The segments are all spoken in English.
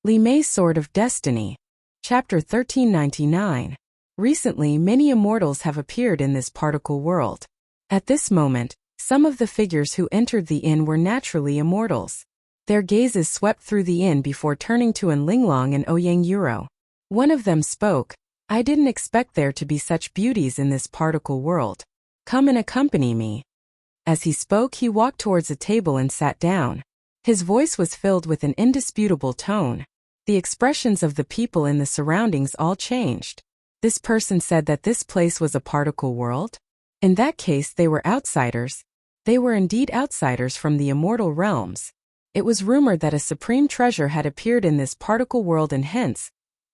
Li Mei's Sword of Destiny. Chapter 1399. Recently, many immortals have appeared in this particle world. At this moment, some of the figures who entered the inn were naturally immortals. Their gazes swept through the inn before turning to An Linglong and Ouyang Yuro. One of them spoke, "I didn't expect there to be such beauties in this particle world. Come and accompany me." As he spoke, he walked towards a table and sat down. His voice was filled with an indisputable tone. The expressions of the people in the surroundings all changed. This person said that this place was a particle world? In that case, they were outsiders. They were indeed outsiders from the immortal realms. It was rumored that a supreme treasure had appeared in this particle world and hence,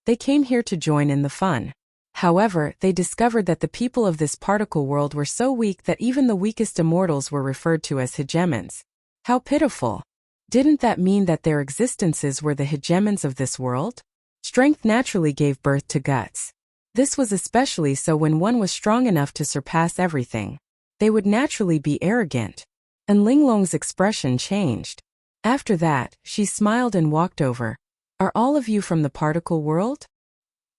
they came here to join in the fun. However, they discovered that the people of this particle world were so weak that even the weakest immortals were referred to as hegemons. How pitiful! Didn't that mean that their existences were the hegemons of this world? Strength naturally gave birth to guts. This was especially so when one was strong enough to surpass everything. They would naturally be arrogant. And Linglong's expression changed. After that, she smiled and walked over. "Are all of you from the particle world?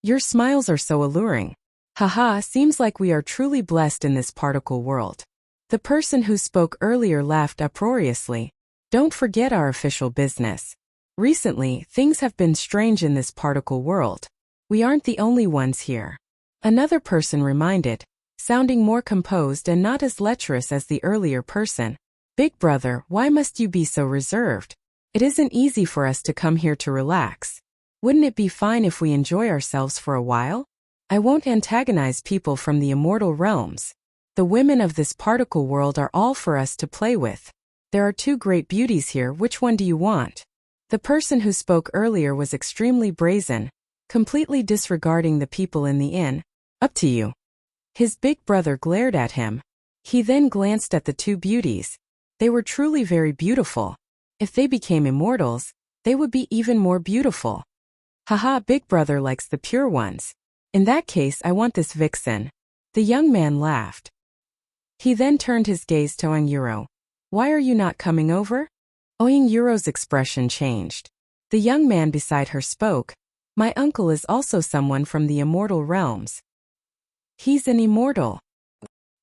Your smiles are so alluring. Haha, seems like we are truly blessed in this particle world." The person who spoke earlier laughed uproariously. "Don't forget our official business. Recently, things have been strange in this particle world. We aren't the only ones here." Another person reminded, sounding more composed and not as lecherous as the earlier person. "Big brother, why must you be so reserved? It isn't easy for us to come here to relax. Wouldn't it be fine if we enjoy ourselves for a while? I won't antagonize people from the immortal realms. The women of this particle world are all for us to play with. There are two great beauties here, which one do you want?" The person who spoke earlier was extremely brazen, completely disregarding the people in the inn. "Up to you." His big brother glared at him. He then glanced at the two beauties. They were truly very beautiful. If they became immortals, they would be even more beautiful. "Haha, big brother likes the pure ones. In that case, I want this vixen." The young man laughed. He then turned his gaze to Ouyang Yuro. "Why are you not coming over?" Ouyang Yuro's expression changed. The young man beside her spoke, "My uncle is also someone from the immortal realms." "He's an immortal."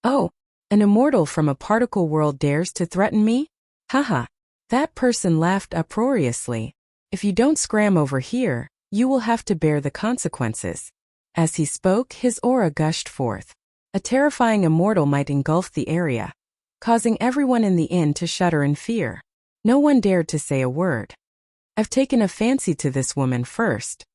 "Oh, an immortal from a particle world dares to threaten me? Haha." That person laughed uproariously. "If you don't scram over here, you will have to bear the consequences." As he spoke, his aura gushed forth. A terrifying immortal might engulf the area, causing everyone in the inn to shudder in fear. No one dared to say a word. "I've taken a fancy to this woman first."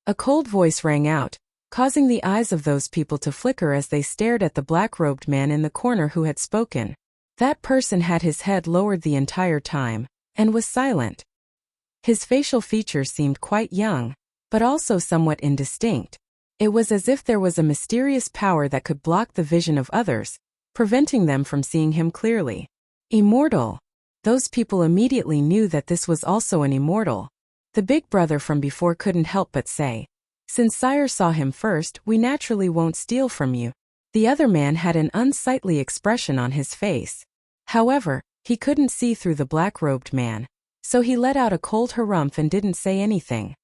A cold voice rang out, causing the eyes of those people to flicker as they stared at the black-robed man in the corner who had spoken. That person had his head lowered the entire time, and was silent. His facial features seemed quite young, but also somewhat indistinct. It was as if there was a mysterious power that could block the vision of others, preventing them from seeing him clearly. Immortal! Those people immediately knew that this was also an immortal. The big brother from before couldn't help but say, "Since sire saw him first, we naturally won't steal from you." The other man had an unsightly expression on his face. However, he couldn't see through the black-robed man, so he let out a cold harumph and didn't say anything.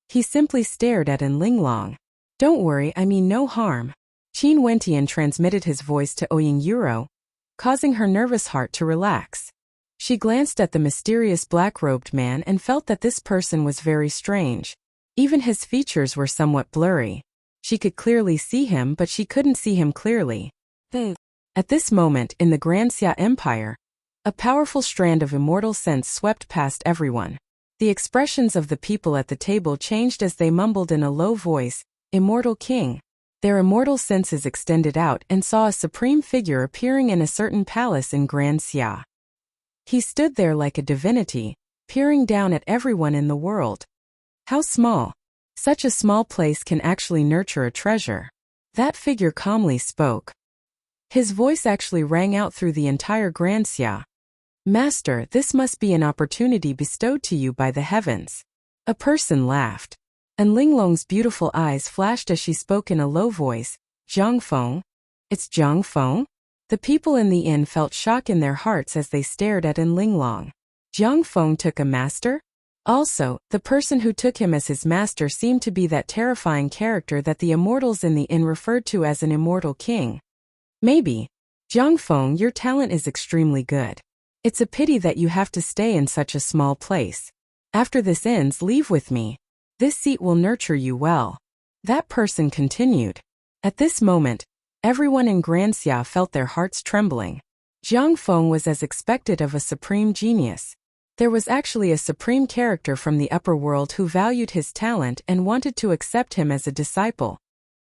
He simply stared at An Linglong. "Don't worry, I mean no harm." Qin Wentian transmitted his voice to Ouyang Yuro, causing her nervous heart to relax. She glanced at the mysterious black-robed man and felt that this person was very strange. Even his features were somewhat blurry. She could clearly see him, but she couldn't see him clearly. At this moment, in the Grand Xia Empire, a powerful strand of immortal sense swept past everyone. The expressions of the people at the table changed as they mumbled in a low voice, "Immortal King." Their immortal senses extended out and saw a supreme figure appearing in a certain palace in Grand Xia. He stood there like a divinity, peering down at everyone in the world. How small! Such a small place can actually nurture a treasure. That figure calmly spoke. His voice actually rang out through the entire Grand Xia. "Master, this must be an opportunity bestowed to you by the heavens." A person laughed. And Linglong's beautiful eyes flashed as she spoke in a low voice, "Zhang Feng? It's Zhang Feng?" The people in the inn felt shock in their hearts as they stared at An Linglong. Zhang Feng took a master? Also, the person who took him as his master seemed to be that terrifying character that the immortals in the inn referred to as an immortal king. Maybe. Jiang Feng, your talent is extremely good. It's a pity that you have to stay in such a small place. After this ends, leave with me. This seat will nurture you well. That person continued. At this moment, everyone in Granxia felt their hearts trembling. Jiang Feng was as expected of a supreme genius. There was actually a supreme character from the upper world who valued his talent and wanted to accept him as a disciple.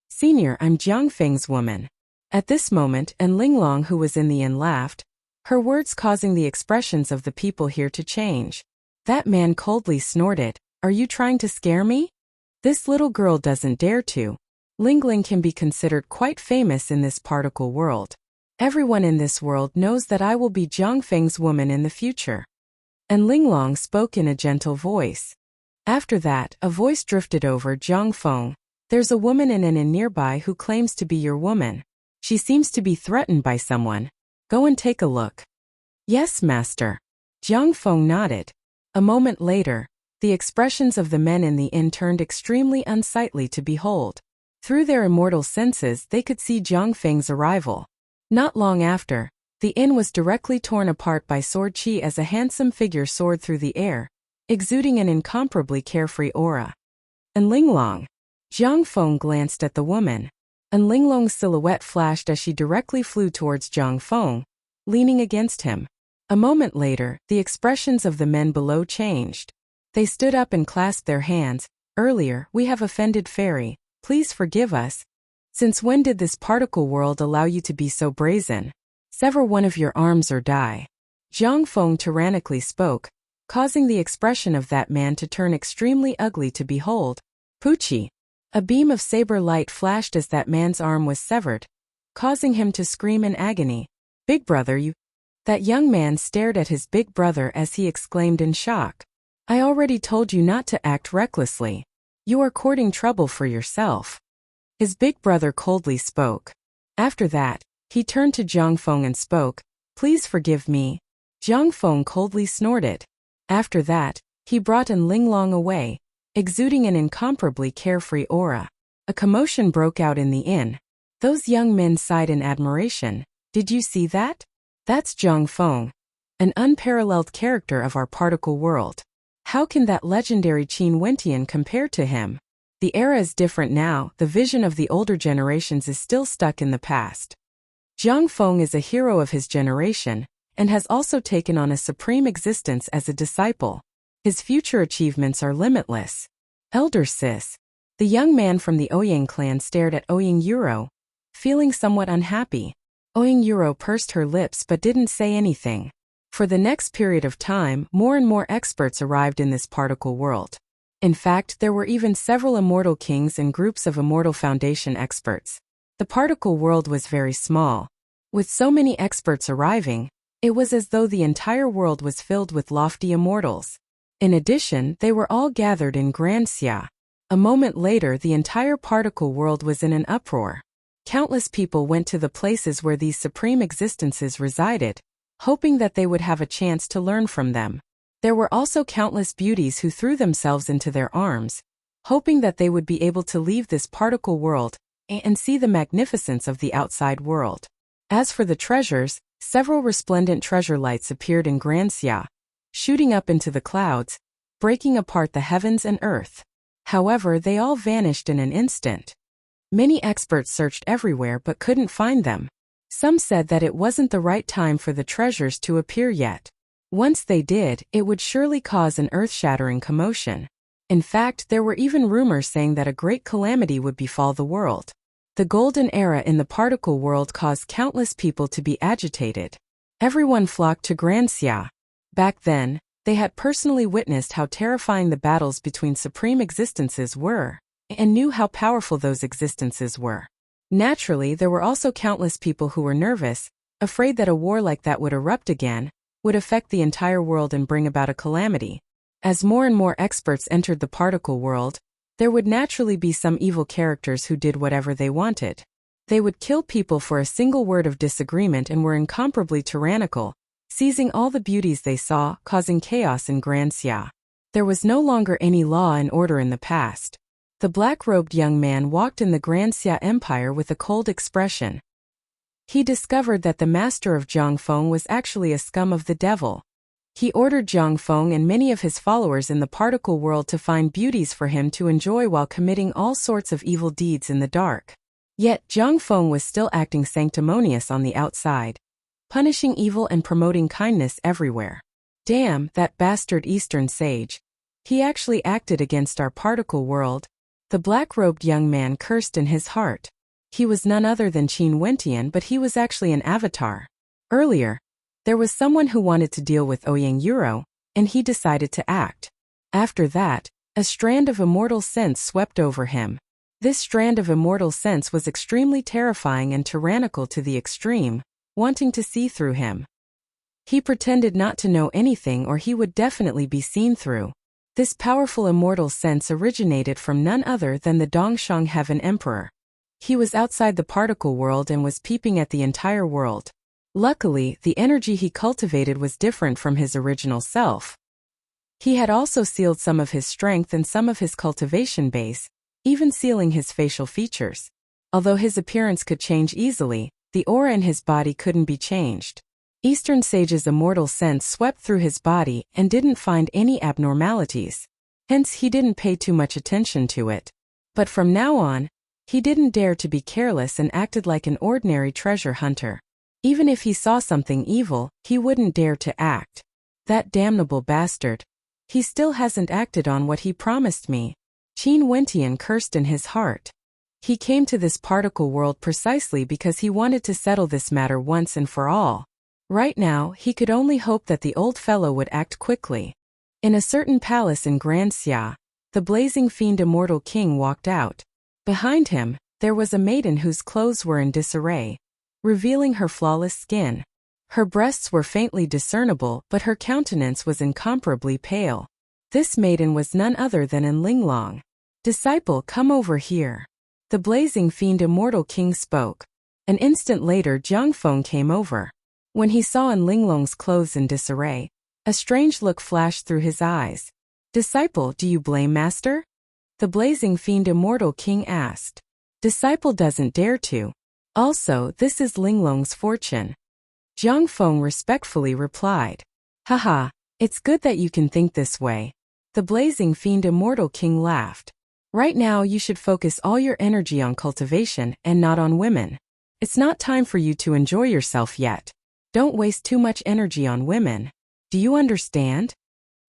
Senior, I'm Jiang Feng's woman. At this moment, and Linglong, who was in the inn, laughed, her words causing the expressions of the people here to change. That man coldly snorted, are you trying to scare me? This little girl doesn't dare to. Lingling can be considered quite famous in this particle world. Everyone in this world knows that I will be Jiang Feng's woman in the future. And Linglong spoke in a gentle voice. After that, a voice drifted over Jiang Feng. There's a woman in an inn nearby who claims to be your woman. She seems to be threatened by someone. Go and take a look. Yes, master. Jiang Feng nodded. A moment later, the expressions of the men in the inn turned extremely unsightly to behold. Through their immortal senses, they could see Jiang Feng's arrival. Not long after, the inn was directly torn apart by Sword Qi as a handsome figure soared through the air, exuding an incomparably carefree aura. And Linglong. Jiang Feng glanced at the woman. And Linglong's silhouette flashed as she directly flew towards Jiang Feng, leaning against him. A moment later, the expressions of the men below changed. They stood up and clasped their hands. Earlier, we have offended Fairy. Please forgive us. Since when did this particle world allow you to be so brazen? Sever one of your arms or die. Jiang Feng tyrannically spoke, causing the expression of that man to turn extremely ugly to behold. Pucci. A beam of saber light flashed as that man's arm was severed, causing him to scream in agony. Big brother, you... That young man stared at his big brother as he exclaimed in shock. I already told you not to act recklessly. You are courting trouble for yourself. His big brother coldly spoke. After that, he turned to Jiang Feng and spoke, please forgive me. Jiang Feng coldly snorted. After that, he brought An Linglong away, exuding an incomparably carefree aura. A commotion broke out in the inn. Those young men sighed in admiration. Did you see that? That's Jiang Feng, an unparalleled character of our particle world. How can that legendary Qin Wentian compare to him? The era is different now, the vision of the older generations is still stuck in the past. Jiang Feng is a hero of his generation, and has also taken on a supreme existence as a disciple. His future achievements are limitless. Elder sis. The young man from the Ouyang clan stared at Ouyang Yuro, feeling somewhat unhappy. Ouyang Yuro pursed her lips but didn't say anything. For the next period of time, more and more experts arrived in this particle world. In fact, there were even several immortal kings and groups of immortal foundation experts. The particle world was very small. With so many experts arriving, it was as though the entire world was filled with lofty immortals. In addition, they were all gathered in Granxia. A moment later, the entire particle world was in an uproar. Countless people went to the places where these supreme existences resided, hoping that they would have a chance to learn from them. There were also countless beauties who threw themselves into their arms, hoping that they would be able to leave this particle world and see the magnificence of the outside world. As for the treasures, several resplendent treasure lights appeared in Granxia, shooting up into the clouds, breaking apart the heavens and earth. However, they all vanished in an instant. Many experts searched everywhere but couldn't find them. Some said that it wasn't the right time for the treasures to appear yet. Once they did, it would surely cause an earth-shattering commotion. In fact, there were even rumors saying that a great calamity would befall the world. The golden era in the particle world caused countless people to be agitated. Everyone flocked to Granxia. Back then, they had personally witnessed how terrifying the battles between supreme existences were, and knew how powerful those existences were. Naturally, there were also countless people who were nervous, afraid that a war like that would erupt again, would affect the entire world and bring about a calamity. As more and more experts entered the particle world, there would naturally be some evil characters who did whatever they wanted. They would kill people for a single word of disagreement and were incomparably tyrannical, seizing all the beauties they saw, causing chaos in Granxia. There was no longer any law and order in the past. The black-robed young man walked in the Grand Xia Empire with a cold expression. He discovered that the master of Zhangfeng was actually a scum of the devil. He ordered Zhangfeng and many of his followers in the particle world to find beauties for him to enjoy while committing all sorts of evil deeds in the dark. Yet, Zhangfeng was still acting sanctimonious on the outside, punishing evil and promoting kindness everywhere. Damn, that bastard Eastern sage. He actually acted against our particle world. The black-robed young man cursed in his heart. He was none other than Qin Wentian, but he was actually an avatar. Earlier, there was someone who wanted to deal with Ouyang Euro, and he decided to act. After that, a strand of immortal sense swept over him. This strand of immortal sense was extremely terrifying and tyrannical to the extreme, wanting to see through him. He pretended not to know anything or he would definitely be seen through. This powerful immortal sense originated from none other than the Dongshang Heaven Emperor. He was outside the particle world and was peeping at the entire world. Luckily, the energy he cultivated was different from his original self. He had also sealed some of his strength and some of his cultivation base, even sealing his facial features. Although his appearance could change easily, the aura in his body couldn't be changed. Eastern Sage's immortal sense swept through his body and didn't find any abnormalities. Hence he didn't pay too much attention to it. But from now on, he didn't dare to be careless and acted like an ordinary treasure hunter. Even if he saw something evil, he wouldn't dare to act. That damnable bastard. He still hasn't acted on what he promised me. Qin Wentian cursed in his heart. He came to this particle world precisely because he wanted to settle this matter once and for all. Right now, he could only hope that the old fellow would act quickly. In a certain palace in Grand Xia, the blazing fiend immortal king walked out. Behind him, there was a maiden whose clothes were in disarray, revealing her flawless skin. Her breasts were faintly discernible, but her countenance was incomparably pale. This maiden was none other than An Linglong. "Disciple, come over here." The blazing fiend immortal king spoke. An instant later Zhangfeng came over. When he saw An Linglong's clothes in disarray, a strange look flashed through his eyes. "Disciple, do you blame master?" The blazing fiend immortal king asked. "Disciple doesn't dare to. Also, this is Linglong's fortune." Zhangfeng respectfully replied. "Haha, it's good that you can think this way." The blazing fiend immortal king laughed. "Right now you should focus all your energy on cultivation and not on women. It's not time for you to enjoy yourself yet. Don't waste too much energy on women. Do you understand?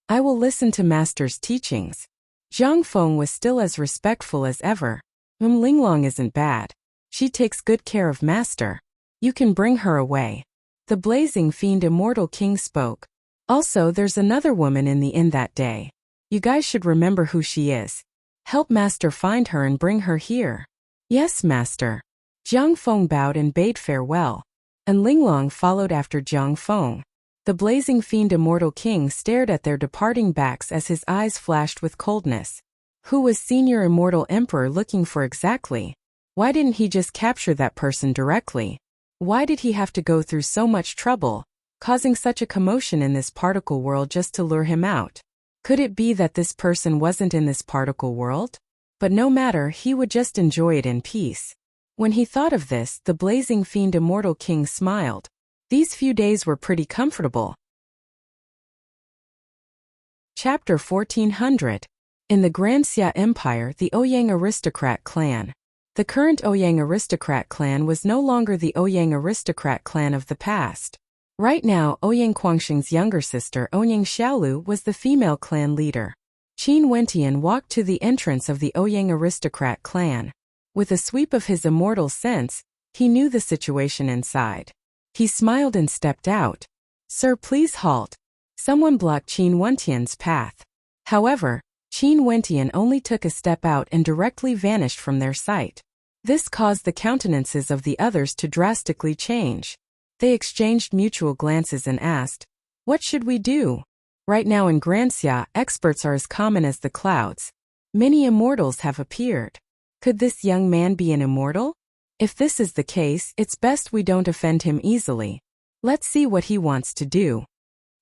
I will listen to master's teachings." Zhangfeng was still as respectful as ever. Linglong isn't bad. She takes good care of master. You can bring her away." The blazing fiend immortal king spoke. "Also, there's another woman in the inn that day. You guys should remember who she is. Help master find her and bring her here." "Yes, master." Zhangfeng bowed and bade farewell. And Linglong followed after Zhangfeng. The blazing fiend immortal king stared at their departing backs as his eyes flashed with coldness. Who was senior immortal emperor looking for exactly? Why didn't he just capture that person directly? Why did he have to go through so much trouble, causing such a commotion in this particle world just to lure him out? Could it be that this person wasn't in this particle world? But no matter, he would just enjoy it in peace. When he thought of this, the blazing fiend immortal king smiled. These few days were pretty comfortable. Chapter 1400. In the Grand Xia Empire, the Ouyang aristocrat clan. The current Ouyang aristocrat clan was no longer the Ouyang aristocrat clan of the past. Right now, Ouyang Guangxing's younger sister Ouyang Xiaolu was the female clan leader. Qin Wentian walked to the entrance of the Ouyang aristocrat clan. With a sweep of his immortal sense, he knew the situation inside. He smiled and stepped out. "Sir, please halt." Someone blocked Qin Wentian's path. However, Qin Wentian only took a step out and directly vanished from their sight. This caused the countenances of the others to drastically change. They exchanged mutual glances and asked, "What should we do?" Right now in Grand Xia, experts are as common as the clouds. Many immortals have appeared. Could this young man be an immortal? If this is the case, it's best we don't offend him easily. Let's see what he wants to do.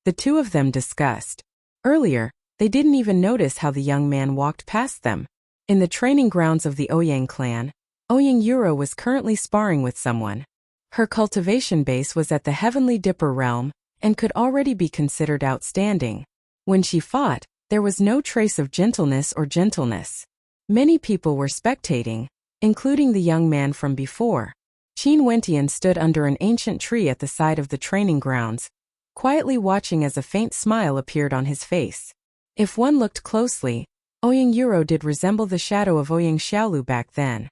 The two of them discussed. Earlier, They didn't even notice how the young man walked past them. In the training grounds of the Ouyang clan, Ouyang Yuro was currently sparring with someone. Her cultivation base was at the Heavenly Dipper realm and could already be considered outstanding. When she fought, there was no trace of gentleness or gentleness. Many people were spectating, including the young man from before. Qin Wentian stood under an ancient tree at the side of the training grounds, quietly watching as a faint smile appeared on his face. If one looked closely, Ouyang Yuro did resemble the shadow of Ouyang Xiaolu back then.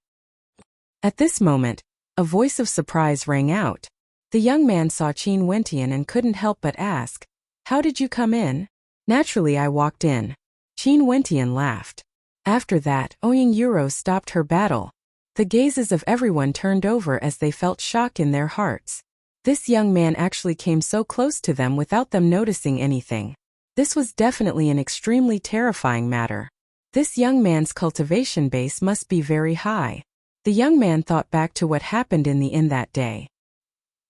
At this moment, a voice of surprise rang out. The young man saw Qin Wentian and couldn't help but ask, "How did you come in?" "Naturally, I walked in." Qin Wentian laughed. After that, Ouyang Yuro stopped her battle. The gazes of everyone turned over as they felt shock in their hearts. This young man actually came so close to them without them noticing anything. This was definitely an extremely terrifying matter. This young man's cultivation base must be very high. The young man thought back to what happened in the inn that day.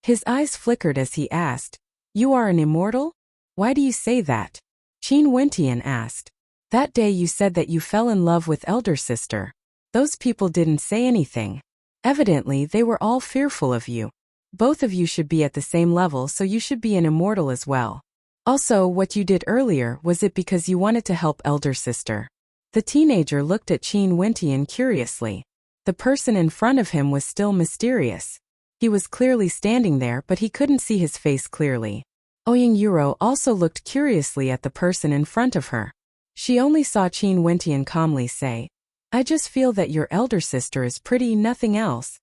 His eyes flickered as he asked, "You are an immortal? Why do you say that?" Qin Wentian asked. "That day you said that you fell in love with elder sister. Those people didn't say anything. Evidently they were all fearful of you. Both of you should be at the same level, so you should be an immortal as well. Also, what you did earlier, was it because you wanted to help elder sister?" The teenager looked at Qin Wentian curiously. The person in front of him was still mysterious. He was clearly standing there, but he couldn't see his face clearly. Ouyang Yuro also looked curiously at the person in front of her. She only saw Qin Wentian calmly say, "I just feel that your elder sister is pretty, nothing else."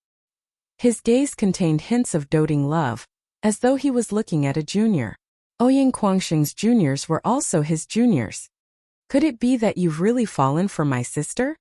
His gaze contained hints of doting love, as though he was looking at a junior. Ouyang Guangxing's juniors were also his juniors. "Could it be that you've really fallen for my sister?"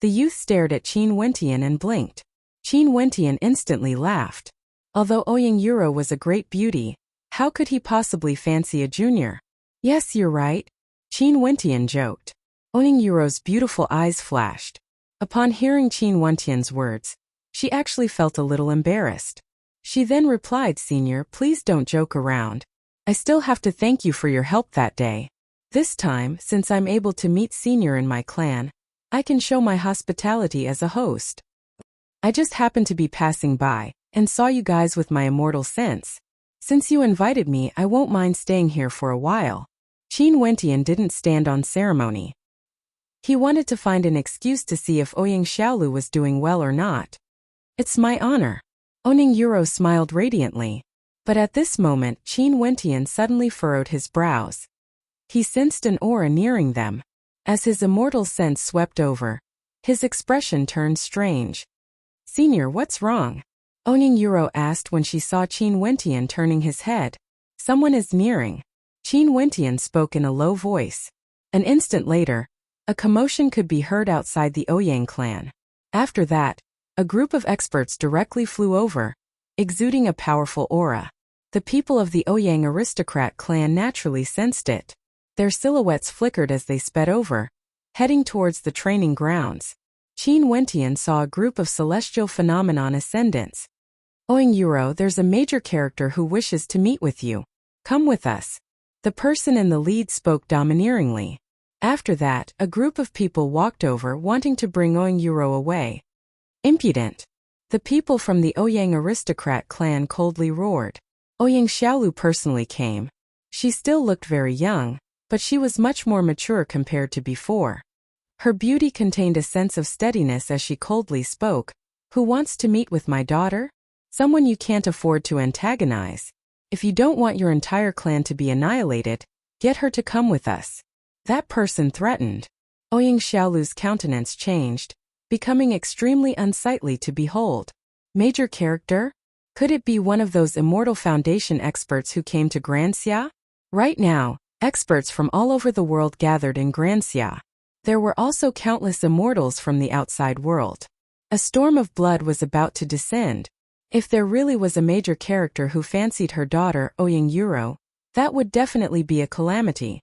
The youth stared at Qin Wentian and blinked. Qin Wentian instantly laughed. Although Ouyang Yuro was a great beauty, how could he possibly fancy a junior? "Yes, you're right," Qin Wentian joked. Ouyang Yuro's beautiful eyes flashed. Upon hearing Qin Wentian's words, she actually felt a little embarrassed. She then replied, "Senior, please don't joke around. I still have to thank you for your help that day. This time, since I'm able to meet Senior in my clan, I can show my hospitality as a host. I just happened to be passing by, and saw you guys with my immortal sense. Since you invited me, I won't mind staying here for a while." Qin Wentian didn't stand on ceremony. He wanted to find an excuse to see if Ouyang Xiaolu was doing well or not. "It's my honor." Ouyang Yuro smiled radiantly. But at this moment, Qin Wentian suddenly furrowed his brows. He sensed an aura nearing them. As his immortal sense swept over, his expression turned strange. "Senior, what's wrong?" Ouyang Yuro asked when she saw Qin Wentian turning his head. "Someone is nearing." Qin Wentian spoke in a low voice. An instant later, a commotion could be heard outside the Ouyang clan. After that, a group of experts directly flew over, exuding a powerful aura. The people of the Ouyang aristocrat clan naturally sensed it. Their silhouettes flickered as they sped over, heading towards the training grounds. Qin Wentian saw a group of celestial phenomenon ascendants. "Ouyang Yuro, there's a major character who wishes to meet with you. Come with us." The person in the lead spoke domineeringly. After that, a group of people walked over wanting to bring Ouyang Yuro away. "Impudent." The people from the Ouyang aristocrat clan coldly roared. Ouyang Xiaolu personally came. She still looked very young, but she was much more mature compared to before. Her beauty contained a sense of steadiness as she coldly spoke. "Who wants to meet with my daughter? Someone you can't afford to antagonize. If you don't want your entire clan to be annihilated, get her to come with us." That person threatened. Ouyang Xiaolu's countenance changed, becoming extremely unsightly to behold. Major character? Could it be one of those Immortal Foundation experts who came to Granxia? Right now, experts from all over the world gathered in Granxia. There were also countless immortals from the outside world. A storm of blood was about to descend. If there really was a major character who fancied her daughter, Ouyang Yuro, that would definitely be a calamity.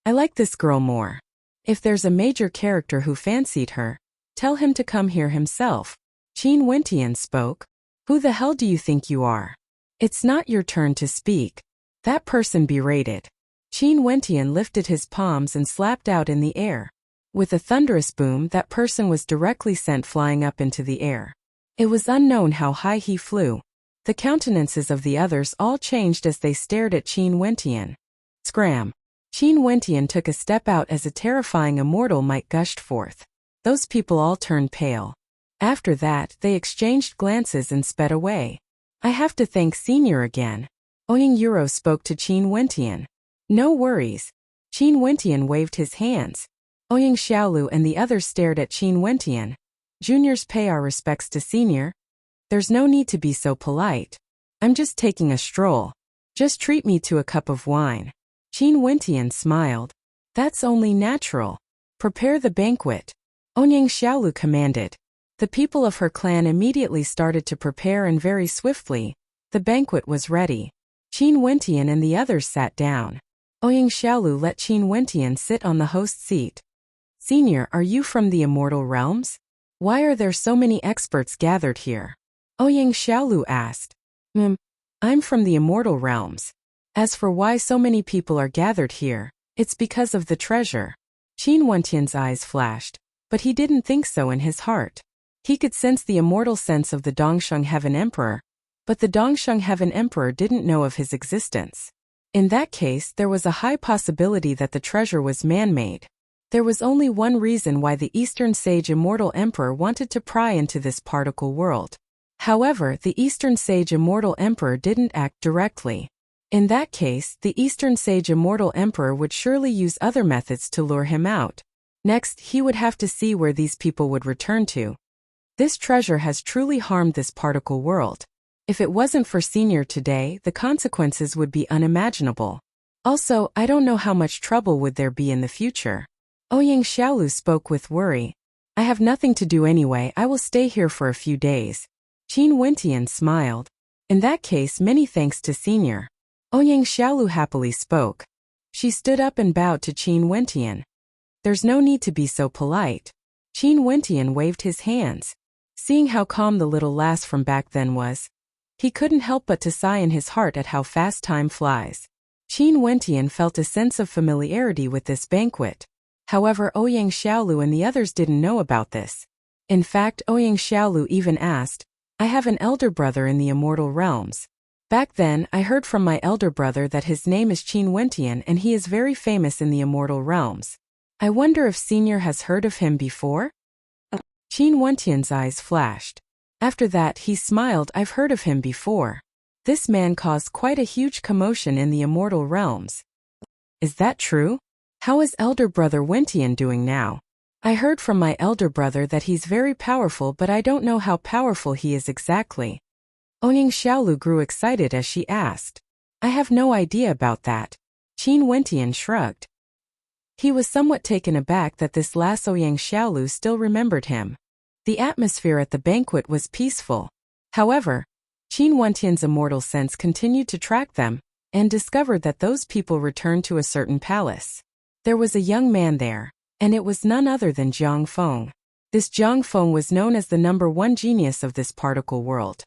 "I like this girl more. If there's a major character who fancied her, tell him to come here himself." Qin Wentian spoke. "Who the hell do you think you are? It's not your turn to speak." That person berated. Qin Wentian lifted his palms and slapped out in the air. With a thunderous boom, that person was directly sent flying up into the air. It was unknown how high he flew. The countenances of the others all changed as they stared at Qin Wentian. Scram! Qin Wentian took a step out as a terrifying immortal might gushed forth. Those people all turned pale. After that, they exchanged glances and sped away. I have to thank Senior again. Ouyang Yuro spoke to Qin Wentian. No worries. Qin Wentian waved his hands. Ouyang Xiaolu and the others stared at Qin Wentian. Juniors pay our respects to Senior. There's no need to be so polite. I'm just taking a stroll. Just treat me to a cup of wine. Qin Wentian smiled. That's only natural. Prepare the banquet. Ouyang Xiaolu commanded. The people of her clan immediately started to prepare, and very swiftly, the banquet was ready. Qin Wentian and the others sat down. Ouyang Xiaolu let Qin Wentian sit on the host seat. Senior, are you from the immortal realms? Why are there so many experts gathered here? Ouyang Xiaolu asked. I'm from the immortal realms. As for why so many people are gathered here, it's because of the treasure. Qin Wentian's eyes flashed, but he didn't think so in his heart. He could sense the immortal sense of the Dongsheng Heaven Emperor, but the Dongsheng Heaven Emperor didn't know of his existence. In that case, there was a high possibility that the treasure was man-made. There was only one reason why the Eastern Sage Immortal Emperor wanted to pry into this particle world. However, the Eastern Sage Immortal Emperor didn't act directly. In that case, the Eastern Sage Immortal Emperor would surely use other methods to lure him out. Next, he would have to see where these people would return to. This treasure has truly harmed this particle world. If it wasn't for Senior today, the consequences would be unimaginable. Also, I don't know how much trouble would there be in the future. Ouyang Xiaolu spoke with worry. I have nothing to do anyway, I will stay here for a few days. Qin Wentian smiled. In that case, many thanks to Senior. Ouyang Xiaolu happily spoke. She stood up and bowed to Qin Wentian. There's no need to be so polite. Qin Wentian waved his hands. Seeing how calm the little lass from back then was, he couldn't help but to sigh in his heart at how fast time flies. Qin Wentian felt a sense of familiarity with this banquet. However, Ouyang Xiaolu and the others didn't know about this. In fact, Ouyang Xiaolu even asked, I have an elder brother in the immortal realms. Back then, I heard from my elder brother that his name is Qin Wentian and he is very famous in the immortal realms. I wonder if Senior has heard of him before? Qin Wentian's eyes flashed. After that, he smiled. I've heard of him before. This man caused quite a huge commotion in the immortal realms. Is that true? How is elder brother Wentian doing now? I heard from my elder brother that he's very powerful, but I don't know how powerful he is exactly. Ouyang Xiaolu grew excited as she asked. I have no idea about that. Qin Wentian shrugged. He was somewhat taken aback that this last Ouyang Xiaolu still remembered him. The atmosphere at the banquet was peaceful. However, Qin Wentian's immortal sense continued to track them, and discovered that those people returned to a certain palace. There was a young man there, and it was none other than Jiang Feng. This Jiang Feng was known as the #1 genius of this particle world.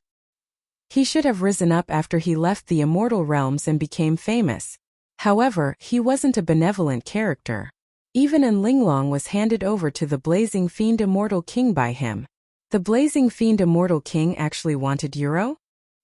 He should have risen up after he left the immortal realms and became famous. However, he wasn't a benevolent character. Even An Linglong was handed over to the Blazing Fiend Immortal King by him. The Blazing Fiend Immortal King actually wanted Yuro?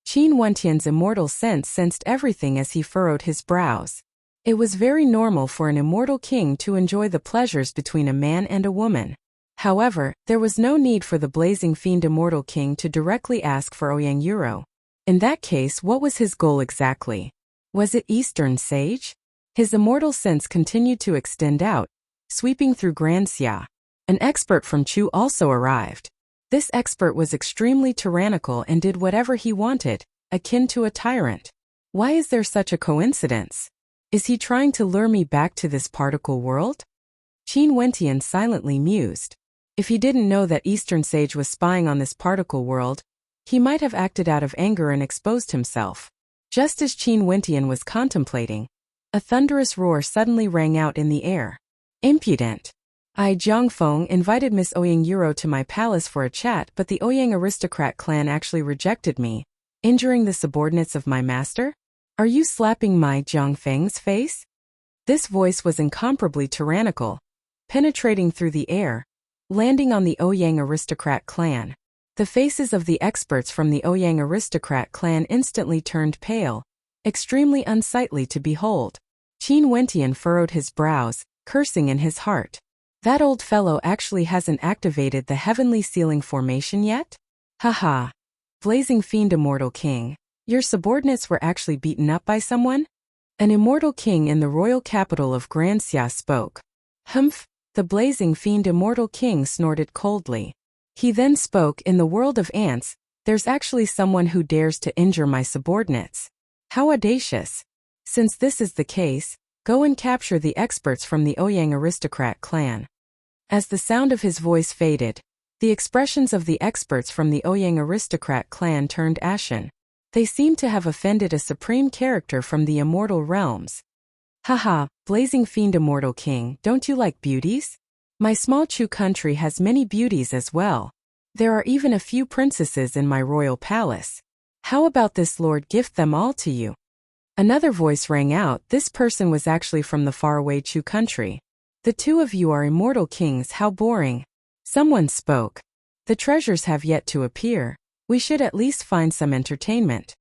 Qin Wentian's immortal sense sensed everything as he furrowed his brows. It was very normal for an immortal king to enjoy the pleasures between a man and a woman. However, there was no need for the Blazing Fiend Immortal King to directly ask for Ouyang Yuro. In that case, what was his goal exactly? Was it Eastern Sage? His immortal sense continued to extend out, sweeping through Grand Xia. An expert from Chu also arrived. This expert was extremely tyrannical and did whatever he wanted, akin to a tyrant. Why is there such a coincidence? Is he trying to lure me back to this particle world? Qin Wentian silently mused. If he didn't know that Eastern Sage was spying on this particle world, he might have acted out of anger and exposed himself. Just as Qin Wentian was contemplating, a thunderous roar suddenly rang out in the air. Impudent! I, Jiang Feng, invited Miss Ouyang Yuro to my palace for a chat, but the Ouyang aristocrat clan actually rejected me, injuring the subordinates of my master? Are you slapping my Jiang Feng's face? This voice was incomparably tyrannical, penetrating through the air, landing on the Ouyang aristocrat clan. The faces of the experts from the Ouyang aristocrat clan instantly turned pale, extremely unsightly to behold. Qin Wentian furrowed his brows, cursing in his heart. That old fellow actually hasn't activated the heavenly sealing formation yet? Haha. Blazing fiend immortal king, your subordinates were actually beaten up by someone? An immortal king in the royal capital of Granxia spoke. Humph, the blazing fiend immortal king snorted coldly. He then spoke, in the world of ants, there's actually someone who dares to injure my subordinates. How audacious. Since this is the case, go and capture the experts from the Ouyang aristocrat clan. As the sound of his voice faded, the expressions of the experts from the Ouyang aristocrat clan turned ashen. They seemed to have offended a supreme character from the immortal realms. Haha, blazing fiend immortal king, don't you like beauties? My small Chu country has many beauties as well. There are even a few princesses in my royal palace. How about this lord gift them all to you? Another voice rang out. This person was actually from the faraway Chu country. The two of you are immortal kings, how boring. Someone spoke. The treasures have yet to appear. We should at least find some entertainment.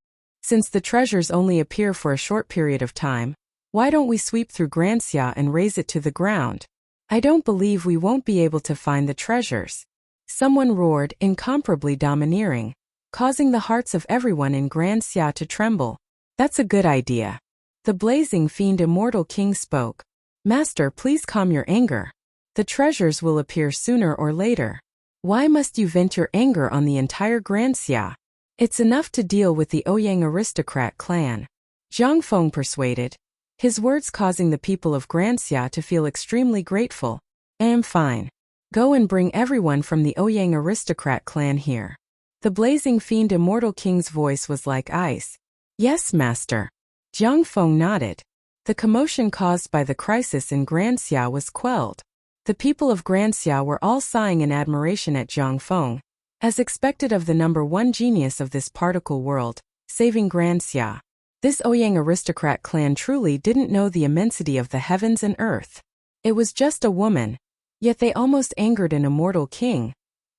Since the treasures only appear for a short period of time, why don't we sweep through Granxia and raze it to the ground? I don't believe we won't be able to find the treasures. Someone roared, incomparably domineering, causing the hearts of everyone in Granxia to tremble. That's a good idea. The blazing fiend immortal king spoke. Master, please calm your anger. The treasures will appear sooner or later. Why must you vent your anger on the entire Granxia? It's enough to deal with the Ouyang aristocrat clan. Zhang Feng persuaded, his words causing the people of Granxia to feel extremely grateful. I'm fine. Go and bring everyone from the Ouyang aristocrat clan here. The blazing fiend immortal king's voice was like ice. Yes, master. Zhang Feng nodded. The commotion caused by the crisis in Granxia was quelled. The people of Granxia were all sighing in admiration at Zhang Feng, as expected of the number one genius of this particle world, saving Granxia. This Ouyang aristocrat clan truly didn't know the immensity of the heavens and earth. It was just a woman, yet they almost angered an immortal king,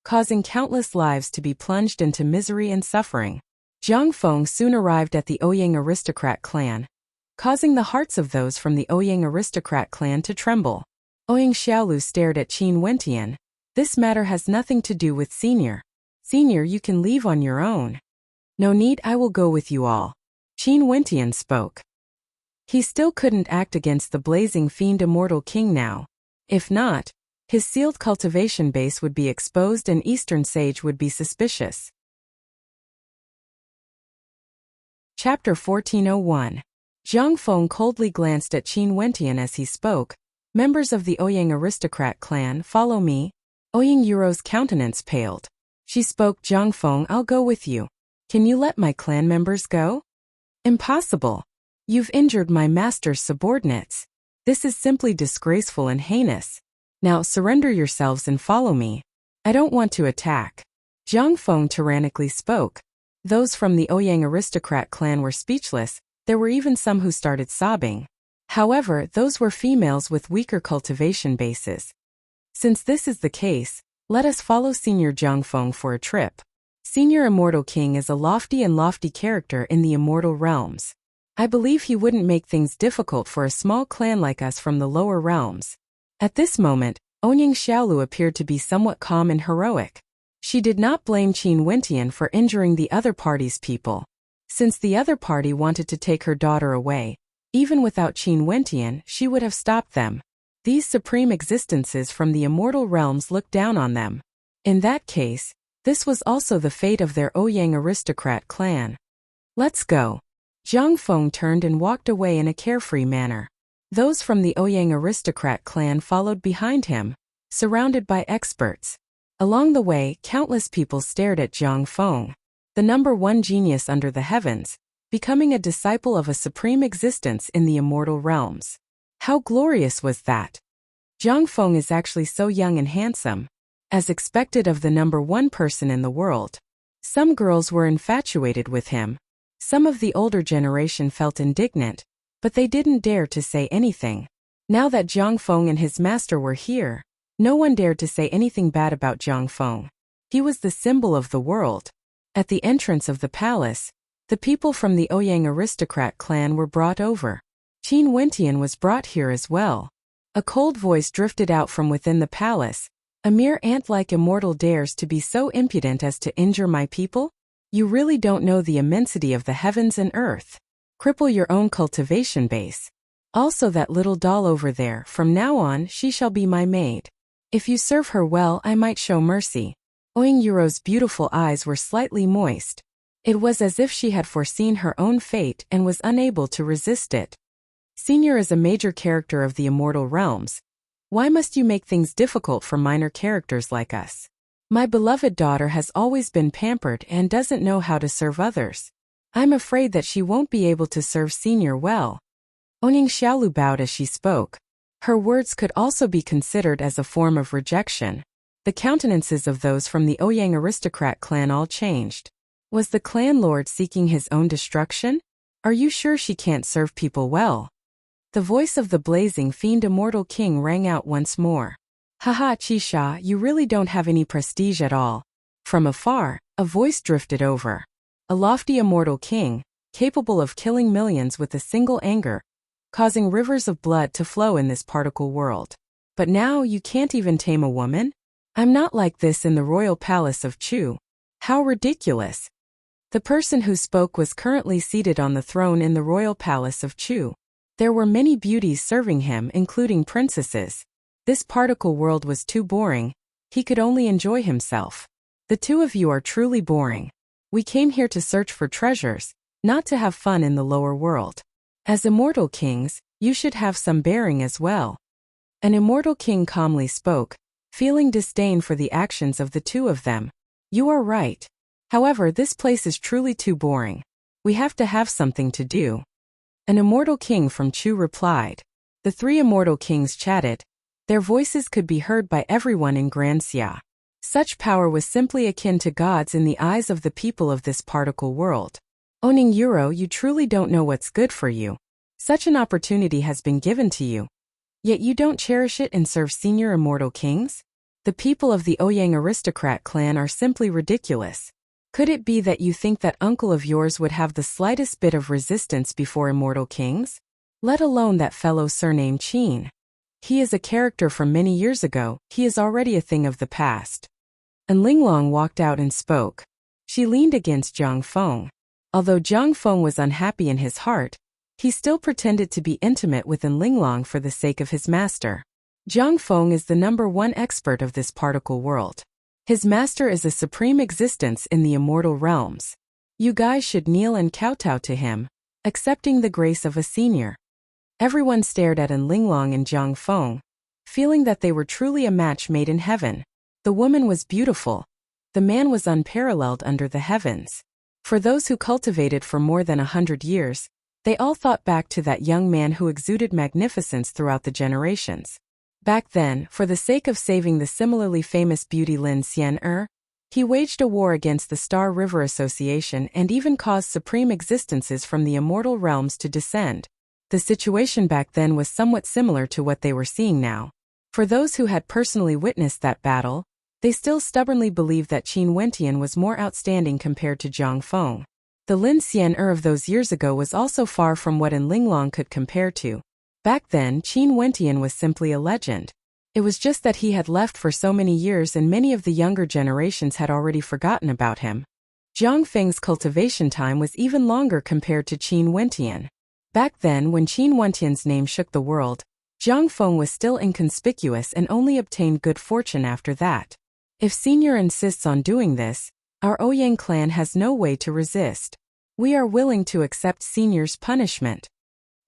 causing countless lives to be plunged into misery and suffering. Zhang Feng soon arrived at the Ouyang aristocrat clan, causing the hearts of those from the Ouyang aristocrat clan to tremble. Ouyang Xiaolu stared at Qin Wentian. This matter has nothing to do with Senior. Senior, you can leave on your own. No need, I will go with you all. Qin Wentian spoke. He still couldn't act against the blazing fiend immortal king now. If not, his sealed cultivation base would be exposed and Eastern Sage would be suspicious. Chapter 1401. Zhang Feng coldly glanced at Qin Wentian as he spoke. Members of the Ouyang aristocrat clan, follow me. Ouyang Yuro's countenance paled. She spoke. Zhang Feng, I'll go with you. Can you let my clan members go? Impossible. You've injured my master's subordinates. This is simply disgraceful and heinous. Now surrender yourselves and follow me. I don't want to attack. Zhang Feng tyrannically spoke. Those from the Ouyang aristocrat clan were speechless. There were even some who started sobbing. However, those were females with weaker cultivation bases. Since this is the case, let us follow Senior Zhang Feng for a trip. Senior Immortal King is a lofty character in the immortal realms. I believe he wouldn't make things difficult for a small clan like us from the lower realms. At this moment, Ouyang Xiaolu appeared to be somewhat calm and heroic. She did not blame Qin Wentian for injuring the other party's people. Since the other party wanted to take her daughter away, even without Qin Wentian, she would have stopped them. These supreme existences from the immortal realms looked down on them. In that case, this was also the fate of their Ouyang aristocrat clan. Let's go. Zhang Feng turned and walked away in a carefree manner. Those from the Ouyang aristocrat clan followed behind him, surrounded by experts. Along the way, countless people stared at Zhang Feng, the number one genius under the heavens, becoming a disciple of a supreme existence in the immortal realms. How glorious was that? Zhang Feng is actually so young and handsome, as expected of the number one person in the world. Some girls were infatuated with him. Some of the older generation felt indignant, but they didn't dare to say anything. Now that Jiang Feng and his master were here, no one dared to say anything bad about Jiang Feng. He was the symbol of the world. At the entrance of the palace, the people from the Ouyang aristocrat clan were brought over. Qin Wentian was brought here as well. A cold voice drifted out from within the palace. A mere ant-like immortal dares to be so impudent as to injure my people? You really don't know the immensity of the heavens and earth. Cripple your own cultivation base. Also that little doll over there, from now on she shall be my maid. If you serve her well, I might show mercy. Ouyang Yuro's beautiful eyes were slightly moist. It was as if she had foreseen her own fate and was unable to resist it. Senior is a major character of the immortal realms. Why must you make things difficult for minor characters like us? My beloved daughter has always been pampered and doesn't know how to serve others. I'm afraid that she won't be able to serve Senior well. Ouyang Xiaolu bowed as she spoke. Her words could also be considered as a form of rejection. The countenances of those from the Ouyang aristocrat clan all changed. Was the clan lord seeking his own destruction? Are you sure she can't serve people well? The voice of the blazing fiend immortal king rang out once more. Haha, Qisha, you really don't have any prestige at all. From afar, a voice drifted over. A lofty immortal king, capable of killing millions with a single anger, causing rivers of blood to flow in this particle world. But now you can't even tame a woman? I'm not like this in the royal palace of Chu. How ridiculous. The person who spoke was currently seated on the throne in the royal palace of Chu. There were many beauties serving him, including princesses. This particle world was too boring. He could only enjoy himself. The two of you are truly boring. We came here to search for treasures, not to have fun in the lower world. As immortal kings, you should have some bearing as well. An immortal king calmly spoke, feeling disdain for the actions of the two of them. You are right. However, this place is truly too boring. We have to have something to do. An immortal king from Chu replied. The three immortal kings chatted. Their voices could be heard by everyone in Grand Xia. Such power was simply akin to gods in the eyes of the people of this particle world. Ouyang Yuro, you truly don't know what's good for you. Such an opportunity has been given to you. Yet you don't cherish it and serve senior immortal kings? The people of the Ouyang aristocrat clan are simply ridiculous. Could it be that you think that uncle of yours would have the slightest bit of resistance before immortal kings? Let alone that fellow surnamed Qin. He is a character from many years ago, he is already a thing of the past. And Linglong walked out and spoke. She leaned against Jiang Feng. Although Jiang Feng was unhappy in his heart, he still pretended to be intimate with Linglong for the sake of his master. Jiang Feng is the #1 expert of this particle world. His master is a supreme existence in the immortal realms. You guys should kneel and kowtow to him, accepting the grace of a senior. Everyone stared at Linglong and Jiang Feng, feeling that they were truly a match made in heaven. The woman was beautiful. The man was unparalleled under the heavens. For those who cultivated for more than 100 years, they all thought back to that young man who exuded magnificence throughout the generations. Back then, for the sake of saving the similarly famous beauty Lin Xian, he waged a war against the Star River Association and even caused supreme existences from the immortal realms to descend. The situation back then was somewhat similar to what they were seeing now. For those who had personally witnessed that battle, they still stubbornly believed that Qin Wentian was more outstanding compared to Jiang Feng. The Lin Xian of those years ago was also far from what Linglong could compare to. Back then, Qin Wentian was simply a legend. It was just that he had left for so many years and many of the younger generations had already forgotten about him. Jiang Feng's cultivation time was even longer compared to Qin Wentian. Back then, when Qin Wentian's name shook the world, Jiang Feng was still inconspicuous and only obtained good fortune after that. If Senior insists on doing this, our Ouyang clan has no way to resist. We are willing to accept Senior's punishment.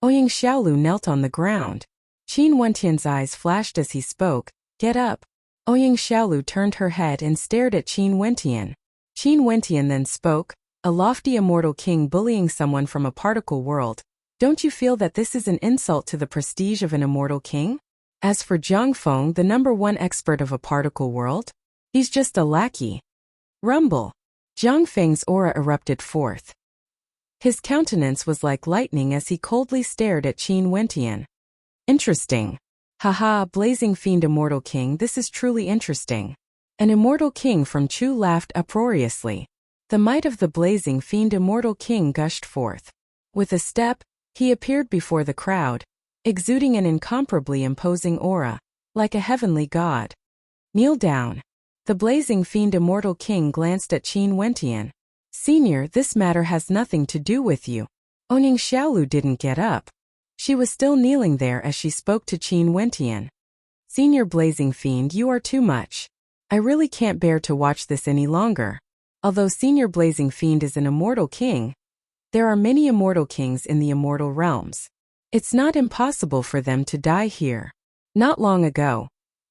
Ouyang Xiaolu knelt on the ground. Qin Wentian's eyes flashed as he spoke. Get up. Ouyang Xiaolu turned her head and stared at Qin Wentian. Qin Wentian then spoke, a lofty immortal king bullying someone from a particle world. Don't you feel that this is an insult to the prestige of an immortal king? As for Jiang Feng, the #1 expert of a particle world, he's just a lackey. Rumble. Jiang Feng's aura erupted forth. His countenance was like lightning as he coldly stared at Qin Wentian. Interesting. Haha, blazing fiend immortal king, this is truly interesting. An immortal king from Chu laughed uproariously. The might of the blazing fiend immortal king gushed forth. With a step, he appeared before the crowd, exuding an incomparably imposing aura, like a heavenly god. Kneel down. The blazing fiend immortal king glanced at Qin Wentian. Senior, this matter has nothing to do with you. Onying Xiaolu didn't get up. She was still kneeling there as she spoke to Qin Wentian. Senior blazing fiend, you are too much. I really can't bear to watch this any longer. Although Senior Blazing Fiend is an immortal king, there are many immortal kings in the immortal realms. It's not impossible for them to die here. Not long ago,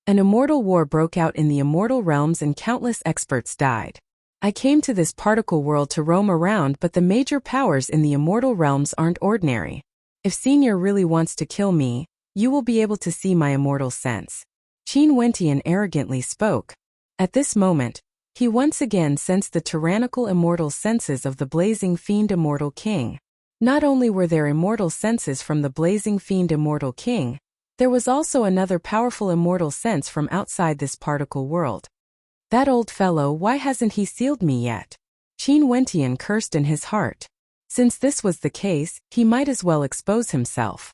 an immortal war broke out in the immortal realms and countless experts died. I came to this particle world to roam around, but the major powers in the immortal realms aren't ordinary. If Senior really wants to kill me, you will be able to see my immortal sense. Qin Wentian arrogantly spoke. At this moment, he once again sensed the tyrannical immortal senses of the blazing fiend immortal king. Not only were there immortal senses from the blazing fiend immortal king, there was also another powerful immortal sense from outside this particle world. That old fellow, why hasn't he sealed me yet? Qin Wentian cursed in his heart. Since this was the case, he might as well expose himself.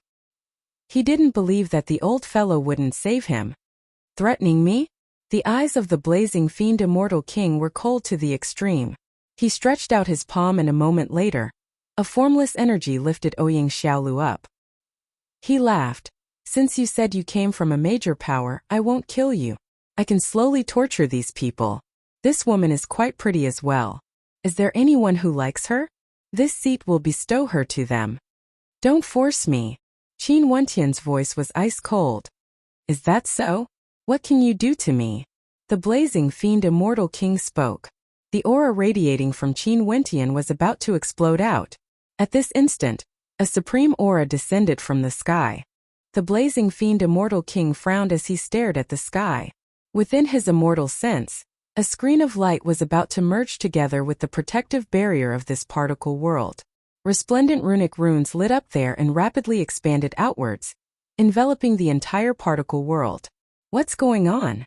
He didn't believe that the old fellow wouldn't save him. Threatening me? The eyes of the blazing fiend immortal king were cold to the extreme. He stretched out his palm and a moment later, a formless energy lifted Ouyang Xiaolu up. He laughed. Since you said you came from a major power, I won't kill you. I can slowly torture these people. This woman is quite pretty as well. Is there anyone who likes her? This seat will bestow her to them. Don't force me. Qin Wentian's voice was ice cold. Is that so? What can you do to me? The blazing fiend immortal king spoke. The aura radiating from Qin Wentian was about to explode out. At this instant, a supreme aura descended from the sky. The blazing fiend immortal king frowned as he stared at the sky. Within his immortal sense, a screen of light was about to merge together with the protective barrier of this particle world. Resplendent runic runes lit up there and rapidly expanded outwards, enveloping the entire particle world. What's going on?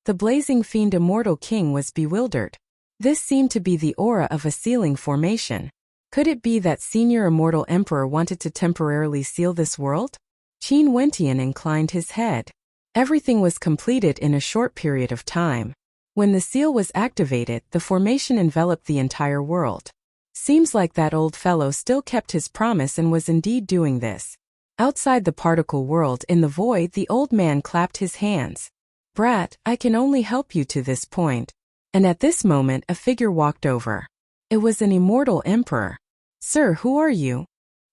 The blazing fiend immortal king was bewildered. This seemed to be the aura of a sealing formation. Could it be that Senior Immortal Emperor wanted to temporarily seal this world? Qin Wentian inclined his head. Everything was completed in a short period of time. When the seal was activated, the formation enveloped the entire world. Seems like that old fellow still kept his promise and was indeed doing this. Outside the particle world in the void, the old man clapped his hands. Brat, I can only help you to this point. And at this moment a figure walked over. It was an immortal emperor. Sir, who are you?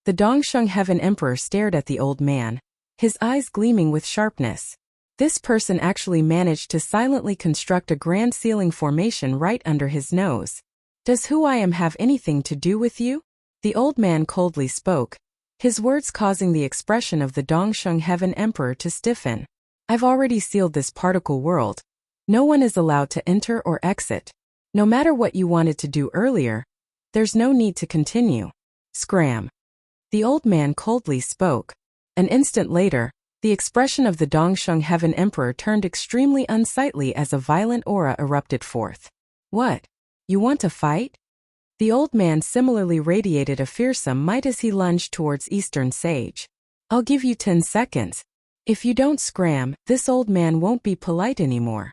The Dongsheng Heaven Emperor stared at the old man, his eyes gleaming with sharpness. This person actually managed to silently construct a grand sealing formation right under his nose. Does who I am have anything to do with you? The old man coldly spoke, his words causing the expression of the Dongsheng Heaven Emperor to stiffen. I've already sealed this particle world. No one is allowed to enter or exit. No matter what you wanted to do earlier, there's no need to continue. Scram. The old man coldly spoke. An instant later, the expression of the Dongsheng Heaven Emperor turned extremely unsightly as a violent aura erupted forth. What? You want to fight? The old man similarly radiated a fearsome might as he lunged towards Eastern Sage. I'll give you 10 seconds. If you don't scram, this old man won't be polite anymore.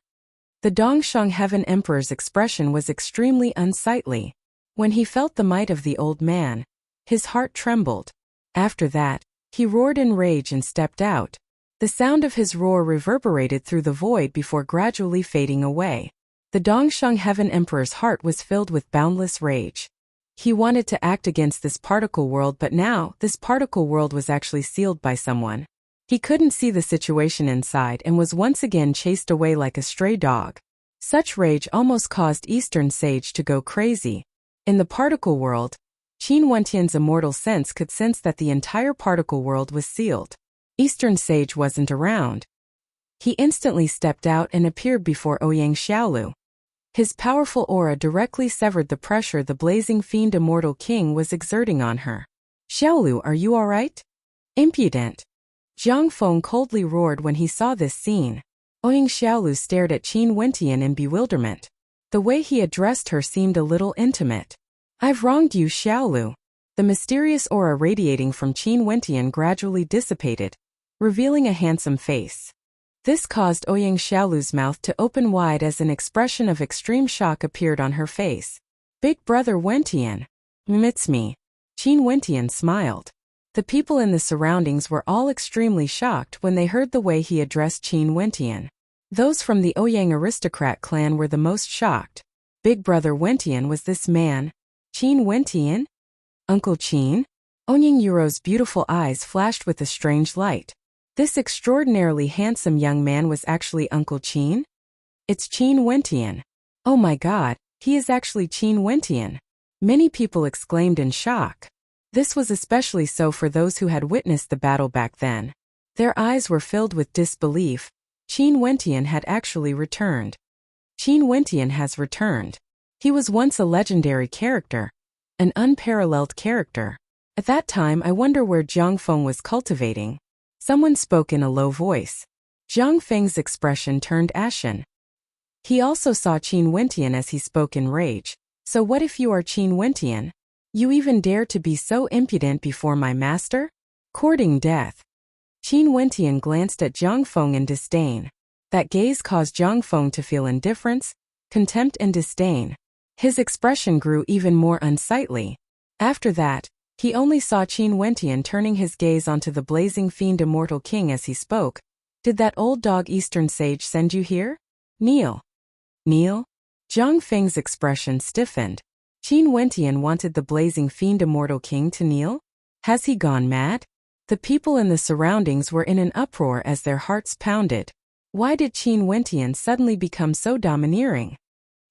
The Dongsheng Heaven Emperor's expression was extremely unsightly. When he felt the might of the old man, his heart trembled. After that, he roared in rage and stepped out. The sound of his roar reverberated through the void before gradually fading away. The Dongsheng Heaven Emperor's heart was filled with boundless rage. He wanted to act against this particle world, but now, this particle world was actually sealed by someone. He couldn't see the situation inside and was once again chased away like a stray dog. Such rage almost caused Eastern Sage to go crazy. In the particle world, Qin Wentian's immortal sense could sense that the entire particle world was sealed. Eastern Sage wasn't around. He instantly stepped out and appeared before Ouyang Xiaolu. His powerful aura directly severed the pressure the blazing fiend immortal king was exerting on her. Xiaolu, are you alright? Impudent. Jiang Feng coldly roared when he saw this scene. Ouyang Xiaolu stared at Qin Wentian in bewilderment. The way he addressed her seemed a little intimate. "I've wronged you, Xiaolu." The mysterious aura radiating from Qin Wentian gradually dissipated, revealing a handsome face. This caused Ouyang Xiaolu's mouth to open wide as an expression of extreme shock appeared on her face. "Big brother Wentian." "It's me." Qin Wentian smiled. The people in the surroundings were all extremely shocked when they heard the way he addressed Qin Wentian. Those from the Ouyang aristocrat clan were the most shocked. Big brother Wentian was this man? Qin Wentian? Uncle Qin? Ouyang Yuro's beautiful eyes flashed with a strange light. This extraordinarily handsome young man was actually Uncle Qin? It's Qin Wentian. Oh my god, he is actually Qin Wentian. Many people exclaimed in shock. This was especially so for those who had witnessed the battle back then. Their eyes were filled with disbelief. Qin Wentian had actually returned. Qin Wentian has returned. He was once a legendary character. An unparalleled character. At that time I wonder where Jiang Feng was cultivating. Someone spoke in a low voice. Jiang Feng's expression turned ashen. He also saw Qin Wentian as he spoke in rage. "So what if you are Qin Wentian? You even dare to be so impudent before my master? Courting death." Qin Wentian glanced at Jiang Feng in disdain. That gaze caused Jiang Feng to feel indifference, contempt and disdain. His expression grew even more unsightly. After that, he only saw Qin Wentian turning his gaze onto the blazing fiend immortal king as he spoke. "Did that old dog Eastern sage send you here? Kneel." "Kneel?" Jiang Feng's expression stiffened. Qin Wentian wanted the blazing fiend immortal king to kneel? Has he gone mad? The people in the surroundings were in an uproar as their hearts pounded. Why did Qin Wentian suddenly become so domineering?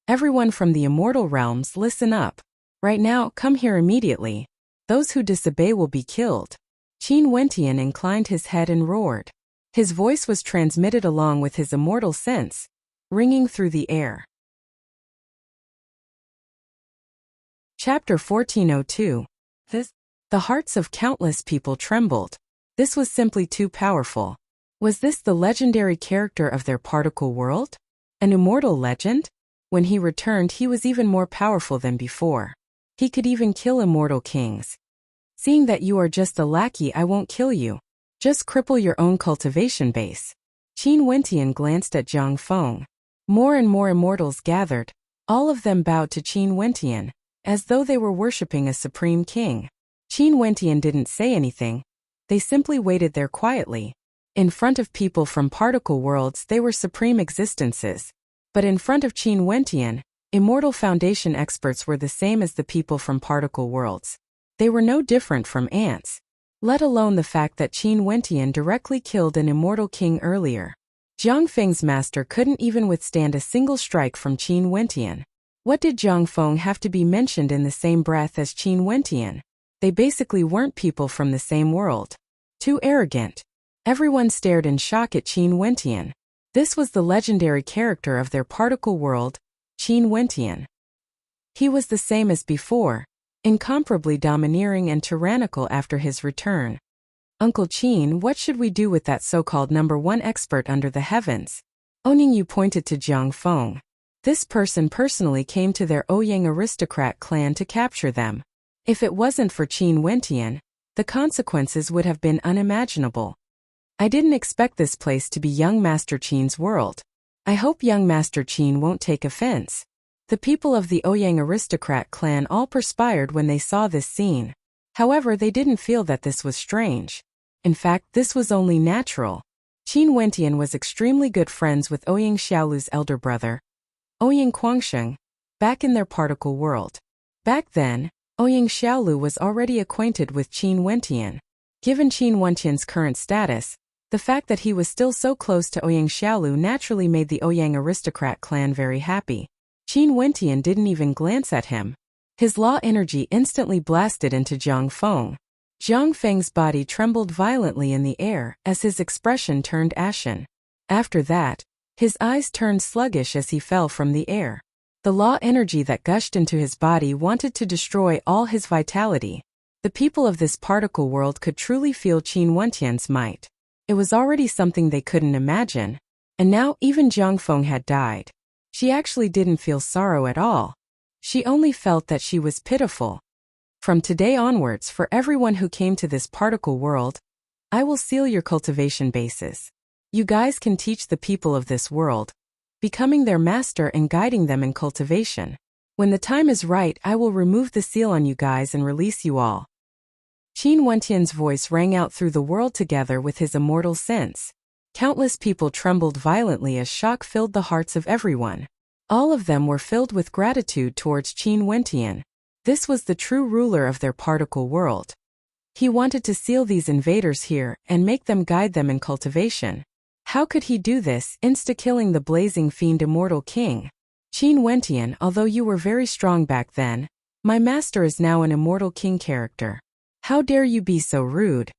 "Everyone from the immortal realms, listen up. Right now, come here immediately. Those who disobey will be killed." Qin Wentian inclined his head and roared. His voice was transmitted along with his immortal sense, ringing through the air. Chapter 1402. The hearts of countless people trembled. This was simply too powerful. Was this the legendary character of their particle world? An immortal legend? When he returned, he was even more powerful than before. He could even kill immortal kings. "Seeing that you are just a lackey, I won't kill you. Just cripple your own cultivation base." Qin Wentian glanced at Jiang Feng. More and more immortals gathered. All of them bowed to Qin Wentian, as though they were worshipping a supreme king. Qin Wentian didn't say anything. They simply waited there quietly. In front of people from particle worlds, they were supreme existences. But in front of Qin Wentian, immortal foundation experts were the same as the people from particle worlds. They were no different from ants. Let alone the fact that Qin Wentian directly killed an immortal king earlier. Jiang Feng's master couldn't even withstand a single strike from Qin Wentian. What did Jiang Feng have to be mentioned in the same breath as Qin Wentian? They basically weren't people from the same world. Too arrogant. Everyone stared in shock at Qin Wentian. This was the legendary character of their particle world, Qin Wentian. He was the same as before, incomparably domineering and tyrannical after his return. "Uncle Qin, what should we do with that so-called #1 expert under the heavens?" Ouyang Yu pointed to Jiang Feng. This person personally came to their Ouyang aristocrat clan to capture them. If it wasn't for Qin Wentian, the consequences would have been unimaginable. "I didn't expect this place to be young Master Qin's world. I hope young Master Qin won't take offense." The people of the Ouyang aristocrat clan all perspired when they saw this scene. However, they didn't feel that this was strange. In fact, this was only natural. Qin Wentian was extremely good friends with Ouyang Xiaolu's elder brother, Ouyang Quangsheng, back in their particle world. Back then, Ouyang Xiaolu was already acquainted with Qin Wentian. Given Qin Wentian's current status, the fact that he was still so close to Ouyang Xiaolu naturally made the Ouyang aristocrat clan very happy. Qin Wentian didn't even glance at him. His law energy instantly blasted into Jiang Feng. Jiang Feng's body trembled violently in the air as his expression turned ashen. After that, his eyes turned sluggish as he fell from the air. The law energy that gushed into his body wanted to destroy all his vitality. The people of this particle world could truly feel Qin Wentian's might. It was already something they couldn't imagine. And now even Jiang Feng had died. She actually didn't feel sorrow at all. She only felt that she was pitiful. From today onwards, for everyone who came to this particle world, I will seal your cultivation bases. You guys can teach the people of this world, becoming their master and guiding them in cultivation. When the time is right, I will remove the seal on you guys and release you all. Qin Wentian's voice rang out through the world together with his immortal sense. Countless people trembled violently as shock filled the hearts of everyone. All of them were filled with gratitude towards Qin Wentian. This was the true ruler of their particle world. He wanted to seal these invaders here and make them guide them in cultivation. How could he do this, insta-killing the blazing fiend immortal king? Qin Wentian, although you were very strong back then, my master is now an immortal king character. How dare you be so rude?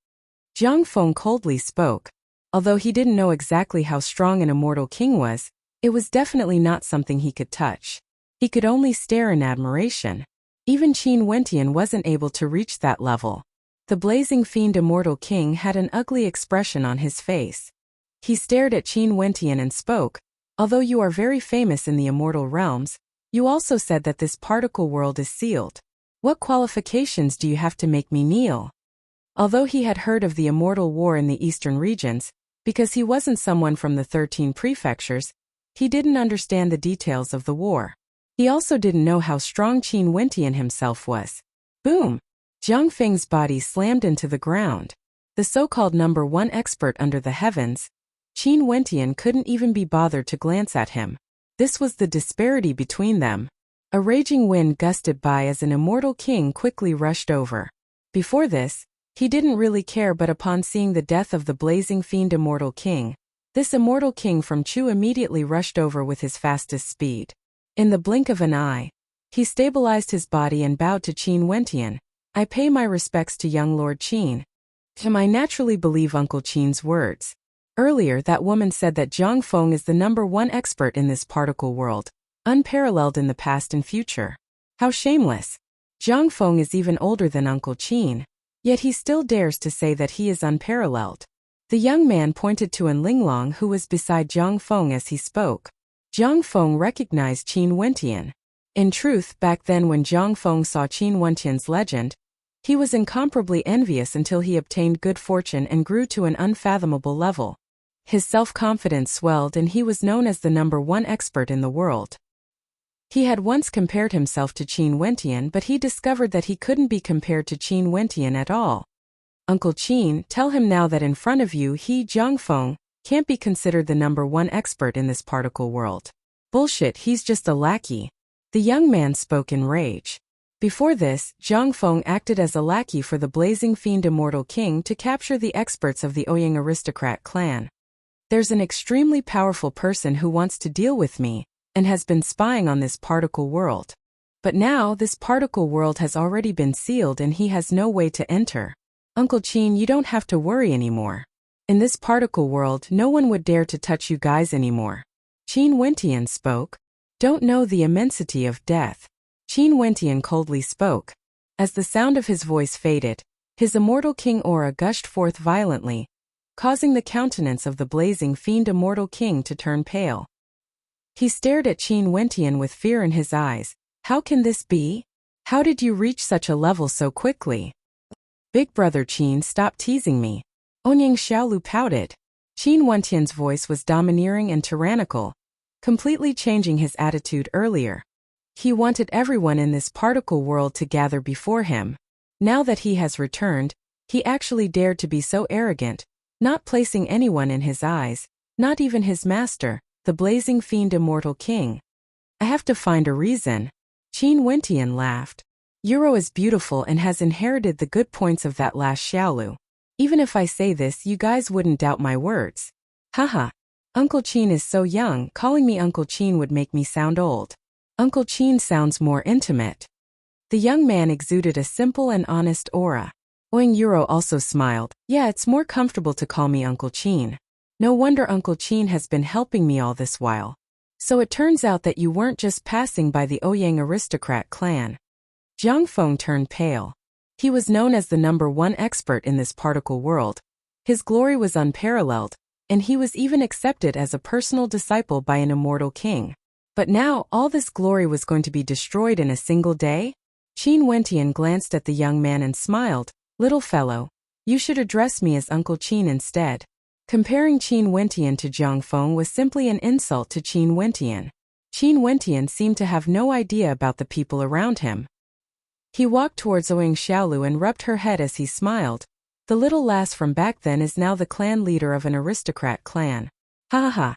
Jiang Feng coldly spoke. Although he didn't know exactly how strong an immortal king was, it was definitely not something he could touch. He could only stare in admiration. Even Qin Wentian wasn't able to reach that level. The blazing fiend immortal king had an ugly expression on his face. He stared at Qin Wentian and spoke, although you are very famous in the immortal realms, you also said that this particle world is sealed. What qualifications do you have to make me kneel? Although he had heard of the immortal war in the eastern regions, because he wasn't someone from the 13 prefectures, he didn't understand the details of the war. He also didn't know how strong Qin Wentian himself was. Boom! Jiang Feng's body slammed into the ground. The so-called number one expert under the heavens, Qin Wentian couldn't even be bothered to glance at him. This was the disparity between them. A raging wind gusted by as an immortal king quickly rushed over. Before this, he didn't really care, but upon seeing the death of the blazing fiend immortal king, this immortal king from Chu immediately rushed over with his fastest speed. In the blink of an eye, he stabilized his body and bowed to Qin Wentian. I pay my respects to young Lord Qin. I naturally believe Uncle Qin's words. Earlier that woman said that Jiang Feng is the number one expert in this particle world, unparalleled in the past and future. How shameless. Jiang Feng is even older than Uncle Qin, yet he still dares to say that he is unparalleled. The young man pointed to An Linglong who was beside Jiang Feng as he spoke. Jiang Feng recognized Qin Wentian. In truth, back then when Jiang Feng saw Qin Wentian's legend, he was incomparably envious until he obtained good fortune and grew to an unfathomable level. His self-confidence swelled and he was known as the number one expert in the world. He had once compared himself to Qin Wentian, but he discovered that he couldn't be compared to Qin Wentian at all. Uncle Qin, tell him now that in front of you Jiang Feng can't be considered the number one expert in this particle world. Bullshit, he's just a lackey. The young man spoke in rage. Before this, Jiang Feng acted as a lackey for the blazing fiend immortal king to capture the experts of the Ouyang aristocrat clan. There's an extremely powerful person who wants to deal with me, and has been spying on this particle world. But now this particle world has already been sealed and he has no way to enter. Uncle Qin, you don't have to worry anymore. In this particle world, no one would dare to touch you guys anymore. Qin Wentian spoke. Don't know the immensity of death. Qin Wentian coldly spoke. As the sound of his voice faded, his immortal king aura gushed forth violently, causing the countenance of the blazing fiend immortal king to turn pale. He stared at Qin Wentian with fear in his eyes. How can this be? How did you reach such a level so quickly? Big brother Qin, stop teasing me. Ouyang Xiaolu pouted. Qin Wentian's voice was domineering and tyrannical, completely changing his attitude earlier. He wanted everyone in this particle world to gather before him. Now that he has returned, he actually dared to be so arrogant, not placing anyone in his eyes, not even his master, the blazing fiend immortal king. I have to find a reason. Qin Wentian laughed. Euro is beautiful and has inherited the good points of that last Xiaolu. Even if I say this, you guys wouldn't doubt my words. Haha. Uncle Qin is so young, calling me Uncle Qin would make me sound old. Uncle Qin sounds more intimate. The young man exuded a simple and honest aura. Ouyang Euro also smiled. Yeah, it's more comfortable to call me Uncle Qin. No wonder Uncle Qin has been helping me all this while. So it turns out that you weren't just passing by the Ouyang aristocrat clan. Jiang Feng turned pale. He was known as the number one expert in this particle world. His glory was unparalleled, and he was even accepted as a personal disciple by an immortal king. But now, all this glory was going to be destroyed in a single day? Qin Wentian glanced at the young man and smiled. "Little fellow, you should address me as Uncle Qin instead." Comparing Qin Wentian to Zhang Feng was simply an insult to Qin Wentian. Qin Wentian seemed to have no idea about the people around him. He walked towards Ouyang Xiaolu and rubbed her head as he smiled. "The little lass from back then is now the clan leader of an aristocrat clan. Ha ha ha."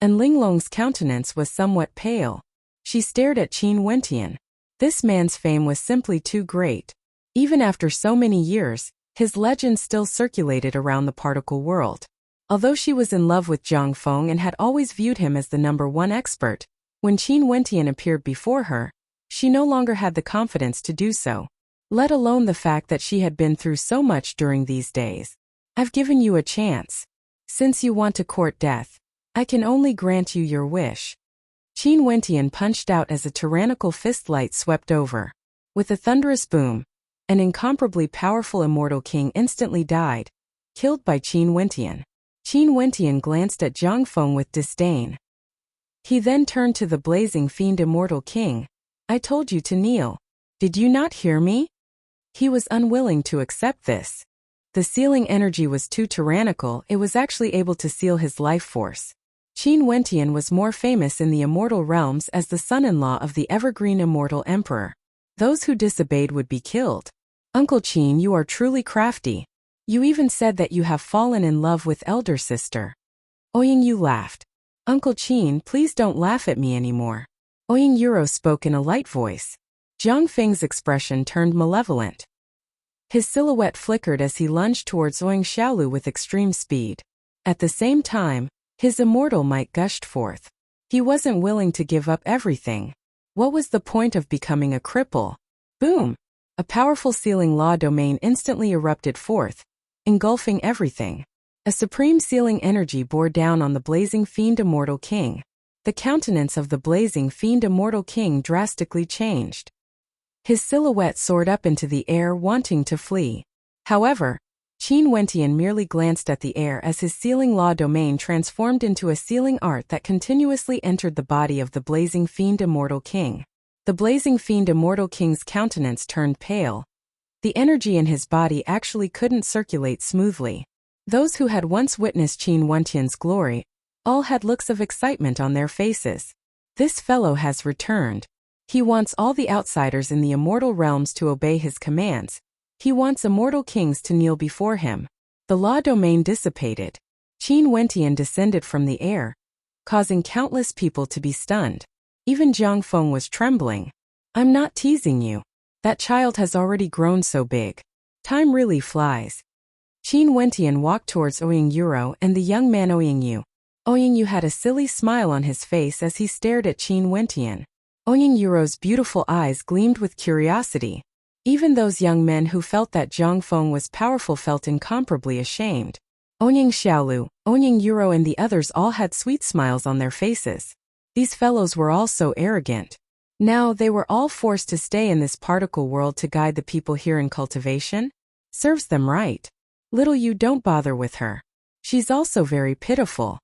And Linglong's countenance was somewhat pale. She stared at Qin Wentian. This man's fame was simply too great. Even after so many years, his legend still circulated around the particle world. Although she was in love with Zhang Feng and had always viewed him as the #1 expert, when Qin Wentian appeared before her, she no longer had the confidence to do so. Let alone the fact that she had been through so much during these days. "I've given you a chance. Since you want to court death, I can only grant you your wish." Qin Wentian punched out as a tyrannical fistlight swept over. With a thunderous boom, an incomparably powerful immortal king instantly died, killed by Qin Wentian. Qin Wentian glanced at Zhang Feng with disdain. He then turned to the blazing fiend immortal king. "I told you to kneel. Did you not hear me?" He was unwilling to accept this. The sealing energy was too tyrannical, it was actually able to seal his life force. Qin Wentian was more famous in the immortal realms as the son-in-law of the evergreen immortal emperor. Those who disobeyed would be killed. "Uncle Qin, you are truly crafty. You even said that you have fallen in love with elder sister." Ouyang Yu laughed. "Uncle Qin, please don't laugh at me anymore." Ouyang Yuro spoke in a light voice. Zhang Feng's expression turned malevolent. His silhouette flickered as he lunged towards Ouyang Xiaolu with extreme speed. At the same time, his immortal might gushed forth. He wasn't willing to give up everything. What was the point of becoming a cripple? Boom! A powerful sealing law domain instantly erupted forth, engulfing everything. A supreme sealing energy bore down on the blazing fiend immortal king. The countenance of the blazing fiend immortal king drastically changed. His silhouette soared up into the air, wanting to flee. However, Qin Wentian merely glanced at the air as his sealing law domain transformed into a sealing art that continuously entered the body of the blazing fiend immortal king. The blazing fiend immortal king's countenance turned pale. The energy in his body actually couldn't circulate smoothly. Those who had once witnessed Qin Wentian's glory all had looks of excitement on their faces. "This fellow has returned. He wants all the outsiders in the immortal realms to obey his commands. He wants immortal kings to kneel before him." The law domain dissipated. Qin Wentian descended from the air, causing countless people to be stunned. Even Zhang Feng was trembling. "I'm not teasing you. That child has already grown so big. Time really flies." Qin Wentian walked towards Ouyang Yuro and the young man Ouyang Yu. Ouyang Yu had a silly smile on his face as he stared at Qin Wentian. Ouyang Yuro's beautiful eyes gleamed with curiosity. Even those young men who felt that Zhang Feng was powerful felt incomparably ashamed. Ouyang Xiaolu, Ouyang Yuro and the others all had sweet smiles on their faces. These fellows were all so arrogant. Now they were all forced to stay in this particle world to guide the people here in cultivation? Serves them right. "Little you, don't bother with her. She's also very pitiful."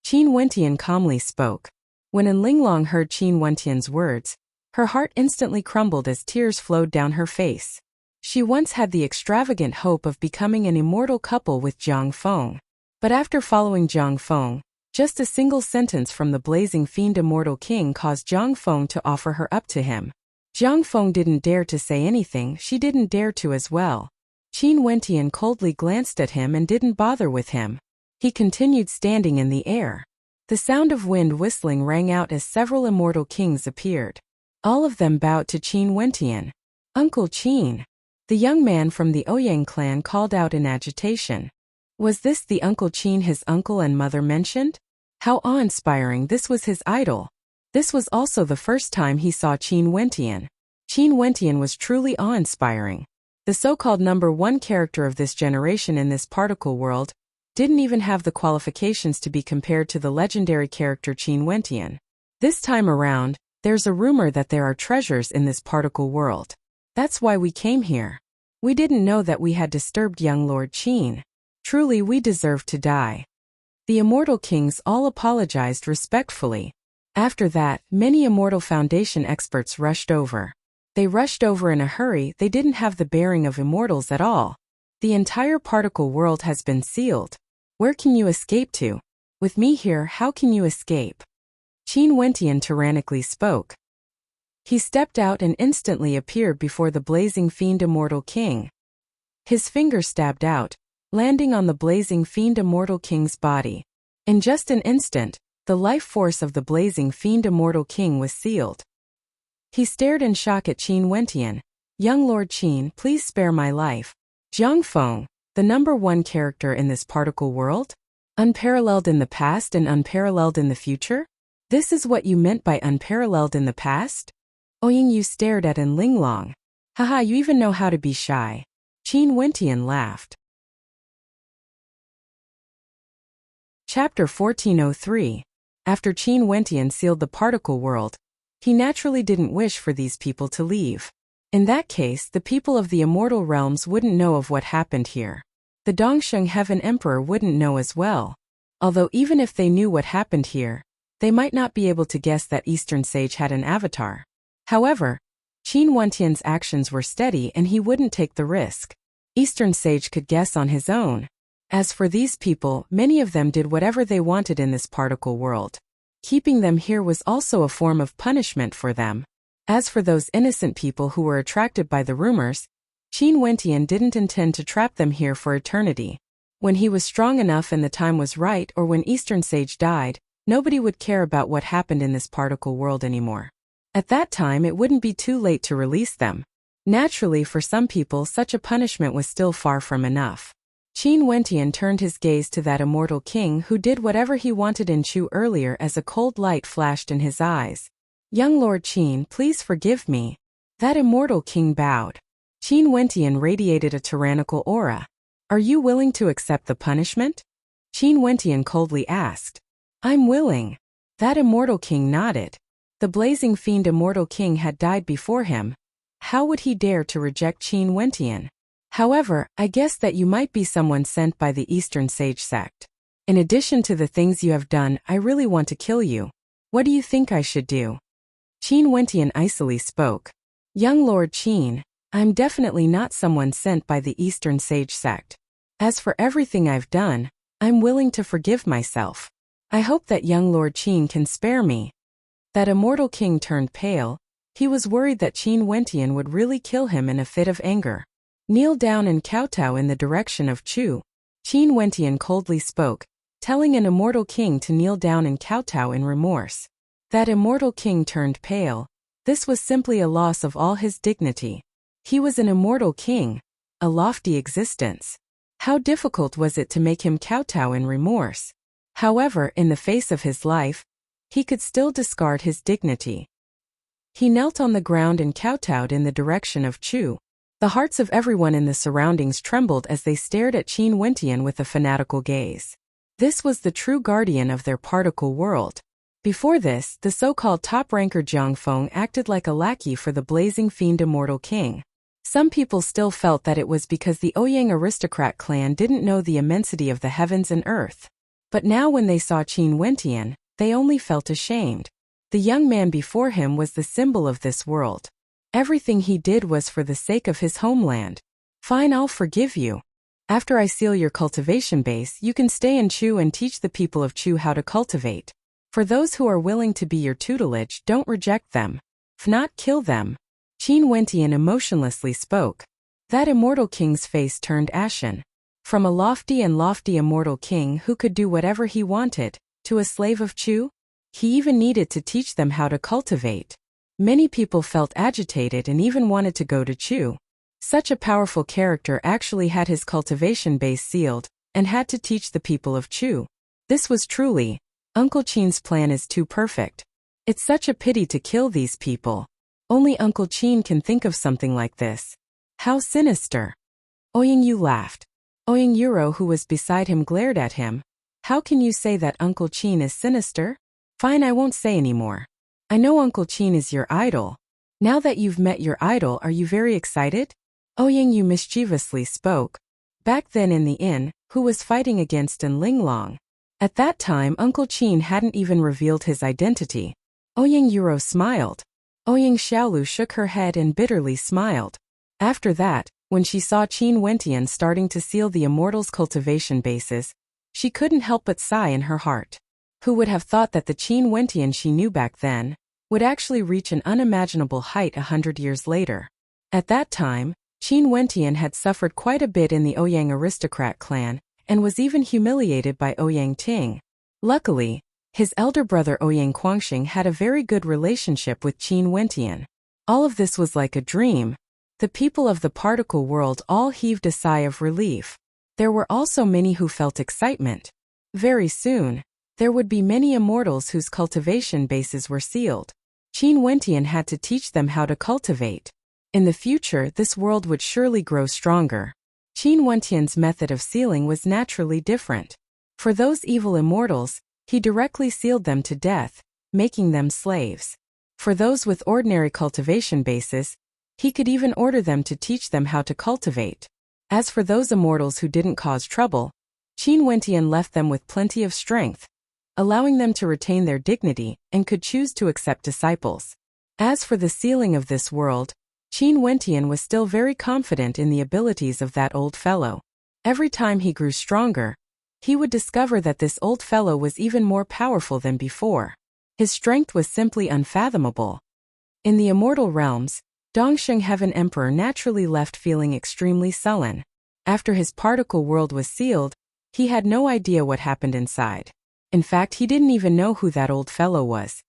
Qin Wentian calmly spoke. When Linglong heard Qin Wentian's words, her heart instantly crumbled as tears flowed down her face. She once had the extravagant hope of becoming an immortal couple with Zhang Feng. But after following Zhang Feng, just a single sentence from the blazing fiend immortal king caused Zhang Feng to offer her up to him. Zhang Feng didn't dare to say anything, she didn't dare to as well. Qin Wentian coldly glanced at him and didn't bother with him. He continued standing in the air. The sound of wind whistling rang out as several immortal kings appeared. All of them bowed to Qin Wentian. "Uncle Qin." The young man from the Ouyang clan called out in agitation. Was this the Uncle Qin his uncle and mother mentioned? How awe-inspiring, this was his idol. This was also the first time he saw Qin Wentian. Qin Wentian was truly awe-inspiring. The so-called #1 character of this generation in this particle world didn't even have the qualifications to be compared to the legendary character Qin Wentian. This time around, there's a rumor that there are treasures in this particle world. That's why we came here. We didn't know that we had disturbed young Lord Qin. Truly we deserve to die. The immortal kings all apologized respectfully. After that, many Immortal Foundation experts rushed over. They rushed over in a hurry. They didn't have the bearing of immortals at all. The entire particle world has been sealed. Where can you escape to? With me here, how can you escape? Qin Wentian tyrannically spoke. He stepped out and instantly appeared before the blazing fiend Immortal King. His finger stabbed out, landing on the blazing fiend Immortal King's body. In just an instant, the life force of the blazing fiend Immortal King was sealed. He stared in shock at Qin Wentian. Young Lord Qin, please spare my life. Jiang Feng, the #1 character in this particle world? Unparalleled in the past and unparalleled in the future? This is what you meant by unparalleled in the past? Ouying Yu stared at An Linglong. Haha, you even know how to be shy. Qin Wentian laughed. Chapter 1403. After Qin Wentian sealed the particle world, he naturally didn't wish for these people to leave. In that case, the people of the immortal realms wouldn't know of what happened here. The Dongsheng Heaven Emperor wouldn't know as well. Although even if they knew what happened here, they might not be able to guess that Eastern Sage had an avatar. However, Qin Wentian's actions were steady and he wouldn't take the risk. Eastern Sage could guess on his own. As for these people, many of them did whatever they wanted in this particle world. Keeping them here was also a form of punishment for them. As for those innocent people who were attracted by the rumors, Qin Wentian didn't intend to trap them here for eternity. When he was strong enough and the time was right, or when Eastern Sage died, nobody would care about what happened in this particle world anymore. At that time it wouldn't be too late to release them. Naturally, for some people such a punishment was still far from enough. Qin Wentian turned his gaze to that immortal king who did whatever he wanted in Chu earlier as a cold light flashed in his eyes. Young Lord Qin, please forgive me. That immortal king bowed. Qin Wentian radiated a tyrannical aura. Are you willing to accept the punishment? Qin Wentian coldly asked. I'm willing. That immortal king nodded. The blazing fiend immortal king had died before him. How would he dare to reject Qin Wentian? However, I guess that you might be someone sent by the Eastern Sage sect. In addition to the things you have done, I really want to kill you. What do you think I should do? Qin Wentian icily spoke. Young Lord Qin, I'm definitely not someone sent by the Eastern Sage sect. As for everything I've done, I'm willing to forgive myself. I hope that young Lord Qin can spare me. That immortal king turned pale. He was worried that Qin Wentian would really kill him in a fit of anger. Kneel down and kowtow in the direction of Chu. Qin Wentian coldly spoke, telling an immortal king to kneel down and kowtow in remorse. That immortal king turned pale. This was simply a loss of all his dignity. He was an immortal king, a lofty existence. How difficult was it to make him kowtow in remorse? However, in the face of his life, he could still discard his dignity. He knelt on the ground and kowtowed in the direction of Chu. The hearts of everyone in the surroundings trembled as they stared at Qin Wentian with a fanatical gaze. This was the true guardian of their particle world. Before this, the so-called top-ranker Jiang Feng acted like a lackey for the blazing fiend immortal king. Some people still felt that it was because the Ouyang aristocrat clan didn't know the immensity of the heavens and earth. But now when they saw Qin Wentian, they only felt ashamed. The young man before him was the symbol of this world. Everything he did was for the sake of his homeland. Fine, I'll forgive you. After I seal your cultivation base, you can stay in Chu and teach the people of Chu how to cultivate. For those who are willing to be your tutelage, don't reject them. If not, kill them. Qin Wentian emotionlessly spoke. That immortal king's face turned ashen. From a lofty immortal king who could do whatever he wanted, to a slave of Chu? He even needed to teach them how to cultivate. Many people felt agitated and even wanted to go to Chu. Such a powerful character actually had his cultivation base sealed, and had to teach the people of Chu. This was truly, Uncle Qin's plan is too perfect. It's such a pity to kill these people. Only Uncle Qin can think of something like this. How sinister. Ouyang Yu laughed. Ouyang Yuro, who was beside him, glared at him. How can you say that Uncle Qin is sinister? Fine, I won't say anymore. I know Uncle Qin is your idol. Now that you've met your idol, are you very excited? Ouyang Yu mischievously spoke. Back then in the inn, who was fighting against An Linglong. At that time Uncle Qin hadn't even revealed his identity. Ouyang Yuro smiled. Ouyang Xiaolu shook her head and bitterly smiled. After that, when she saw Qin Wentian starting to seal the Immortals' cultivation bases, she couldn't help but sigh in her heart. Who would have thought that the Qin Wentian she knew back then would actually reach an unimaginable height 100 years later? At that time, Qin Wentian had suffered quite a bit in the Ouyang aristocrat clan, and was even humiliated by Ouyang Ting. Luckily, his elder brother Ouyang Quangxing had a very good relationship with Qin Wentian. All of this was like a dream. The people of the particle world all heaved a sigh of relief. There were also many who felt excitement. Very soon, there would be many immortals whose cultivation bases were sealed. Qin Wentian had to teach them how to cultivate. In the future, this world would surely grow stronger. Qin Wentian's method of sealing was naturally different. For those evil immortals, he directly sealed them to death, making them slaves. For those with ordinary cultivation bases, he could even order them to teach them how to cultivate. As for those immortals who didn't cause trouble, Qin Wentian left them with plenty of strength, allowing them to retain their dignity and could choose to accept disciples. As for the sealing of this world, Qin Wentian was still very confident in the abilities of that old fellow. Every time he grew stronger, he would discover that this old fellow was even more powerful than before. His strength was simply unfathomable. In the immortal realms, Dongsheng Heaven Emperor naturally left feeling extremely sullen. After his particle world was sealed, he had no idea what happened inside. In fact, he didn't even know who that old fellow was.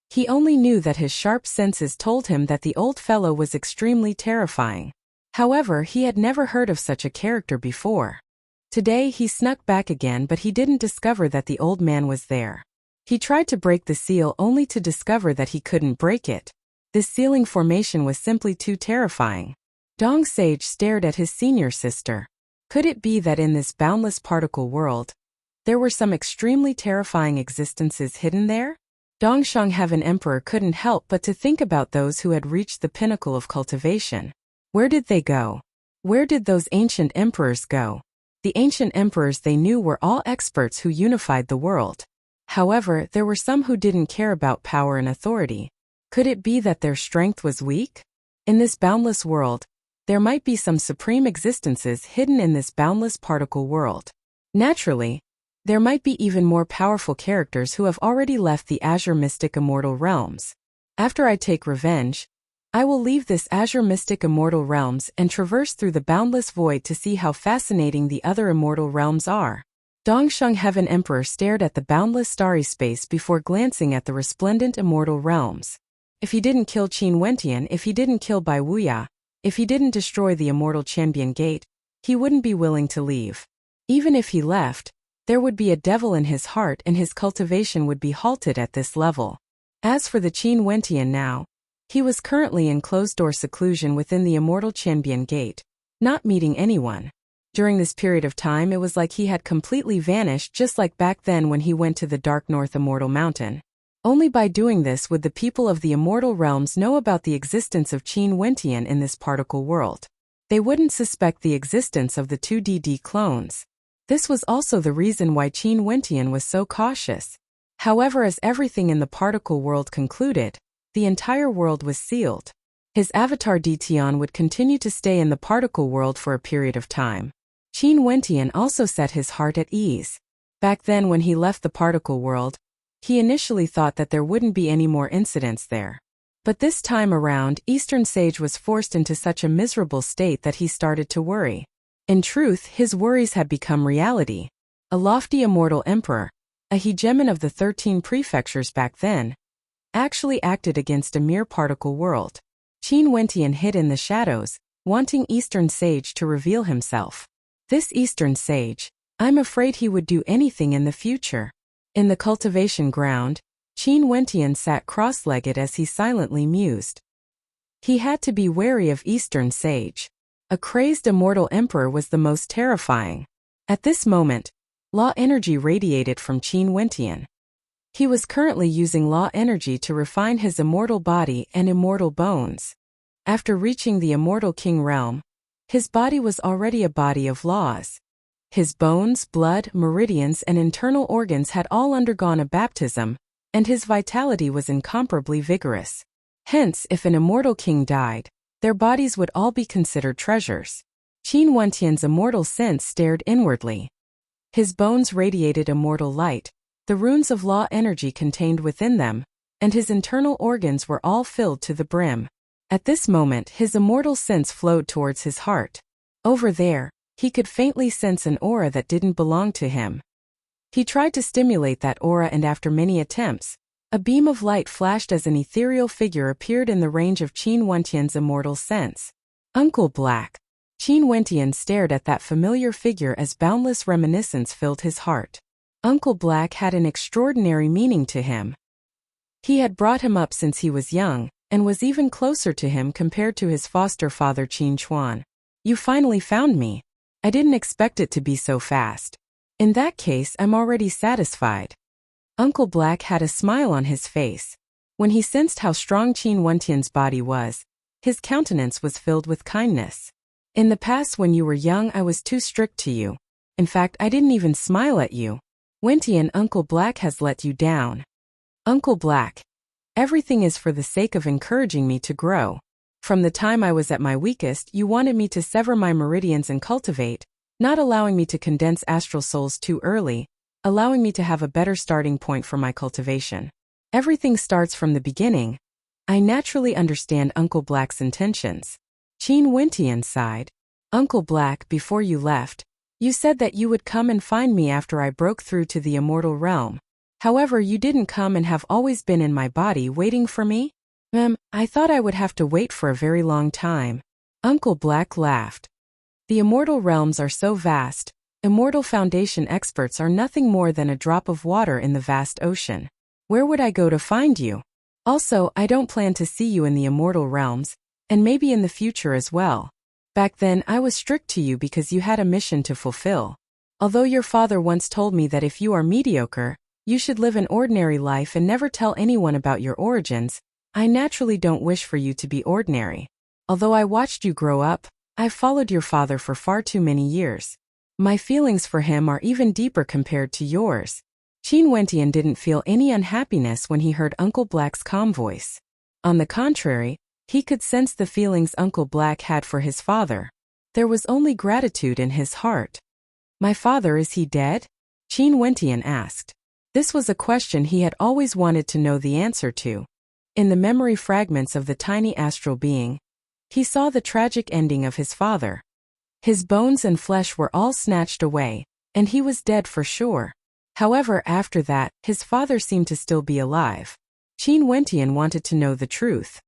He only knew that his sharp senses told him that the old fellow was extremely terrifying. However, he had never heard of such a character before. Today he snuck back again, but he didn't discover that the old man was there. He tried to break the seal only to discover that he couldn't break it. This sealing formation was simply too terrifying. Dong Sage stared at his senior sister. Could it be that in this boundless particle world, there were some extremely terrifying existences hidden there? Dongsheng Heaven Emperor couldn't help but to think about those who had reached the pinnacle of cultivation. Where did they go? Where did those ancient emperors go? The ancient emperors they knew were all experts who unified the world. However, there were some who didn't care about power and authority. Could it be that their strength was weak? In this boundless world, there might be some supreme existences hidden in this boundless particle world. Naturally, there might be even more powerful characters who have already left the Azure Mystic Immortal Realms. After I take revenge, I will leave this Azure Mystic Immortal Realms and traverse through the boundless void to see how fascinating the other immortal realms are. Dongsheng Heaven Emperor stared at the boundless starry space before glancing at the resplendent immortal realms. If he didn't kill Qin Wentian, if he didn't kill Bai Wuya, if he didn't destroy the Immortal Champion Gate, he wouldn't be willing to leave. Even if he left, there would be a devil in his heart and his cultivation would be halted at this level. As for the Qin Wentian now, he was currently in closed-door seclusion within the Immortal Champion Gate, not meeting anyone. During this period of time it was like he had completely vanished, just like back then when he went to the Dark North Immortal Mountain. Only by doing this would the people of the immortal realms know about the existence of Qin Wentian in this particle world. They wouldn't suspect the existence of the 2DD clones. This was also the reason why Qin Wentian was so cautious. However, as everything in the particle world concluded, the entire world was sealed. His avatar Ditian would continue to stay in the particle world for a period of time. Qin Wentian also set his heart at ease. Back then when he left the particle world, he initially thought that there wouldn't be any more incidents there. But this time around, Eastern Sage was forced into such a miserable state that he started to worry. In truth, his worries had become reality. A lofty immortal emperor, a hegemon of the 13 prefectures back then, actually acted against a mere particle world. Qin Wentian hid in the shadows, wanting Eastern Sage to reveal himself. This Eastern Sage, I'm afraid he would do anything in the future. In the cultivation ground, Qin Wentian sat cross-legged as he silently mused. He had to be wary of Eastern Sage. A crazed immortal emperor was the most terrifying. At this moment, law energy radiated from Qin Wentian. He was currently using law energy to refine his immortal body and immortal bones. After reaching the immortal king realm, his body was already a body of laws. His bones, blood, meridians, and internal organs had all undergone a baptism, and his vitality was incomparably vigorous. Hence, if an immortal king died, their bodies would all be considered treasures. Qin Wentian's immortal sense stared inwardly. His bones radiated immortal light, the runes of law energy contained within them, and his internal organs were all filled to the brim. At this moment, his immortal sense flowed towards his heart. Over there, he could faintly sense an aura that didn't belong to him. He tried to stimulate that aura, and after many attempts, a beam of light flashed as an ethereal figure appeared in the range of Qin Wentian's immortal sense. Uncle Black. Qin Wentian stared at that familiar figure as boundless reminiscence filled his heart. Uncle Black had an extraordinary meaning to him. He had brought him up since he was young, and was even closer to him compared to his foster father Qin Chuan. You finally found me. I didn't expect it to be so fast. In that case, I'm already satisfied. Uncle Black had a smile on his face. When he sensed how strong Qin Wentian's body was, his countenance was filled with kindness. In the past, when you were young, I was too strict to you. In fact, I didn't even smile at you. Wentian, Uncle Black has let you down. Uncle Black. Everything is for the sake of encouraging me to grow. From the time I was at my weakest, you wanted me to sever my meridians and cultivate, not allowing me to condense astral souls too early, allowing me to have a better starting point for my cultivation. Everything starts from the beginning. I naturally understand Uncle Black's intentions. Qin Wentian sighed. Uncle Black, before you left, you said that you would come and find me after I broke through to the immortal realm. However, you didn't come and have always been in my body waiting for me? I thought I would have to wait for a very long time. Uncle Black laughed. The immortal realms are so vast, immortal foundation experts are nothing more than a drop of water in the vast ocean. Where would I go to find you? Also, I don't plan to see you in the immortal realms, and maybe in the future as well. Back then, I was strict to you because you had a mission to fulfill. Although your father once told me that if you are mediocre, you should live an ordinary life and never tell anyone about your origins, I naturally don't wish for you to be ordinary. Although I watched you grow up, I've followed your father for far too many years. My feelings for him are even deeper compared to yours. Qin Wentian didn't feel any unhappiness when he heard Uncle Black's calm voice. On the contrary, he could sense the feelings Uncle Black had for his father. There was only gratitude in his heart. My father, is he dead? Qin Wentian asked. This was a question he had always wanted to know the answer to. In the memory fragments of the tiny astral being, he saw the tragic ending of his father. His bones and flesh were all snatched away, and he was dead for sure. However, after that, his father seemed to still be alive. Qin Wentian wanted to know the truth.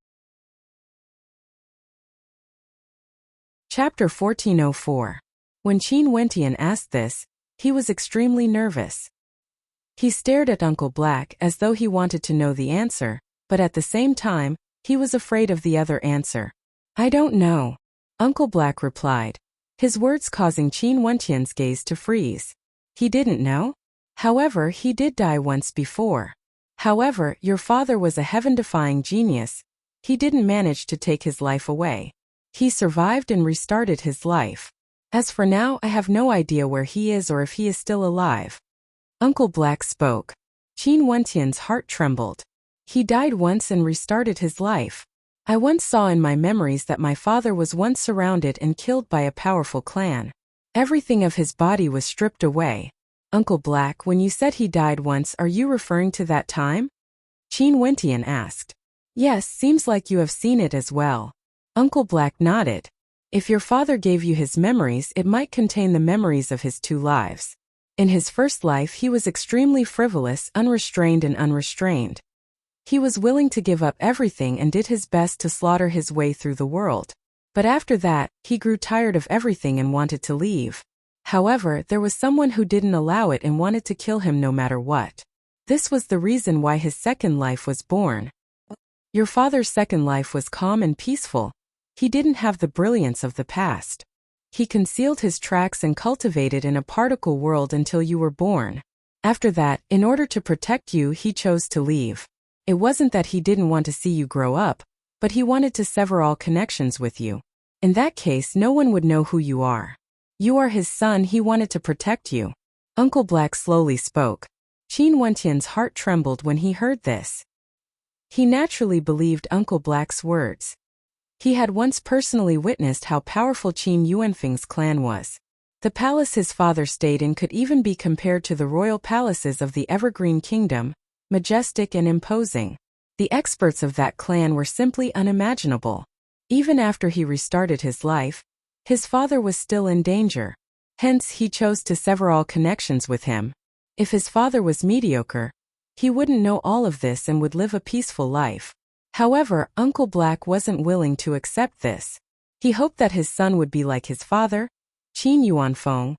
Chapter 1404. When Qin Wentian asked this, he was extremely nervous. He stared at Uncle Black as though he wanted to know the answer, but at the same time, he was afraid of the other answer. I don't know. Uncle Black replied, his words causing Qin Wentian's gaze to freeze. He didn't know? However, he did die once before. However, your father was a heaven-defying genius. He didn't manage to take his life away. He survived and restarted his life. As for now, I have no idea where he is or if he is still alive. Uncle Black spoke. Qin Wentian's heart trembled. He died once and restarted his life. I once saw in my memories that my father was once surrounded and killed by a powerful clan. Everything of his body was stripped away. Uncle Black, when you said he died once, are you referring to that time? Qin Wentian asked. Yes, seems like you have seen it as well. Uncle Black nodded. If your father gave you his memories, it might contain the memories of his two lives. In his first life, he was extremely frivolous, unrestrained and unrestrained. He was willing to give up everything and did his best to slaughter his way through the world. But after that, he grew tired of everything and wanted to leave. However, there was someone who didn't allow it and wanted to kill him no matter what. This was the reason why his second life was born. Your father's second life was calm and peaceful. He didn't have the brilliance of the past. He concealed his tracks and cultivated in a particle world until you were born. After that, in order to protect you, he chose to leave. It wasn't that he didn't want to see you grow up, but he wanted to sever all connections with you. In that case, no one would know who you are. You are his son, he wanted to protect you. Uncle Black slowly spoke. Qin Wentian's heart trembled when he heard this. He naturally believed Uncle Black's words. He had once personally witnessed how powerful Qin Yuanfeng's clan was. The palace his father stayed in could even be compared to the royal palaces of the Evergreen Kingdom, majestic and imposing. The experts of that clan were simply unimaginable. Even after he restarted his life, his father was still in danger. Hence, he chose to sever all connections with him. If his father was mediocre, he wouldn't know all of this and would live a peaceful life. However, Uncle Black wasn't willing to accept this. He hoped that his son would be like his father, Qin Yuanfeng,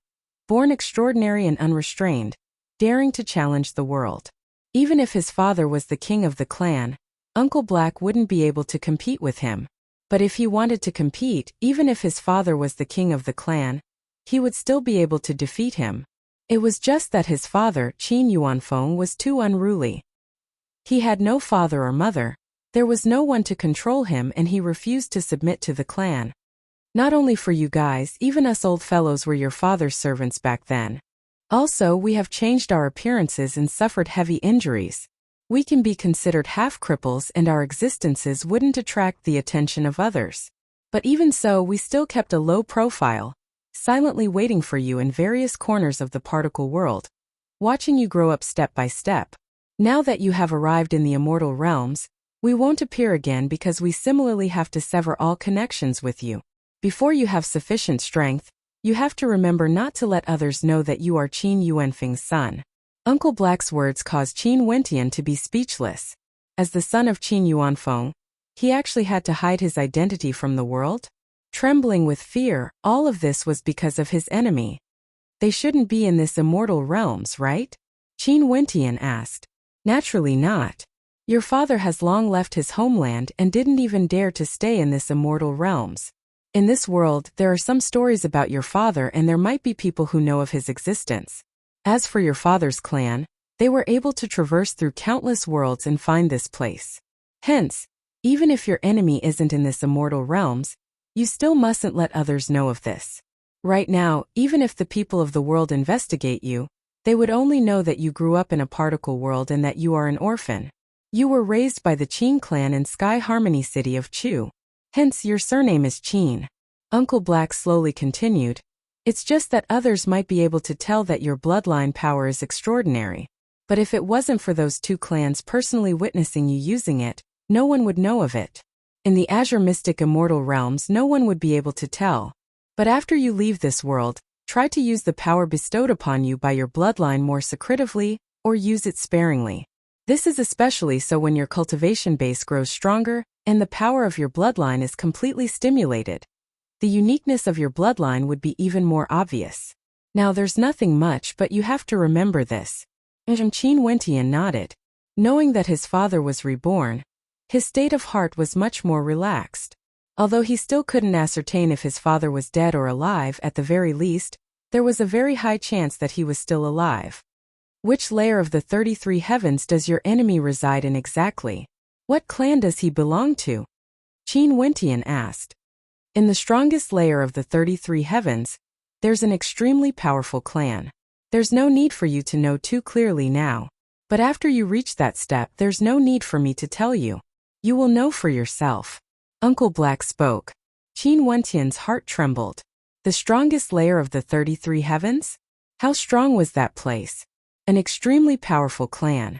born extraordinary and unrestrained, daring to challenge the world. Even if his father was the king of the clan, Uncle Black wouldn't be able to compete with him. But if he wanted to compete, even if his father was the king of the clan, he would still be able to defeat him. It was just that his father, Qin Yuanfeng, was too unruly. He had no father or mother, there was no one to control him, and he refused to submit to the clan. Not only for you guys, even us old fellows were your father's servants back then. Also, we have changed our appearances and suffered heavy injuries. We can be considered half-cripples and our existences wouldn't attract the attention of others. But even so, we still kept a low profile, silently waiting for you in various corners of the particle world, watching you grow up step by step. Now that you have arrived in the immortal realms, we won't appear again because we similarly have to sever all connections with you. Before you have sufficient strength, you have to remember not to let others know that you are Qin Yuanfeng's son. Uncle Black's words caused Qin Wentian to be speechless. As the son of Qin Yuanfeng, he actually had to hide his identity from the world? Trembling with fear, all of this was because of his enemy. They shouldn't be in this immortal realms, right? Qin Wentian asked. Naturally not. Your father has long left his homeland and didn't even dare to stay in this immortal realms. In this world, there are some stories about your father and there might be people who know of his existence. As for your father's clan, they were able to traverse through countless worlds and find this place. Hence, even if your enemy isn't in this immortal realms, you still mustn't let others know of this. Right now, even if the people of the world investigate you, they would only know that you grew up in a particle world and that you are an orphan. You were raised by the Qin clan in Sky Harmony City of Chu. Hence your surname is Qin. Uncle Black slowly continued. It's just that others might be able to tell that your bloodline power is extraordinary. But if it wasn't for those two clans personally witnessing you using it, no one would know of it. In the Azure Mystic Immortal Realms, no one would be able to tell. But after you leave this world, try to use the power bestowed upon you by your bloodline more secretively, or use it sparingly. This is especially so when your cultivation base grows stronger, and the power of your bloodline is completely stimulated. The uniqueness of your bloodline would be even more obvious. Now there's nothing much, but you have to remember this. Qin Wentian nodded. Knowing that his father was reborn, his state of heart was much more relaxed. Although he still couldn't ascertain if his father was dead or alive, at the very least, there was a very high chance that he was still alive. Which layer of the 33 heavens does your enemy reside in exactly? What clan does he belong to? Qin Wentian asked. In the strongest layer of the 33 heavens, there's an extremely powerful clan. There's no need for you to know too clearly now. But after you reach that step, there's no need for me to tell you. You will know for yourself. Uncle Black spoke. Qin Wentian's heart trembled. The strongest layer of the 33 heavens? How strong was that place? An extremely powerful clan.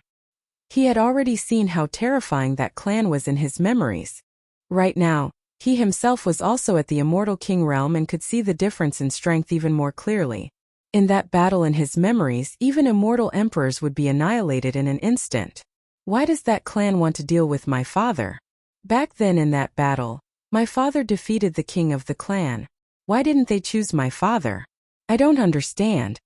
He had already seen how terrifying that clan was in his memories. Right now, he himself was also at the Immortal King realm and could see the difference in strength even more clearly. In that battle in his memories, even immortal emperors would be annihilated in an instant. Why does that clan want to deal with my father? Back then in that battle, my father defeated the king of the clan. Why didn't they choose my father? I don't understand.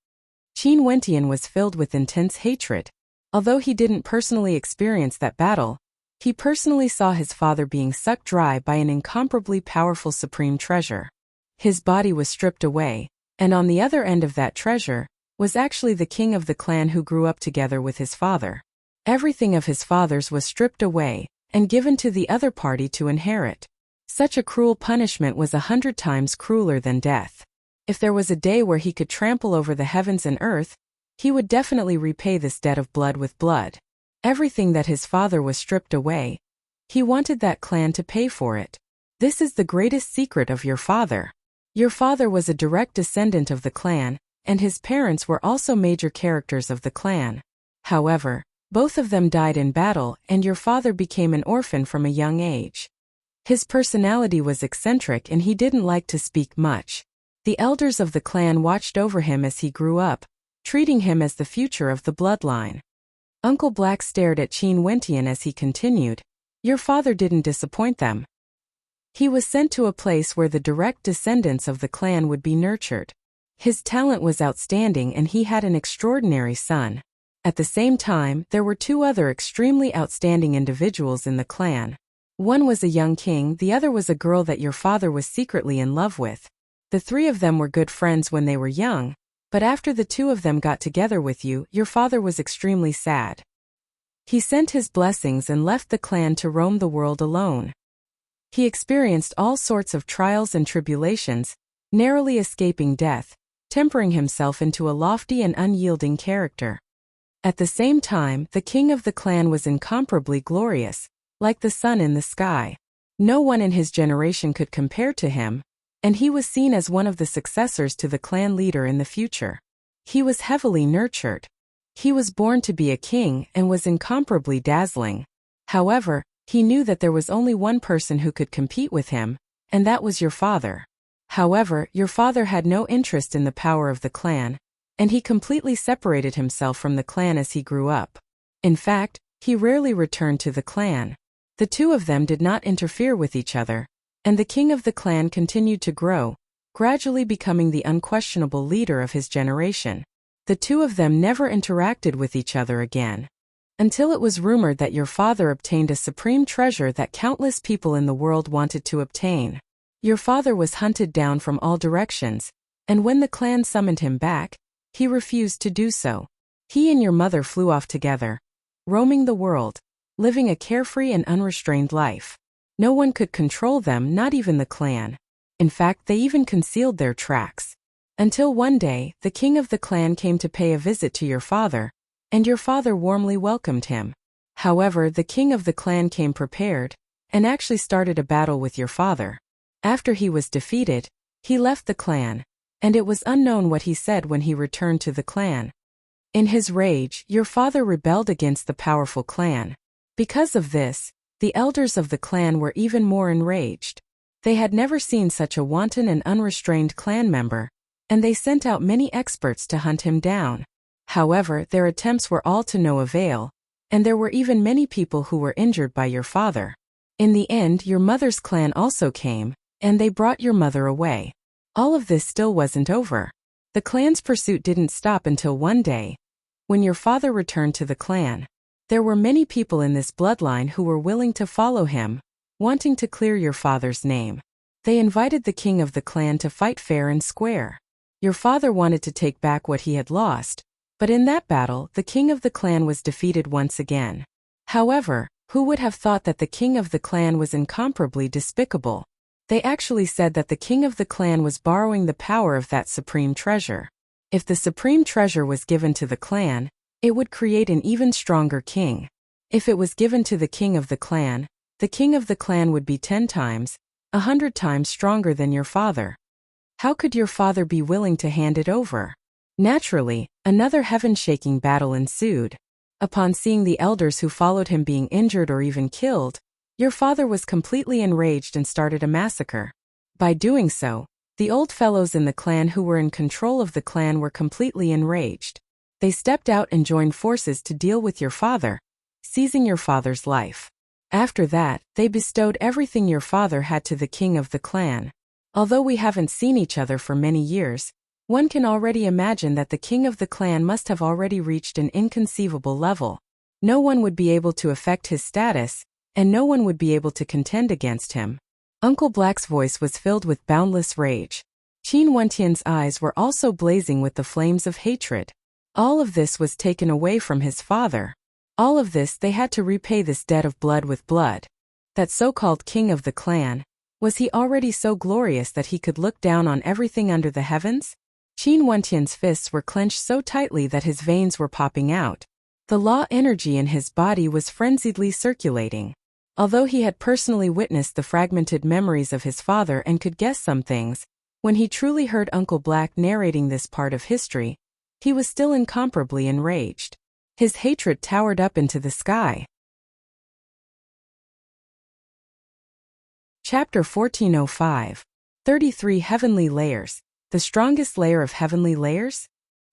Qin Wentian was filled with intense hatred. Although he didn't personally experience that battle, he personally saw his father being sucked dry by an incomparably powerful supreme treasure. His body was stripped away, and on the other end of that treasure was actually the king of the clan who grew up together with his father. Everything of his father's was stripped away and given to the other party to inherit. Such a cruel punishment was 100 times crueler than death. If there was a day where he could trample over the heavens and earth, he would definitely repay this debt of blood with blood. Everything that his father was stripped away, he wanted that clan to pay for it. This is the greatest secret of your father. Your father was a direct descendant of the clan, and his parents were also major characters of the clan. However, both of them died in battle, and your father became an orphan from a young age. His personality was eccentric and he didn't like to speak much. The elders of the clan watched over him as he grew up, treating him as the future of the bloodline. Uncle Black stared at Qin Wentian as he continued, "Your father didn't disappoint them. He was sent to a place where the direct descendants of the clan would be nurtured. His talent was outstanding and he had an extraordinary son. At the same time, there were two other extremely outstanding individuals in the clan. One was a young king, the other was a girl that your father was secretly in love with. The three of them were good friends when they were young, but after the two of them got together with you, your father was extremely sad. He sent his blessings and left the clan to roam the world alone. He experienced all sorts of trials and tribulations, narrowly escaping death, tempering himself into a lofty and unyielding character. At the same time, the king of the clan was incomparably glorious, like the sun in the sky. No one in his generation could compare to him, and he was seen as one of the successors to the clan leader in the future. He was heavily nurtured. He was born to be a king and was incomparably dazzling. However, he knew that there was only one person who could compete with him, and that was your father. However, your father had no interest in the power of the clan, and he completely separated himself from the clan as he grew up. In fact, he rarely returned to the clan. The two of them did not interfere with each other, and the king of the clan continued to grow, gradually becoming the unquestionable leader of his generation. The two of them never interacted with each other again. Until it was rumored that your father obtained a supreme treasure that countless people in the world wanted to obtain. Your father was hunted down from all directions, and when the clan summoned him back, he refused to do so. He and your mother flew off together, roaming the world, living a carefree and unrestrained life. No one could control them, not even the clan. In fact, they even concealed their tracks. Until one day, the king of the clan came to pay a visit to your father, and your father warmly welcomed him. However, the king of the clan came prepared, and actually started a battle with your father. After he was defeated, he left the clan, and it was unknown what he said when he returned to the clan. In his rage, your father rebelled against the powerful clan. Because of this, the elders of the clan were even more enraged. They had never seen such a wanton and unrestrained clan member, and they sent out many experts to hunt him down. However, their attempts were all to no avail, and there were even many people who were injured by your father. In the end, your mother's clan also came, and they brought your mother away. All of this still wasn't over. The clan's pursuit didn't stop until one day, when your father returned to the clan. There were many people in this bloodline who were willing to follow him, wanting to clear your father's name. They invited the king of the clan to fight fair and square. Your father wanted to take back what he had lost, but in that battle, the king of the clan was defeated once again. However, who would have thought that the king of the clan was incomparably despicable? They actually said that the king of the clan was borrowing the power of that supreme treasure. If the supreme treasure was given to the clan, it would create an even stronger king. If it was given to the king of the clan would be 10 times, 100 times stronger than your father. How could your father be willing to hand it over? Naturally, another heaven-shaking battle ensued. Upon seeing the elders who followed him being injured or even killed, your father was completely enraged and started a massacre. By doing so, the old fellows in the clan who were in control of the clan were completely enraged. They stepped out and joined forces to deal with your father, seizing your father's life. After that, they bestowed everything your father had to the king of the clan. Although we haven't seen each other for many years, one can already imagine that the king of the clan must have already reached an inconceivable level. No one would be able to affect his status, and no one would be able to contend against him. Uncle Black's voice was filled with boundless rage. Qin Wentian's eyes were also blazing with the flames of hatred. All of this was taken away from his father. All of this they had to repay this debt of blood with blood. That so-called king of the clan Was he already so glorious that he could look down on everything under the heavens? Qin Wentian's fists were clenched so tightly that his veins were popping out. The law energy in his body was frenziedly circulating. Although he had personally witnessed the fragmented memories of his father and could guess some things, when he truly heard Uncle Black narrating this part of history, he was still incomparably enraged. His hatred towered up into the sky. Chapter 1405. 33 Heavenly Layers. The strongest layer of heavenly layers?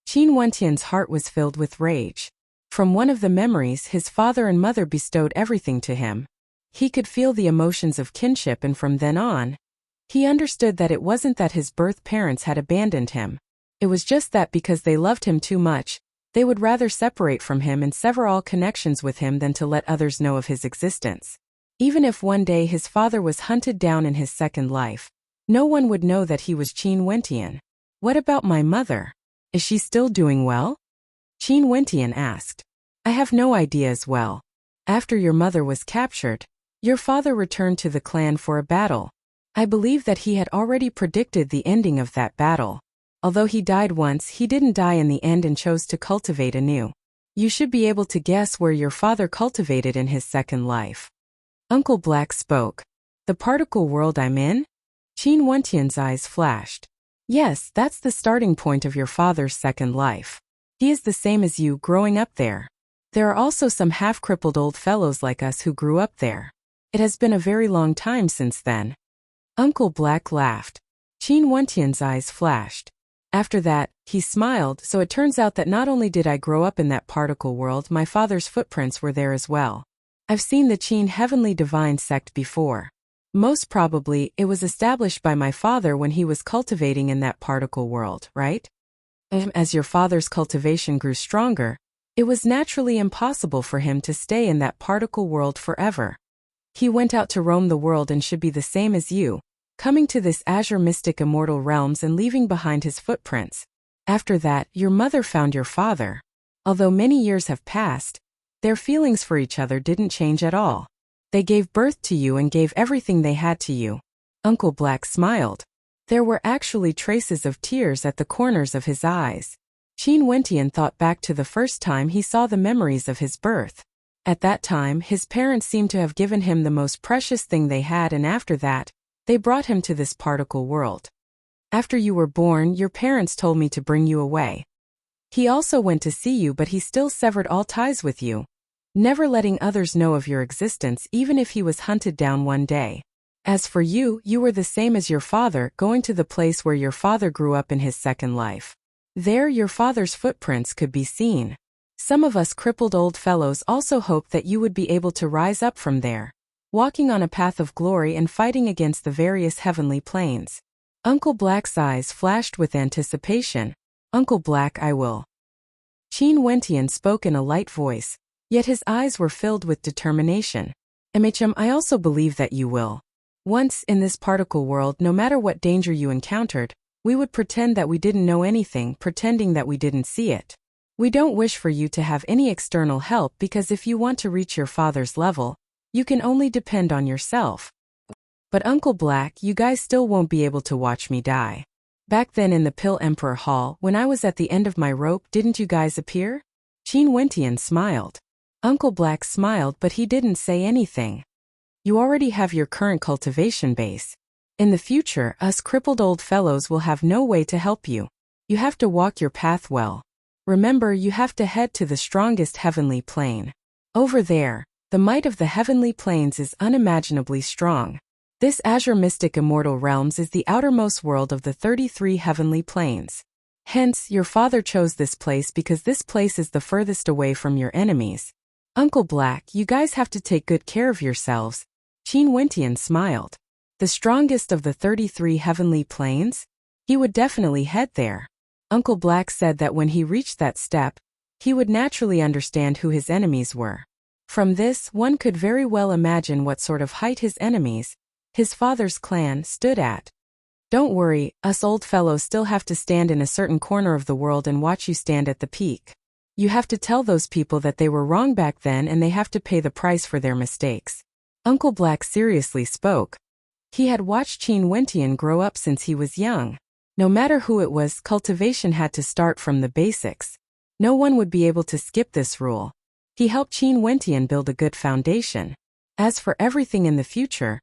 Qin Wentian's heart was filled with rage. From one of the memories, his father and mother bestowed everything to him. He could feel the emotions of kinship, and from then on, he understood that it wasn't that his birth parents had abandoned him. It was just that because they loved him too much, they would rather separate from him and sever all connections with him than to let others know of his existence. Even if one day his father was hunted down in his second life, no one would know that he was Qin Wentian. What about my mother? Is she still doing well? Qin Wentian asked. I have no idea as well. After your mother was captured, your father returned to the clan for a battle. I believe that he had already predicted the ending of that battle. Although he died once, he didn't die in the end and chose to cultivate anew. You should be able to guess where your father cultivated in his second life. Uncle Black spoke. The particle world I'm in? Qin Wentian's eyes flashed. Yes, that's the starting point of your father's second life. He is the same as you, growing up there. There are also some half-crippled old fellows like us who grew up there. It has been a very long time since then. Uncle Black laughed. Qin Wentian's eyes flashed. After that, he smiled. So it turns out that not only did I grow up in that particle world, my father's footprints were there as well. I've seen the Qin Heavenly Divine sect before. Most probably, it was established by my father when he was cultivating in that particle world, right? As your father's cultivation grew stronger, it was naturally impossible for him to stay in that particle world forever. He went out to roam the world and should be the same as you, coming to this azure mystic immortal realms and leaving behind his footprints. After that, your mother found your father. Although many years have passed, their feelings for each other didn't change at all. They gave birth to you and gave everything they had to you. Uncle Black smiled. There were actually traces of tears at the corners of his eyes. Qin Wentian thought back to the first time he saw the memories of his birth. At that time, his parents seemed to have given him the most precious thing they had, and after that, they brought him to this particle world. After you were born, your parents told me to bring you away. He also went to see you, but he still severed all ties with you, never letting others know of your existence even if he was hunted down one day. As for you, you were the same as your father, going to the place where your father grew up in his second life. There your father's footprints could be seen. Some of us crippled old fellows also hoped that you would be able to rise up from there, walking on a path of glory and fighting against the various heavenly planes. Uncle Black's eyes flashed with anticipation. Uncle Black, I will. Qin Wentian spoke in a light voice, yet his eyes were filled with determination. I also believe that you will. Once, in this particle world, no matter what danger you encountered, we would pretend that we didn't know anything, pretending that we didn't see it. We don't wish for you to have any external help because if you want to reach your father's level, you can only depend on yourself. But Uncle Black, you guys still won't be able to watch me die. Back then in the Pill Emperor Hall, when I was at the end of my rope, didn't you guys appear? Qin Wentian smiled. Uncle Black smiled, but he didn't say anything. You already have your current cultivation base. In the future, us crippled old fellows will have no way to help you. You have to walk your path well. Remember, you have to head to the strongest heavenly plane. Over there, the might of the heavenly planes is unimaginably strong. This azure mystic immortal realms is the outermost world of the 33 heavenly planes. Hence, your father chose this place because this place is the furthest away from your enemies. Uncle Black, you guys have to take good care of yourselves. Qin Wentian smiled. The strongest of the 33 heavenly planes? He would definitely head there. Uncle Black said that when he reached that step, he would naturally understand who his enemies were. From this, one could very well imagine what sort of height his enemies, his father's clan, stood at. Don't worry, us old fellows still have to stand in a certain corner of the world and watch you stand at the peak. You have to tell those people that they were wrong back then and they have to pay the price for their mistakes. Uncle Black seriously spoke. He had watched Qin Wentian grow up since he was young. No matter who it was, cultivation had to start from the basics. No one would be able to skip this rule. He helped Qin Wentian build a good foundation. As for everything in the future,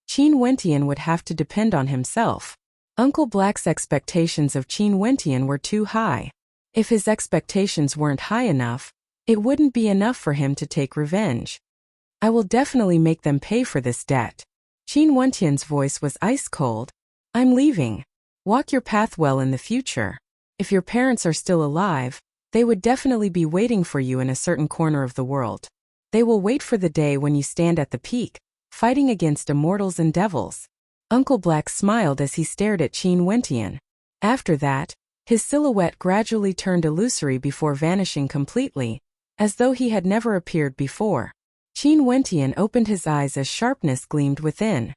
Qin Wentian would have to depend on himself. Uncle Black's expectations of Qin Wentian were too high. If his expectations weren't high enough, it wouldn't be enough for him to take revenge. I will definitely make them pay for this debt. Qin Wentian's voice was ice cold. I'm leaving. Walk your path well in the future. If your parents are still alive, they would definitely be waiting for you in a certain corner of the world. They will wait for the day when you stand at the peak, fighting against immortals and devils. Uncle Black smiled as he stared at Qin Wentian. After that, his silhouette gradually turned illusory before vanishing completely, as though he had never appeared before. Qin Wentian opened his eyes as sharpness gleamed within.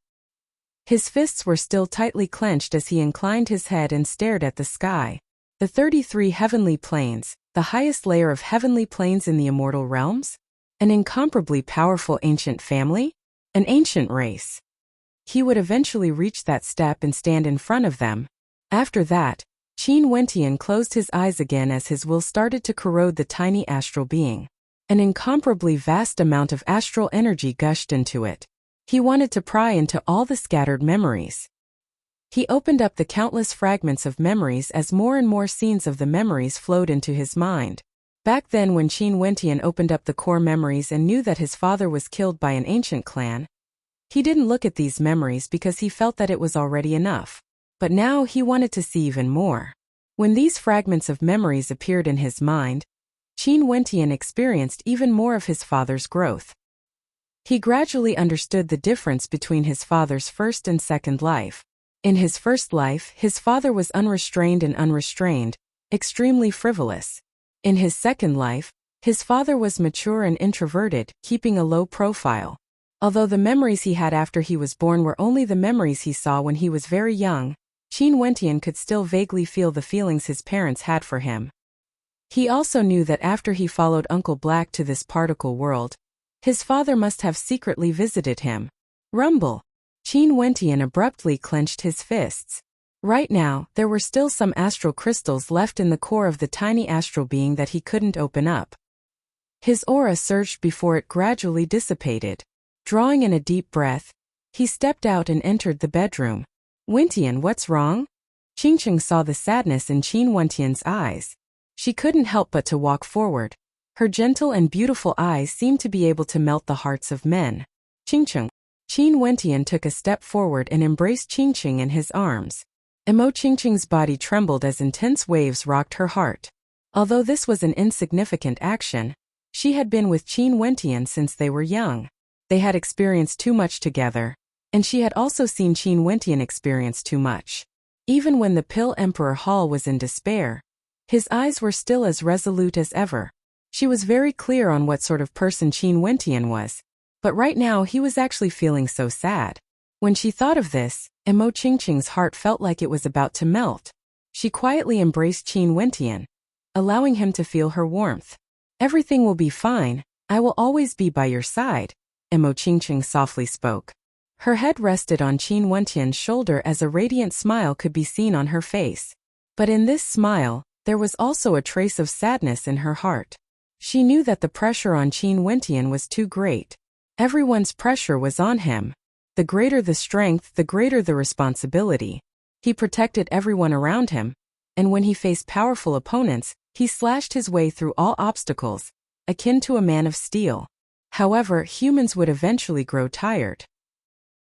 His fists were still tightly clenched as he inclined his head and stared at the sky. The 33 heavenly planes, the highest layer of heavenly planes in the immortal realms? An incomparably powerful ancient family? An ancient race. He would eventually reach that step and stand in front of them. After that, Qin Wentian closed his eyes again as his will started to corrode the tiny astral being. An incomparably vast amount of astral energy gushed into it. He wanted to pry into all the scattered memories. He opened up the countless fragments of memories as more and more scenes of the memories flowed into his mind. Back then when Qin Wentian opened up the core memories and knew that his father was killed by an ancient clan, he didn't look at these memories because he felt that it was already enough. But now he wanted to see even more. When these fragments of memories appeared in his mind, Qin Wentian experienced even more of his father's growth. He gradually understood the difference between his father's first and second life. In his first life, his father was unrestrained and unrestrained, extremely frivolous. In his second life, his father was mature and introverted, keeping a low profile. Although the memories he had after he was born were only the memories he saw when he was very young, Qin Wentian could still vaguely feel the feelings his parents had for him. He also knew that after he followed Uncle Black to this particle world, his father must have secretly visited him. Rumble. Qin Wentian abruptly clenched his fists. Right now, there were still some astral crystals left in the core of the tiny astral being that he couldn't open up. His aura surged before it gradually dissipated. Drawing in a deep breath, he stepped out and entered the bedroom. Wentian, what's wrong? Qingqing saw the sadness in Qin Wentian's eyes. She couldn't help but to walk forward. Her gentle and beautiful eyes seemed to be able to melt the hearts of men. Qingqing. Qin Wentian took a step forward and embraced Qingqing in his arms. Qingqing's body trembled as intense waves rocked her heart. Although this was an insignificant action, she had been with Qin Wentian since they were young. They had experienced too much together, and she had also seen Qin Wentian experience too much. Even when the Pill Emperor Hall was in despair, his eyes were still as resolute as ever. She was very clear on what sort of person Qin Wentian was, but right now he was actually feeling so sad. When she thought of this, Qingqing's heart felt like it was about to melt. She quietly embraced Qin Wentian, allowing him to feel her warmth. Everything will be fine, I will always be by your side, Qingqing softly spoke. Her head rested on Qin Wentian's shoulder as a radiant smile could be seen on her face. But in this smile, there was also a trace of sadness in her heart. She knew that the pressure on Qin Wentian was too great. Everyone's pressure was on him. The greater the strength, the greater the responsibility. He protected everyone around him, and when he faced powerful opponents, he slashed his way through all obstacles, akin to a man of steel. However, humans would eventually grow tired.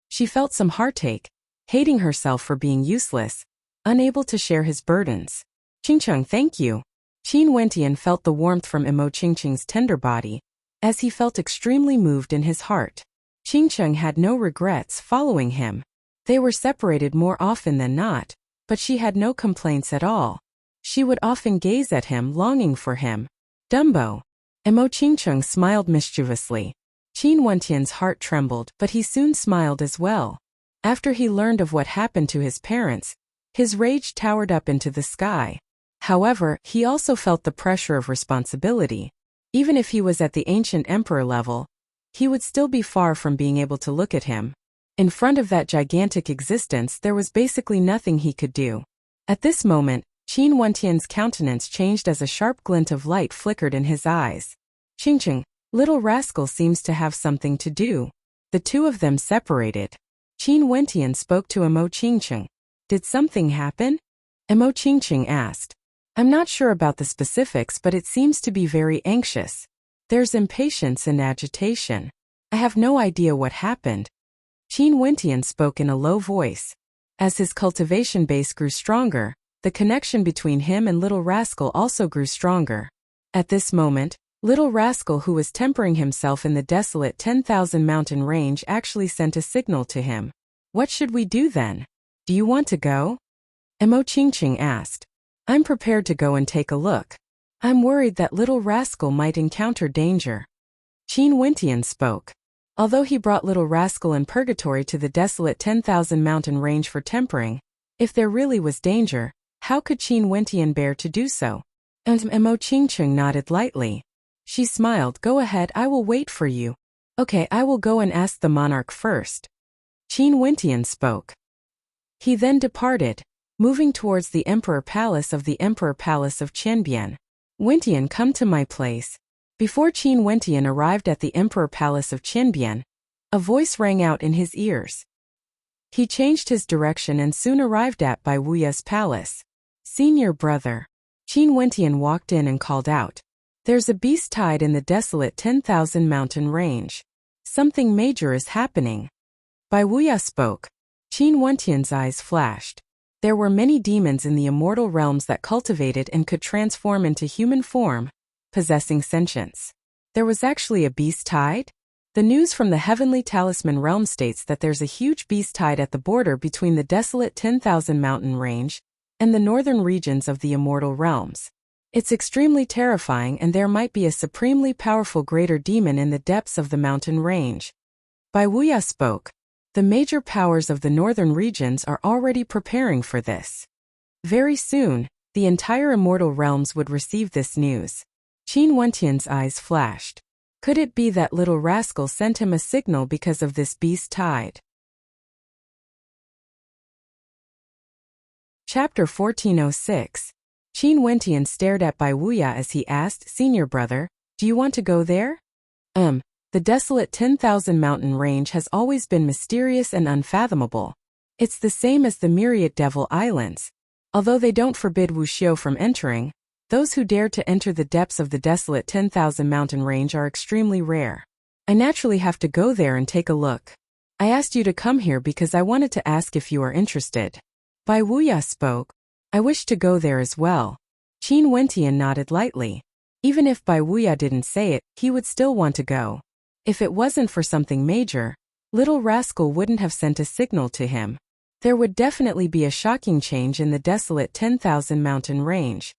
She felt some heartache, hating herself for being useless, unable to share his burdens. Qingqing, thank you. Qin Wentian felt the warmth from Qingqing's tender body, as he felt extremely moved in his heart. Qingqing had no regrets following him. They were separated more often than not, but she had no complaints at all. She would often gaze at him longing for him. Dumbo. Qingqing smiled mischievously. Qin Wentian's heart trembled, but he soon smiled as well. After he learned of what happened to his parents, his rage towered up into the sky. However, he also felt the pressure of responsibility. Even if he was at the ancient emperor level, he would still be far from being able to look at him. In front of that gigantic existence there was basically nothing he could do. At this moment, Qin Wentian's countenance changed as a sharp glint of light flickered in his eyes. Qingqing, little rascal seems to have something to do. The two of them separated. Qin Wentian spoke to Emo Qingqing. Did something happen? Emo Qingqing asked. I'm not sure about the specifics, but it seems to be very anxious. There's impatience and agitation. I have no idea what happened. Qin Wentian spoke in a low voice. As his cultivation base grew stronger, the connection between him and Little Rascal also grew stronger. At this moment, Little Rascal, who was tempering himself in the desolate 10,000 mountain range, actually sent a signal to him. What should we do then? Do you want to go? Emo Qingqing asked. I'm prepared to go and take a look. I'm worried that Little Rascal might encounter danger. Qin Wentian spoke. Although he brought Little Rascal in purgatory to the desolate 10,000 mountain range for tempering, if there really was danger, how could Qin Wentian bear to do so? And Emo Qingqing nodded lightly. She smiled. Go ahead, I will wait for you. Okay, I will go and ask the monarch first. Qin Wentian spoke. He then departed, moving towards the Emperor Palace of Qianbian. Wentian, come to my place. Before Qin Wentian arrived at the Emperor Palace of Qianbian, a voice rang out in his ears. He changed his direction and soon arrived at Bai Wuya's palace. Senior brother. Qin Wentian walked in and called out. There's a beast tied in the desolate 10,000 mountain range. Something major is happening. Bai Wuya spoke. Qin Wentian's eyes flashed. There were many demons in the immortal realms that cultivated and could transform into human form, possessing sentience. There was actually a beast tied? The news from the Heavenly Talisman realm states that there's a huge beast tied at the border between the desolate 10,000 mountain range and the northern regions of the immortal realms. It's extremely terrifying, and there might be a supremely powerful greater demon in the depths of the mountain range. Bai Wuya spoke. The major powers of the northern regions are already preparing for this. Very soon, the entire immortal realms would receive this news. Qin Wentian's eyes flashed. Could it be that Little Rascal sent him a signal because of this beast tide? Chapter 1406. Qin Wentian stared at Bai Wuya as he asked, Senior brother, do you want to go there? The desolate 10,000 mountain range has always been mysterious and unfathomable. It's the same as the myriad Devil Islands. Although they don't forbid Wuxiu from entering, those who dare to enter the depths of the desolate 10,000 mountain range are extremely rare. I naturally have to go there and take a look. I asked you to come here because I wanted to ask if you are interested. Bai Wuya spoke. I wish to go there as well. Qin Wentian nodded lightly. Even if Bai Wuya didn't say it, he would still want to go. If it wasn't for something major, Little Rascal wouldn't have sent a signal to him. There would definitely be a shocking change in the desolate 10,000 mountain range.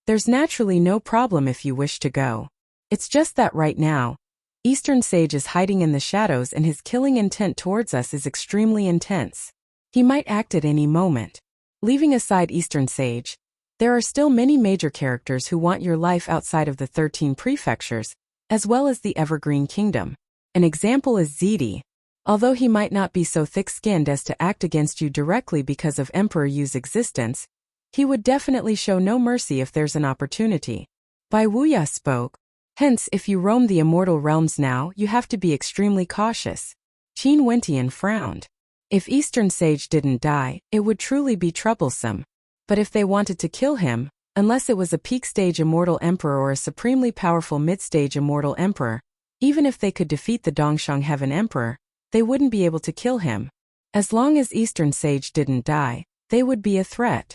There's naturally no problem if you wish to go. It's just that right now, Eastern Sage is hiding in the shadows and his killing intent towards us is extremely intense. He might act at any moment. Leaving aside Eastern Sage, there are still many major characters who want your life outside of the 13 prefectures, as well as the Evergreen Kingdom. An example is Ziti. Although he might not be so thick-skinned as to act against you directly because of Emperor Yu's existence, he would definitely show no mercy if there's an opportunity. Bai Wuya spoke. Hence, if you roam the immortal realms now, you have to be extremely cautious. Qin Wentian frowned. If Eastern Sage didn't die, it would truly be troublesome. But if they wanted to kill him, unless it was a peak-stage immortal emperor or a supremely powerful mid-stage immortal emperor, even if they could defeat the Dongshang Heaven Emperor, they wouldn't be able to kill him. As long as Eastern Sage didn't die, they would be a threat.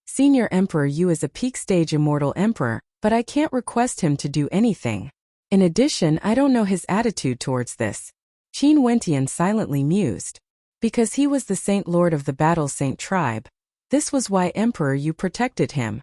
Senior Emperor Yu is a peak-stage immortal emperor, but I can't request him to do anything. In addition, I don't know his attitude towards this. Qin Wentian silently mused. Because he was the Saint Lord of the Battle Saint tribe, this was why Emperor Yu protected him.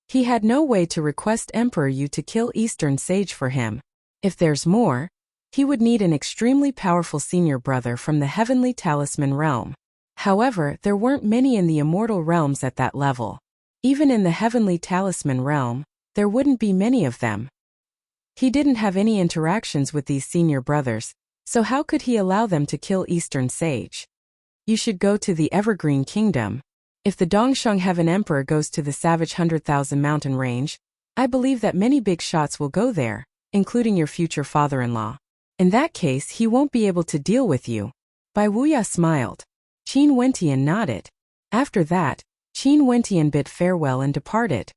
He had no way to request Emperor Yu to kill Eastern Sage for him. If there's more, he would need an extremely powerful senior brother from the Heavenly Talisman realm. However, there weren't many in the immortal realms at that level. Even in the Heavenly Talisman realm, there wouldn't be many of them. He didn't have any interactions with these senior brothers, So how could he allow them to kill Eastern Sage? You should go to the Evergreen Kingdom. If the Dongsheng Heaven Emperor goes to the savage 100,000 mountain range, I believe that many big shots will go there, including your future father-in-law. In that case, he won't be able to deal with you. Bai Wuya smiled. Qin Wentian nodded. After that, Qin Wentian bid farewell and departed.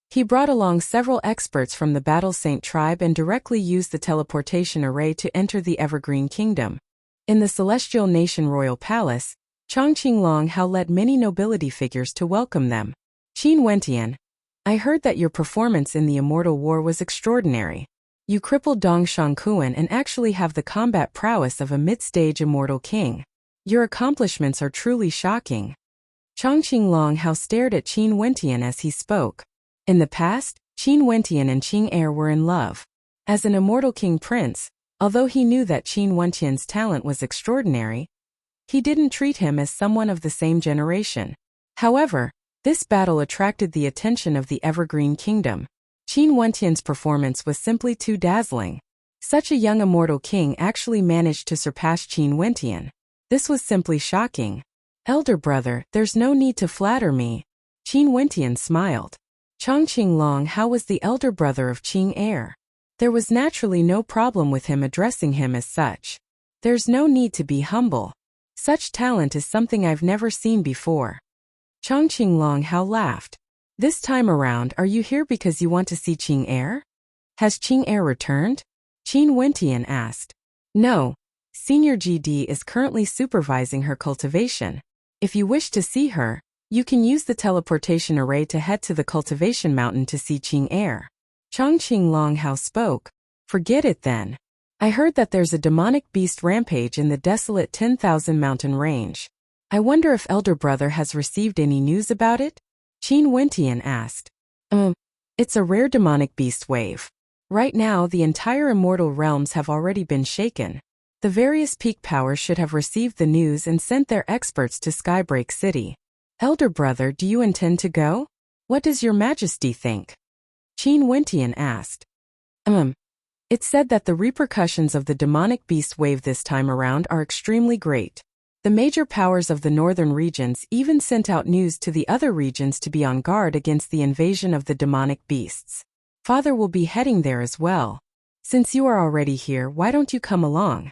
He brought along several experts from the Battle Saint tribe and directly used the teleportation array to enter the Evergreen Kingdom. In the Celestial Nation Royal Palace, Chongqing Longhao led many nobility figures to welcome them. Qin Wentian, I heard that your performance in the Immortal War was extraordinary. You crippled Dongsheng Kuan and actually have the combat prowess of a mid-stage immortal king. Your accomplishments are truly shocking. Chongqing Longhao stared at Qin Wentian as he spoke. In the past, Qin Wentian and Qing Er were in love. As an immortal king prince, although he knew that Qin Wentian's talent was extraordinary, he didn't treat him as someone of the same generation. However, this battle attracted the attention of the Evergreen Kingdom. Qin Wentian's performance was simply too dazzling. Such a young immortal king actually managed to surpass Qin Wentian. This was simply shocking. Elder brother, there's no need to flatter me. Qin Wentian smiled. Chongqing Longhao was the elder brother of Qing Er. There was naturally no problem with him addressing him as such. There's no need to be humble. Such talent is something I've never seen before. Chongqing Longhao laughed. This time around, are you here because you want to see Qing Er? Has Qing Er returned? Qin Wentian asked. No. Senior GD is currently supervising her cultivation. If you wish to see her, you can use the teleportation array to head to the cultivation mountain to see Qing Er. Chongqing Longhao spoke. Forget it then. I heard that there's a demonic beast rampage in the desolate 10,000 mountain range. I wonder if elder brother has received any news about it? Qin Wentian asked. It's a rare demonic beast wave. Right now the entire immortal realms have already been shaken. The various peak powers should have received the news and sent their experts to Skybreak City. Elder brother, do you intend to go? What does your majesty think? Qin Wentian asked. It's said that the repercussions of the demonic beast wave this time around are extremely great. The major powers of the northern regions even sent out news to the other regions to be on guard against the invasion of the demonic beasts. Father will be heading there as well. Since you are already here, why don't you come along?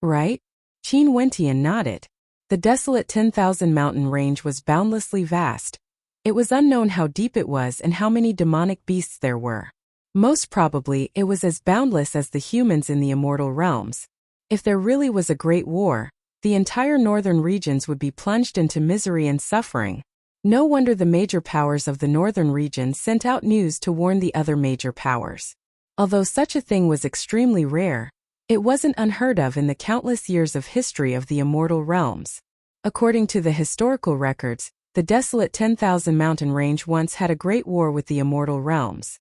Right? Qin Wentian nodded. The desolate 10,000 mountain range was boundlessly vast. It was unknown how deep it was and how many demonic beasts there were. Most probably, it was as boundless as the humans in the immortal realms. If there really was a great war, the entire northern regions would be plunged into misery and suffering. No wonder the major powers of the northern regions sent out news to warn the other major powers. Although such a thing was extremely rare, it wasn't unheard of in the countless years of history of the immortal realms. According to the historical records, the desolate 10,000 mountain range once had a great war with the immortal realms.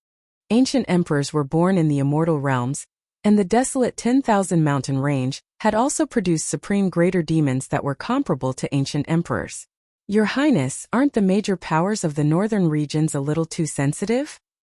Ancient emperors were born in the immortal realms, and the desolate 10,000 mountain range had also produced supreme greater demons that were comparable to ancient emperors. Your Highness, aren't the major powers of the northern regions a little too sensitive?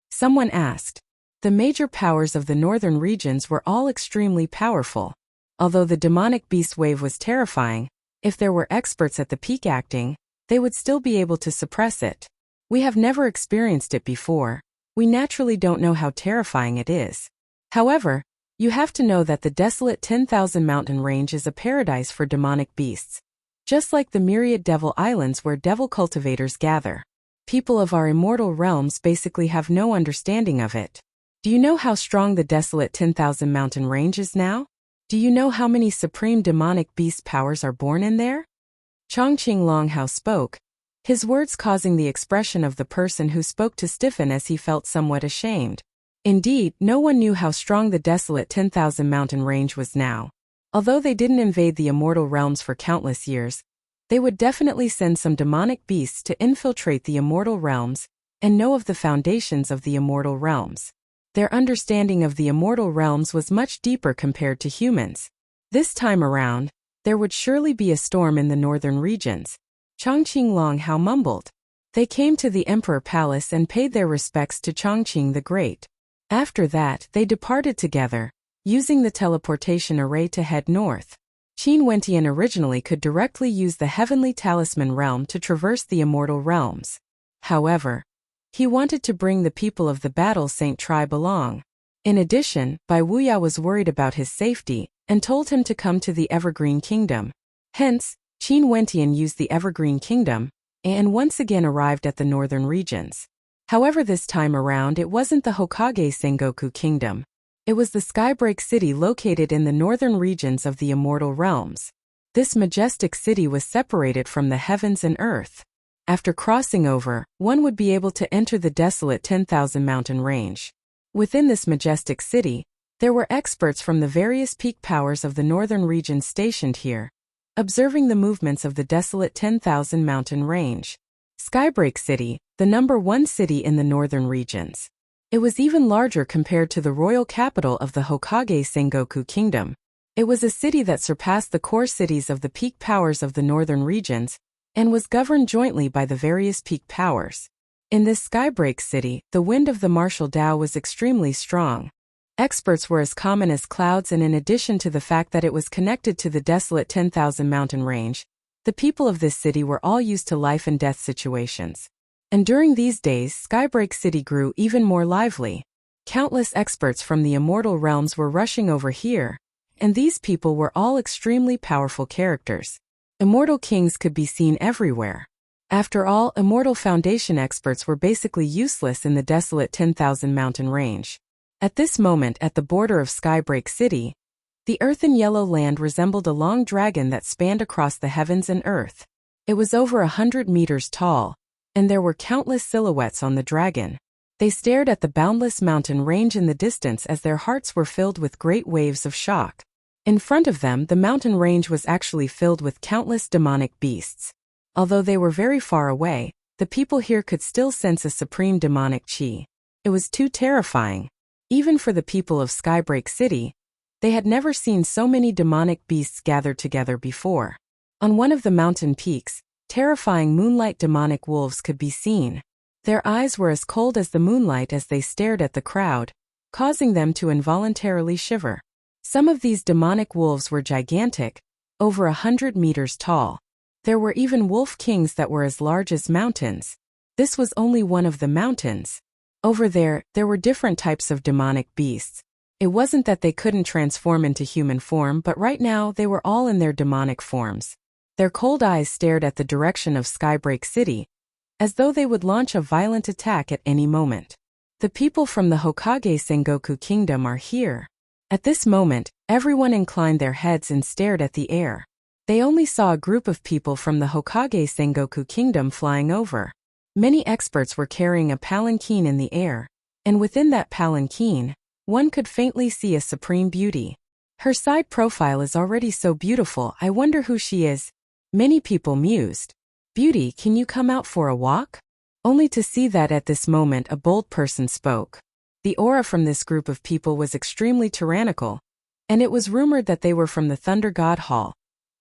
Someone asked. The major powers of the northern regions were all extremely powerful. Although the demonic beast wave was terrifying, if there were experts at the peak acting, they would still be able to suppress it. We have never experienced it before. We naturally don't know how terrifying it is. However, you have to know that the desolate 10,000 mountain range is a paradise for demonic beasts. Just like the myriad devil islands where devil cultivators gather. People of our immortal realms basically have no understanding of it. Do you know how strong the desolate 10,000 mountain range is now? Do you know how many supreme demonic beast powers are born in there? Chongqing Longhao spoke, his words causing the expression of the person who spoke to stiffen as he felt somewhat ashamed. Indeed, no one knew how strong the desolate 10,000 mountain range was now. Although they didn't invade the immortal realms for countless years, they would definitely send some demonic beasts to infiltrate the immortal realms and know of the foundations of the immortal realms. Their understanding of the immortal realms was much deeper compared to humans. This time around, there would surely be a storm in the northern regions. Chongqing Longhao mumbled. They came to the Emperor Palace and paid their respects to Chongqing the Great. After that, they departed together, using the teleportation array to head north. Qin Wentian originally could directly use the Heavenly Talisman realm to traverse the immortal realms. However, he wanted to bring the people of the Battle Saint tribe along. In addition, Bai Wuya was worried about his safety and told him to come to the Evergreen Kingdom. Hence, Qin Wentian used the Evergreen Kingdom and once again arrived at the northern regions. However, this time around it wasn't the Hokage Sengoku Kingdom. It was the Skybreak City located in the northern regions of the Immortal Realms. This majestic city was separated from the heavens and earth. After crossing over, one would be able to enter the desolate 10,000 mountain range. Within this majestic city, there were experts from the various peak powers of the northern region stationed here, observing the movements of the desolate 10,000 mountain range. Skybreak City, the #1 city in the northern regions. It was even larger compared to the royal capital of the Hokage Sengoku Kingdom. It was a city that surpassed the core cities of the peak powers of the northern regions and was governed jointly by the various peak powers. In this Skybreak City, the wind of the martial Dao was extremely strong. Experts were as common as clouds, and in addition to the fact that it was connected to the desolate 10,000 mountain range, the people of this city were all used to life and death situations. And during these days, Skybreak City grew even more lively. Countless experts from the immortal realms were rushing over here, and these people were all extremely powerful characters. Immortal kings could be seen everywhere. After all, immortal foundation experts were basically useless in the desolate 10,000 mountain range. At this moment, at the border of Skybreak City, the earthen yellow land resembled a long dragon that spanned across the heavens and earth. It was over 100 meters tall, and there were countless silhouettes on the dragon. They stared at the boundless mountain range in the distance as their hearts were filled with great waves of shock. In front of them, the mountain range was actually filled with countless demonic beasts. Although they were very far away, the people here could still sense a supreme demonic chi. It was too terrifying. Even for the people of Skybreak City, they had never seen so many demonic beasts gathered together before. On one of the mountain peaks, terrifying moonlight demonic wolves could be seen. Their eyes were as cold as the moonlight as they stared at the crowd, causing them to involuntarily shiver. Some of these demonic wolves were gigantic, over 100 meters tall. There were even wolf kings that were as large as mountains. This was only one of the mountains. Over there were different types of demonic beasts. It wasn't that they couldn't transform into human form, but right now they were all in their demonic forms. Their cold eyes stared at the direction of Skybreak City, as though they would launch a violent attack at any moment. The people from the Hokage Sengoku Kingdom are here. At this moment, everyone inclined their heads and stared at the air. They only saw a group of people from the Hokage Sengoku Kingdom flying over. Many experts were carrying a palanquin in the air, and within that palanquin, one could faintly see a supreme beauty. Her side profile is already so beautiful, I wonder who she is. Many people mused. "Beauty, can you come out for a walk?" Only to see that at this moment a bold person spoke. The aura from this group of people was extremely tyrannical, and it was rumored that they were from the Thunder God Hall,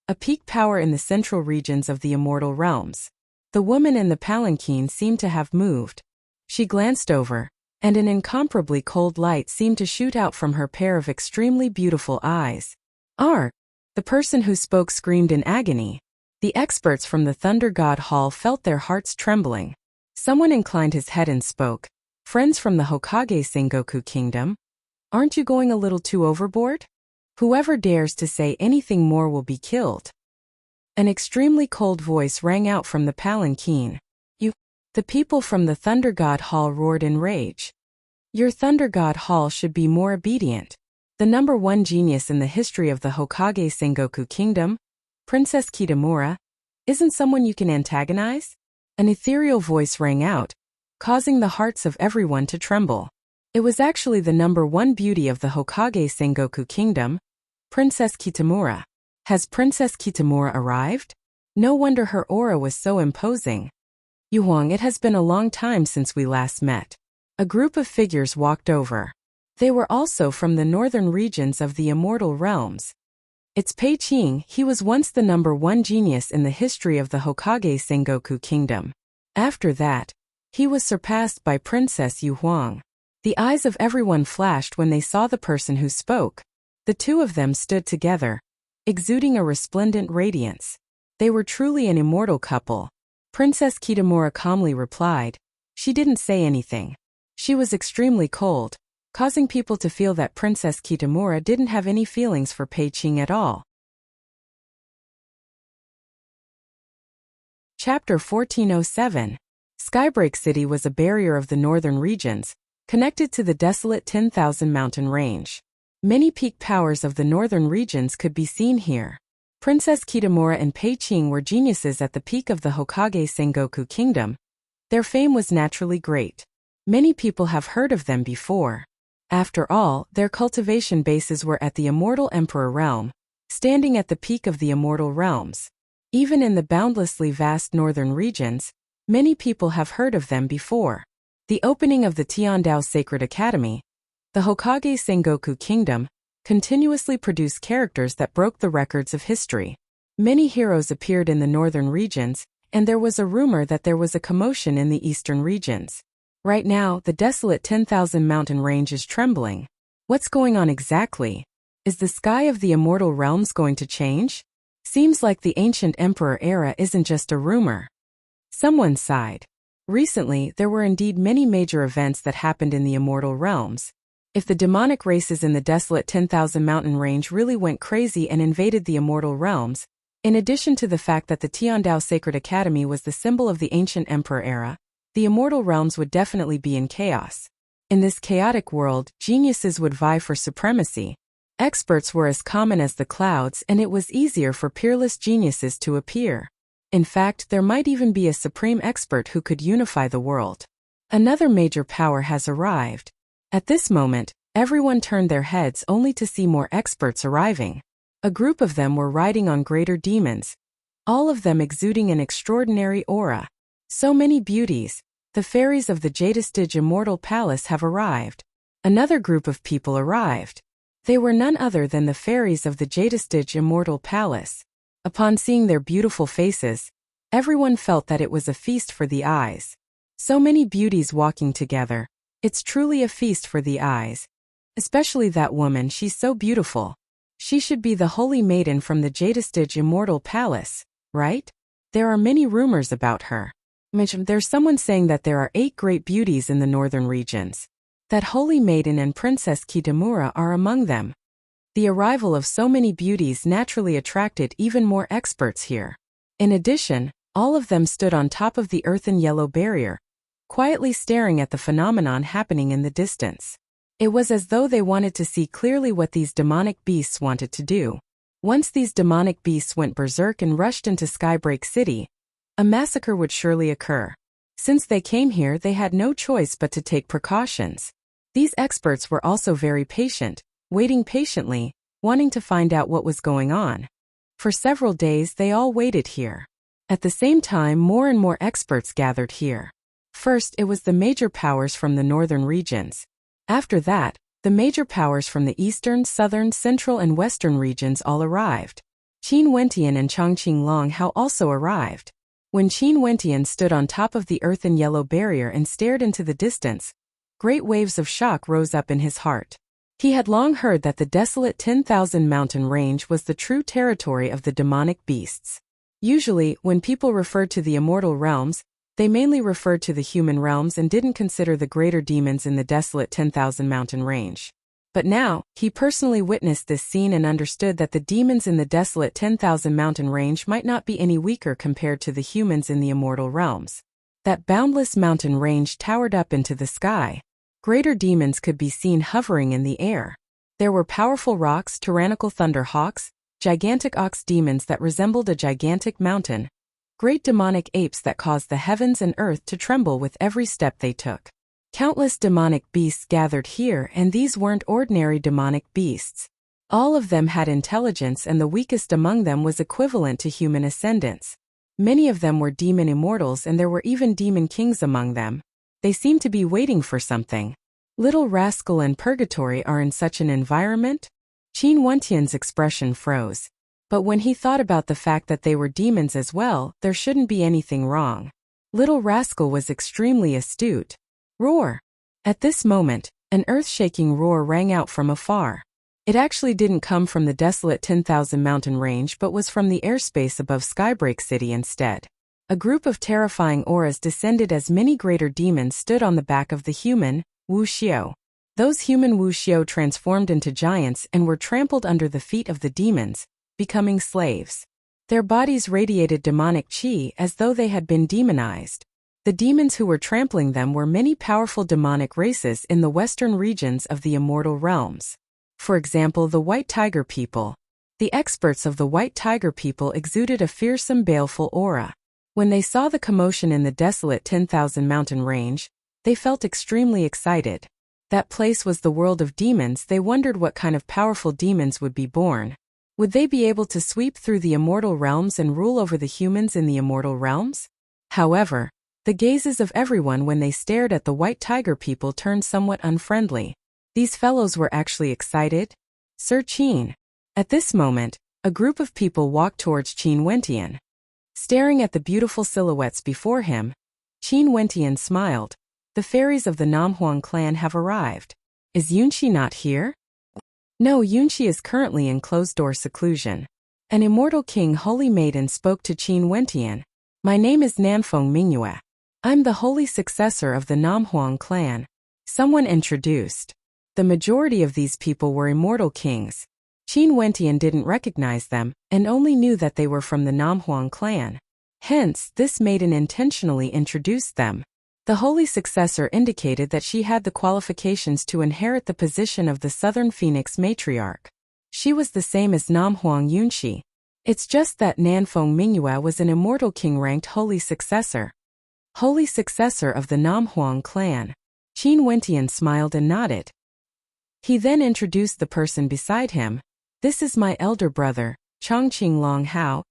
a peak power in the central regions of the Immortal Realms. The woman in the palanquin seemed to have moved. She glanced over, and an incomparably cold light seemed to shoot out from her pair of extremely beautiful eyes. "Arr!" The person who spoke screamed in agony. The experts from the Thunder God Hall felt their hearts trembling. Someone inclined his head and spoke. "Friends from the Hokage Sengoku Kingdom? Aren't you going a little too overboard? Whoever dares to say anything more will be killed." An extremely cold voice rang out from the palanquin. "You..." The people from the Thunder God Hall roared in rage. "Your Thunder God Hall should be more obedient. The #1 genius in the history of the Hokage Sengoku Kingdom, Princess Kitamura, isn't someone you can antagonize?" An ethereal voice rang out, causing the hearts of everyone to tremble. It was actually the #1 beauty of the Hokage Sengoku Kingdom, Princess Kitamura. Has Princess Kitamura arrived? No wonder her aura was so imposing. "Yuhuang, it has been a long time since we last met." A group of figures walked over. They were also from the northern regions of the Immortal Realms. It's Pei Qing. He was once the #1 genius in the history of the Hokage Sengoku Kingdom. After that, he was surpassed by Princess Yuhuang. The eyes of everyone flashed when they saw the person who spoke. The two of them stood together, exuding a resplendent radiance. They were truly an immortal couple. Princess Kitamura calmly replied. She didn't say anything. She was extremely cold, causing people to feel that Princess Kitamura didn't have any feelings for Pei Qing at all. Chapter 1407. Skybreak City was a barrier of the northern regions, connected to the desolate 10,000 mountain range. Many peak powers of the northern regions could be seen here. Princess Kitamura and Pei Qing were geniuses at the peak of the Hokage Sengoku Kingdom. Their fame was naturally great. Many people have heard of them before. After all, their cultivation bases were at the Immortal Emperor Realm, standing at the peak of the Immortal Realms. Even in the boundlessly vast northern regions, many people have heard of them before. The opening of the Tiandao Sacred Academy, the Hokage Sengoku Kingdom, continuously produced characters that broke the records of history. Many heroes appeared in the northern regions, and there was a rumor that there was a commotion in the eastern regions. Right now, the desolate 10,000 mountain range is trembling. What's going on exactly? Is the sky of the Immortal Realms going to change? Seems like the ancient emperor era isn't just a rumor. Someone sighed. Recently, there were indeed many major events that happened in the Immortal Realms. If the demonic races in the desolate 10,000 mountain range really went crazy and invaded the Immortal Realms, in addition to the fact that the Tiandao Sacred Academy was the symbol of the ancient emperor era, the Immortal Realms would definitely be in chaos. In this chaotic world, geniuses would vie for supremacy. Experts were as common as the clouds, and it was easier for peerless geniuses to appear. In fact, there might even be a supreme expert who could unify the world. Another major power has arrived. At this moment, everyone turned their heads only to see more experts arriving. A group of them were riding on greater demons, all of them exuding an extraordinary aura. So many beauties. The fairies of the Jadestige Immortal Palace have arrived. Another group of people arrived. They were none other than the fairies of the Jadestige Immortal Palace. Upon seeing their beautiful faces, everyone felt that it was a feast for the eyes. So many beauties walking together. It's truly a feast for the eyes. Especially that woman, she's so beautiful. She should be the holy maiden from the Jadestige Immortal Palace, right? There are many rumors about her. There's someone saying that there are 8 great beauties in the northern regions. That holy maiden and Princess Kitamura are among them. The arrival of so many beauties naturally attracted even more experts here. In addition, all of them stood on top of the earthen yellow barrier, quietly staring at the phenomenon happening in the distance. It was as though they wanted to see clearly what these demonic beasts wanted to do. Once these demonic beasts went berserk and rushed into Skybreak City, a massacre would surely occur. Since they came here, they had no choice but to take precautions. These experts were also very patient, waiting patiently, wanting to find out what was going on. For several days they all waited here. At the same time, more and more experts gathered here. First, it was the major powers from the northern regions. After that, the major powers from the eastern, southern, central and western regions all arrived. Qin Wentian and Chang Qinglong Hao also arrived. When Qin Wentian stood on top of the earthen yellow barrier and stared into the distance, great waves of shock rose up in his heart. He had long heard that the desolate 10,000 mountain range was the true territory of the demonic beasts. Usually, when people referred to the immortal realms, they mainly referred to the human realms and didn't consider the greater demons in the desolate 10,000 mountain range. But now, he personally witnessed this scene and understood that the demons in the desolate 10,000 mountain range might not be any weaker compared to the humans in the immortal realms. That boundless mountain range towered up into the sky. Greater demons could be seen hovering in the air. There were powerful rocks, tyrannical thunder hawks, gigantic ox demons that resembled a gigantic mountain, great demonic apes that caused the heavens and earth to tremble with every step they took. Countless demonic beasts gathered here, and these weren't ordinary demonic beasts. All of them had intelligence, and the weakest among them was equivalent to human ascendants. Many of them were demon immortals, and there were even demon kings among them. They seemed to be waiting for something. Little Rascal and Purgatory are in such an environment? Qin Wentian's expression froze. But when he thought about the fact that they were demons as well, there shouldn't be anything wrong. Little Rascal was extremely astute. Roar! At this moment, an earth-shaking roar rang out from afar. It actually didn't come from the desolate 10,000 mountain range but was from the airspace above Skybreak City instead. A group of terrifying auras descended as many greater demons stood on the back of the human, Wu Xiao. Those human Wu Xiao transformed into giants and were trampled under the feet of the demons, becoming slaves. Their bodies radiated demonic qi as though they had been demonized. The demons who were trampling them were many powerful demonic races in the western regions of the immortal realms. For example, the White Tiger people. The experts of the White Tiger people exuded a fearsome, baleful aura. When they saw the commotion in the desolate 10,000 mountain range, they felt extremely excited. That place was the world of demons. They wondered what kind of powerful demons would be born. Would they be able to sweep through the immortal realms and rule over the humans in the immortal realms? However, the gazes of everyone when they stared at the White Tiger people turned somewhat unfriendly. These fellows were actually excited. Sir Qin. At this moment, a group of people walked towards Qin Wentian. Staring at the beautiful silhouettes before him, Qin Wentian smiled. The fairies of the Namhuang clan have arrived. Is Yunqi not here? No, Yunqi is currently in closed-door seclusion. An immortal king holy maiden spoke to Qin Wentian. My name is Nanfeng Mingyue. I'm the holy successor of the Namhuang clan. Someone introduced. The majority of these people were immortal kings. Qin Wentian didn't recognize them, and only knew that they were from the Namhuang clan. Hence, this maiden intentionally introduced them. The holy successor indicated that she had the qualifications to inherit the position of the Southern Phoenix matriarch. She was the same as Namhuang Yunqi. It's just that Nanfeng Mingyue was an immortal king-ranked holy successor. Holy successor of the Namhuang clan. Qin Wentian smiled and nodded. He then introduced the person beside him. This is my elder brother, Chongqing Long Hao.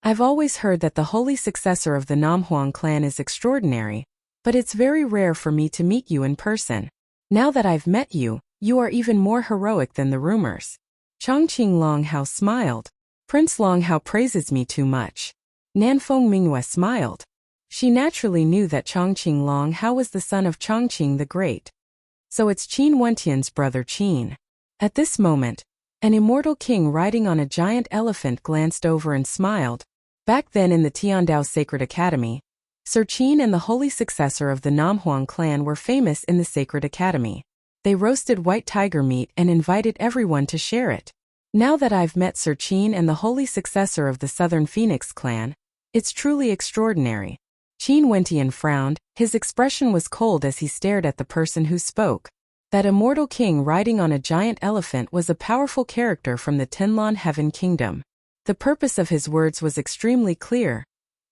I've always heard that the holy successor of the Namhuang clan is extraordinary, but it's very rare for me to meet you in person. Now that I've met you, you are even more heroic than the rumors. Chongqing Long Hao smiled. Prince Long Hao praises me too much. Nanfeng Mingyue smiled. She naturally knew that Chongqing Long Hao was the son of Chongqing the Great. So it's Qin Wentian's brother Qin. At this moment, an immortal king riding on a giant elephant glanced over and smiled. Back then in the Tiandao Sacred Academy, Sir Qin and the holy successor of the Namhuang clan were famous in the Sacred Academy. They roasted white tiger meat and invited everyone to share it. Now that I've met Sir Qin and the holy successor of the Southern Phoenix clan, it's truly extraordinary. Qin Wentian frowned. His expression was cold as he stared at the person who spoke. That immortal king riding on a giant elephant was a powerful character from the Tenlon Heaven Kingdom. The purpose of his words was extremely clear.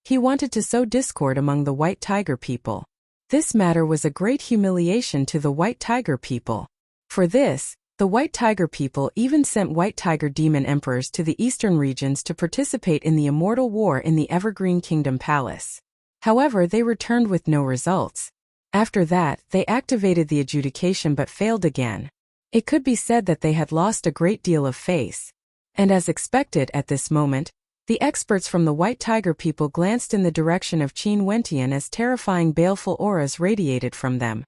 He wanted to sow discord among the White Tiger people. This matter was a great humiliation to the White Tiger people. For this, the White Tiger people even sent White Tiger demon emperors to the eastern regions to participate in the immortal war in the Evergreen Kingdom Palace. However, they returned with no results. After that, they activated the adjudication but failed again. It could be said that they had lost a great deal of face. And as expected at this moment, the experts from the White Tiger people glanced in the direction of Qin Wentian as terrifying baleful auras radiated from them.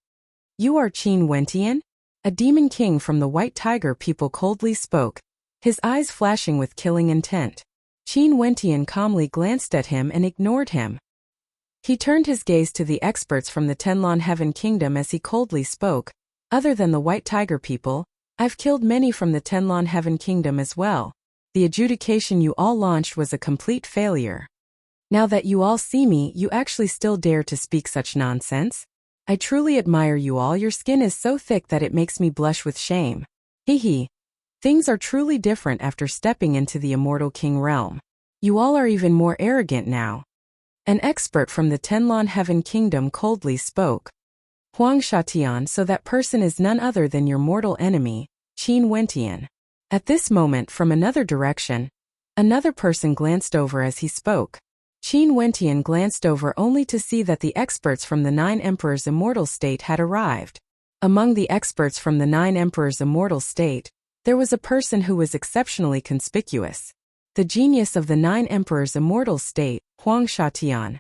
You are Qin Wentian? A demon king from the White Tiger people coldly spoke, his eyes flashing with killing intent. Qin Wentian calmly glanced at him and ignored him. He turned his gaze to the experts from the Tenlon Heaven Kingdom as he coldly spoke. Other than the White Tiger people, I've killed many from the Tenlon Heaven Kingdom as well. The adjudication you all launched was a complete failure. Now that you all see me, you actually still dare to speak such nonsense? I truly admire you all. Your skin is so thick that it makes me blush with shame. Hee. Things are truly different after stepping into the Immortal King realm. You all are even more arrogant now. An expert from the Tenlon Heaven Kingdom coldly spoke. Huang Shatian, so that person is none other than your mortal enemy, Qin Wentian. At this moment from another direction, another person glanced over as he spoke. Qin Wentian glanced over only to see that the experts from the Nine Emperors' Immortal State had arrived. Among the experts from the Nine Emperors' Immortal State, there was a person who was exceptionally conspicuous. The genius of the Nine Emperors' Immortal State, Huang Shatian.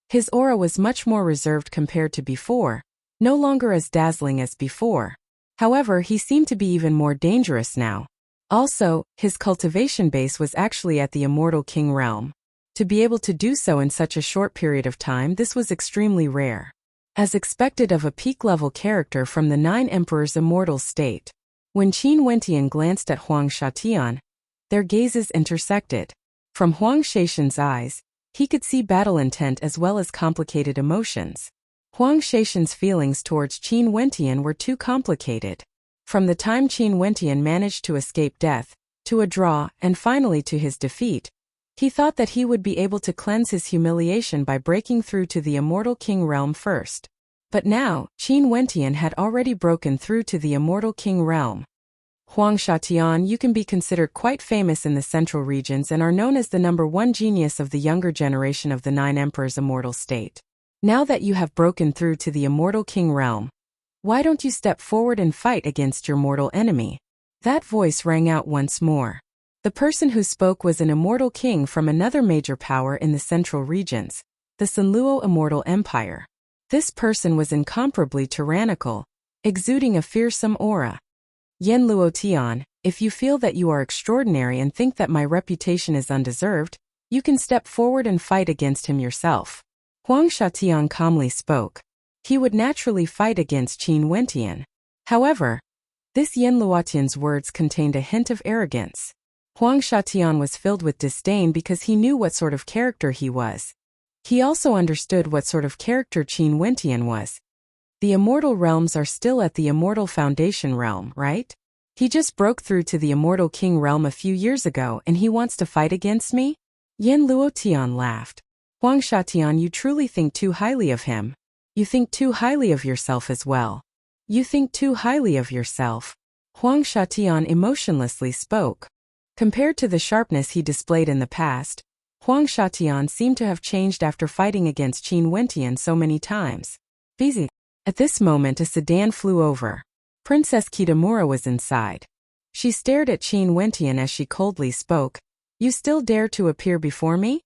His aura was much more reserved compared to before, no longer as dazzling as before. However, he seemed to be even more dangerous now. Also, his cultivation base was actually at the Immortal King realm. To be able to do so in such a short period of time, this was extremely rare. As expected of a peak-level character from the 9 Emperors' immortal state. When Qin Wentian glanced at Huang Shatian, their gazes intersected. From Huang Shaishan's eyes, he could see battle intent as well as complicated emotions. Huang Shaishan's feelings towards Qin Wentian were too complicated. From the time Qin Wentian managed to escape death, to a draw, and finally to his defeat, he thought that he would be able to cleanse his humiliation by breaking through to the Immortal King realm first. But now, Qin Wentian had already broken through to the Immortal King realm. Huang Shatian, you can be considered quite famous in the central regions and are known as the #1 genius of the younger generation of the 9 Emperors' immortal state. Now that you have broken through to the Immortal King realm, why don't you step forward and fight against your mortal enemy? That voice rang out once more. The person who spoke was an immortal king from another major power in the central regions, the Sanluo Immortal Empire. This person was incomparably tyrannical, exuding a fearsome aura. Yen Luo Tian, if you feel that you are extraordinary and think that my reputation is undeserved, you can step forward and fight against him yourself. Huang Shatian calmly spoke. He would naturally fight against Qin Wentian. However, this Yen Luotian's words contained a hint of arrogance. Huang Shatian was filled with disdain because he knew what sort of character he was. He also understood what sort of character Qin Wentian was. The immortal realms are still at the Immortal Foundation realm, right? He just broke through to the Immortal King realm a few years ago and he wants to fight against me? Yen Luotian laughed. Huang Shatian, you truly think too highly of him. You think too highly of yourself as well. You think too highly of yourself. Huang Shatian emotionlessly spoke. Compared to the sharpness he displayed in the past, Huang Shatian seemed to have changed after fighting against Qin Wentian so many times. Busy. At this moment a sedan flew over. Princess Kitamura was inside. She stared at Qin Wentian as she coldly spoke. You still dare to appear before me?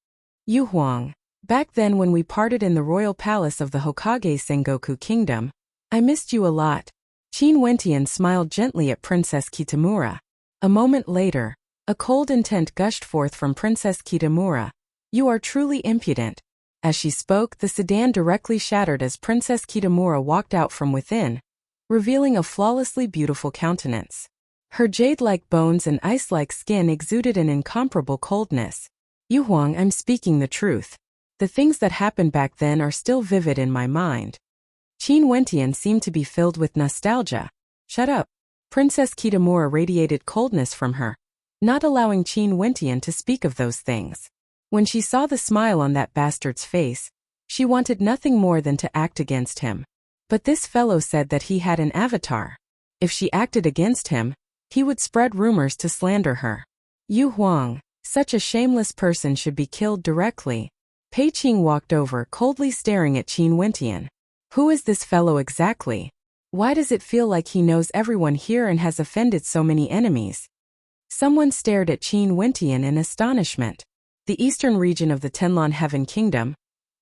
You Huang. Back then when we parted in the royal palace of the Hokage Sengoku Kingdom, I missed you a lot. Qin Wentian smiled gently at Princess Kitamura. A moment later, a cold intent gushed forth from Princess Kitamura. You are truly impudent. As she spoke, the sedan directly shattered as Princess Kitamura walked out from within, revealing a flawlessly beautiful countenance. Her jade-like bones and ice-like skin exuded an incomparable coldness. You Huang, I'm speaking the truth. The things that happened back then are still vivid in my mind. Qin Wentian seemed to be filled with nostalgia. Shut up. Princess Kitamura radiated coldness from her, not allowing Qin Wentian to speak of those things. When she saw the smile on that bastard's face, she wanted nothing more than to act against him. But this fellow said that he had an avatar. If she acted against him, he would spread rumors to slander her. Yu Huang, such a shameless person should be killed directly. Pei Qing walked over, coldly staring at Qin Wentian. Who is this fellow exactly? Why does it feel like he knows everyone here and has offended so many enemies? Someone stared at Qin Wentian in astonishment. The eastern region of the Tenlon Heaven Kingdom,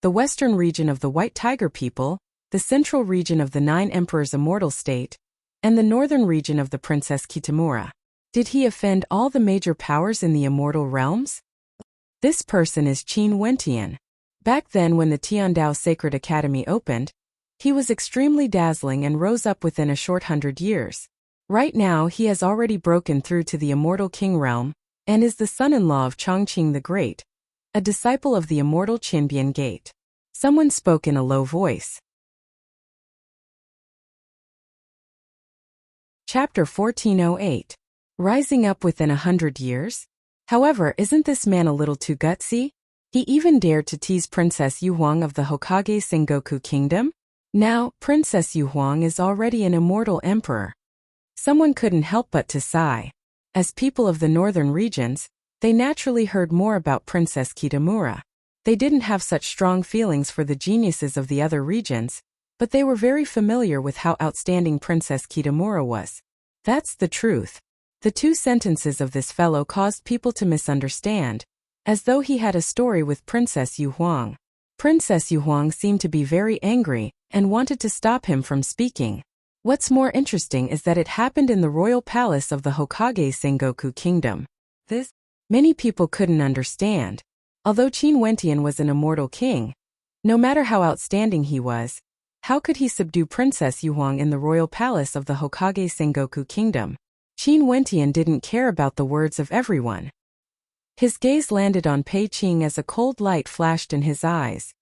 the western region of the White Tiger people, the central region of the 9 Emperors' immortal state, and the northern region of the Princess Kitamura. Did he offend all the major powers in the immortal realms? This person is Qin Wentian. Back then when the Tiandao Sacred Academy opened, he was extremely dazzling and rose up within a short 100 years. Right now he has already broken through to the Immortal King realm, and is the son-in-law of Chongqing the Great, a disciple of the immortal Qinbian Gate. Someone spoke in a low voice. Chapter 1408. Rising up within 100 years? However, isn't this man a little too gutsy? He even dared to tease Princess Yu Huang of the Hokage Sengoku Kingdom? Now, Princess Yu Huang is already an immortal emperor. Someone couldn't help but to sigh. As people of the northern regions, they naturally heard more about Princess Kitamura. They didn't have such strong feelings for the geniuses of the other regions, but they were very familiar with how outstanding Princess Kitamura was. That's the truth. The two sentences of this fellow caused people to misunderstand, as though he had a story with Princess Yu Huang. Princess Yu Huang seemed to be very angry and wanted to stop him from speaking. What's more interesting is that it happened in the royal palace of the Hokage Sengoku Kingdom. This, many people couldn't understand. Although Qin Wentian was an immortal king, no matter how outstanding he was, how could he subdue Princess Yuhuang in the royal palace of the Hokage Sengoku Kingdom? Qin Wentian didn't care about the words of everyone. His gaze landed on Pei Qing as a cold light flashed in his eyes.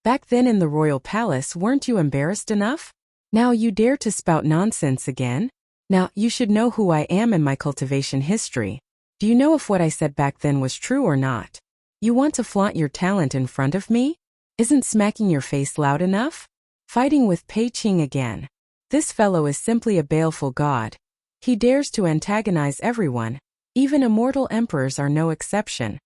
Back then in the royal palace, weren't you embarrassed enough? Now you dare to spout nonsense again? Now, you should know who I am and my cultivation history. Do you know if what I said back then was true or not? You want to flaunt your talent in front of me? Isn't smacking your face loud enough? Fighting with Pei Qing again. This fellow is simply a baleful god. He dares to antagonize everyone. Even immortal emperors are no exception.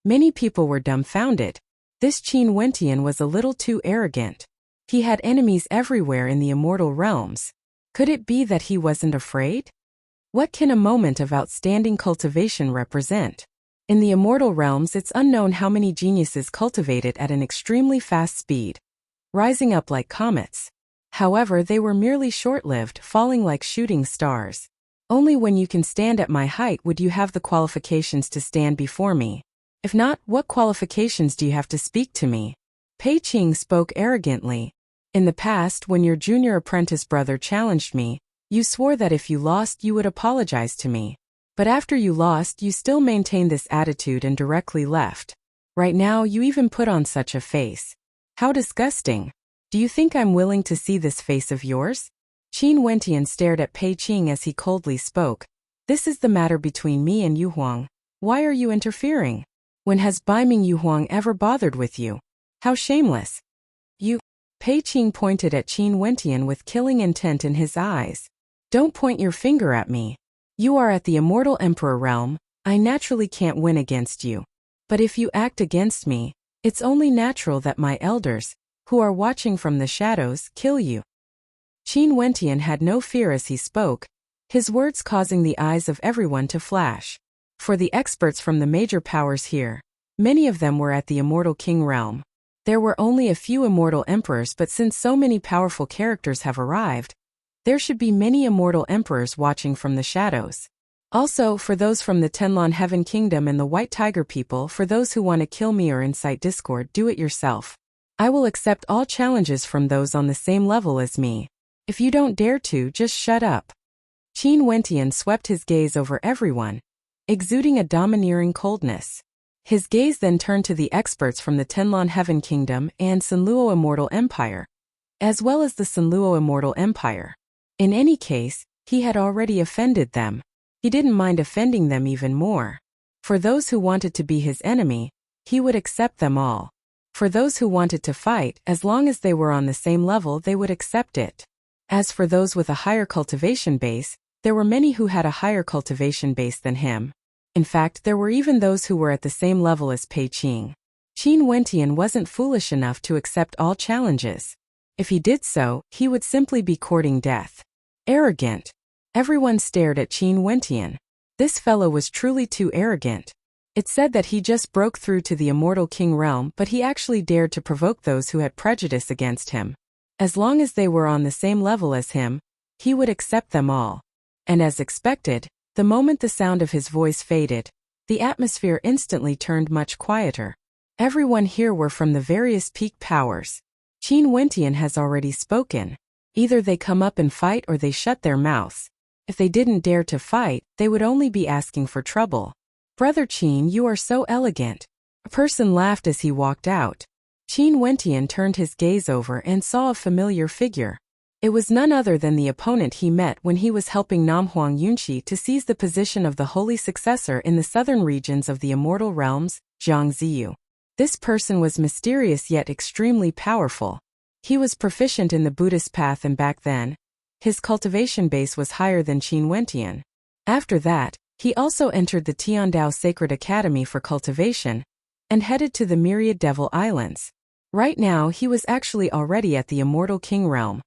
Many people were dumbfounded. This Qin Wentian was a little too arrogant. He had enemies everywhere in the immortal realms. Could it be that he wasn't afraid? What can a moment of outstanding cultivation represent? In the immortal realms, it's unknown how many geniuses cultivate it at an extremely fast speed, rising up like comets. However, they were merely short-lived, falling like shooting stars. Only when you can stand at my height would you have the qualifications to stand before me. If not, what qualifications do you have to speak to me? Pei Qing spoke arrogantly. In the past, when your junior apprentice brother challenged me, you swore that if you lost you would apologize to me. But after you lost, you still maintained this attitude and directly left. Right now, you even put on such a face. How disgusting. Do you think I'm willing to see this face of yours? Qin Wentian stared at Pei Qing as he coldly spoke. This is the matter between me and Yuhuang. Why are you interfering? When has Baiming Yuhuang ever bothered with you? How shameless. You. Pei Qing pointed at Qin Wentian with killing intent in his eyes. Don't point your finger at me. You are at the immortal emperor realm. I naturally can't win against you. But if you act against me, it's only natural that my elders, who are watching from the shadows, kill you. Qin Wentian had no fear as he spoke, his words causing the eyes of everyone to flash. For the experts from the major powers here, many of them were at the immortal king realm. There were only a few immortal emperors, but since so many powerful characters have arrived, there should be many immortal emperors watching from the shadows. Also, for those from the Tenlon Heaven Kingdom and the White Tiger people, for those who want to kill me or incite discord, do it yourself. I will accept all challenges from those on the same level as me. If you don't dare to, just shut up. Qin Wentian swept his gaze over everyone, exuding a domineering coldness. His gaze then turned to the experts from the Tenlon Heaven Kingdom and Sanluo Immortal Empire, as well as the Sanluo Immortal Empire. In any case, he had already offended them. He didn't mind offending them even more. For those who wanted to be his enemy, he would accept them all. For those who wanted to fight, as long as they were on the same level, they would accept it. As for those with a higher cultivation base, there were many who had a higher cultivation base than him. In fact, there were even those who were at the same level as Pei Qing. Qin Wentian wasn't foolish enough to accept all challenges. If he did so, he would simply be courting death. Arrogant. Everyone stared at Qin Wentian. This fellow was truly too arrogant. It said that he just broke through to the immortal king realm, but he actually dared to provoke those who had prejudice against him. As long as they were on the same level as him, he would accept them all. And as expected, the moment the sound of his voice faded, the atmosphere instantly turned much quieter. Everyone here were from the various peak powers. Qin Wentian has already spoken. Either they come up and fight or they shut their mouths. If they didn't dare to fight, they would only be asking for trouble. Brother Qin, you are so elegant. A person laughed as he walked out. Qin Wentian turned his gaze over and saw a familiar figure. It was none other than the opponent he met when he was helping Namhuang Yunxi to seize the position of the holy successor in the southern regions of the immortal realms, Zhang Ziyu. This person was mysterious yet extremely powerful. He was proficient in the Buddhist path, and back then, his cultivation base was higher than Qin Wentian. After that, he also entered the Tiandao Sacred Academy for cultivation and headed to the Myriad Devil Islands. Right now, he was actually already at the Immortal King realm,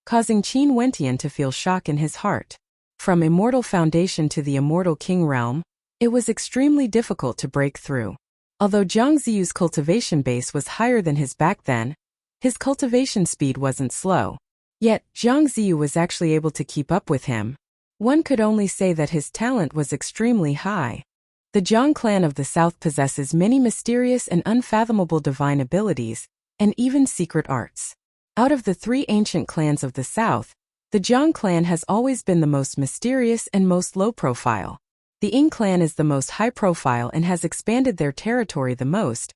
causing Qin Wentian to feel shock in his heart. From Immortal Foundation to the Immortal King realm, it was extremely difficult to break through. Although Zhang Ziyu's cultivation base was higher than his back then, his cultivation speed wasn't slow. Yet, Zhang Ziyu was actually able to keep up with him. One could only say that his talent was extremely high. The Zhang clan of the south possesses many mysterious and unfathomable divine abilities, and even secret arts. Out of the three ancient clans of the south, the Zhang clan has always been the most mysterious and most low-profile. The Ying clan is the most high-profile and has expanded their territory the most,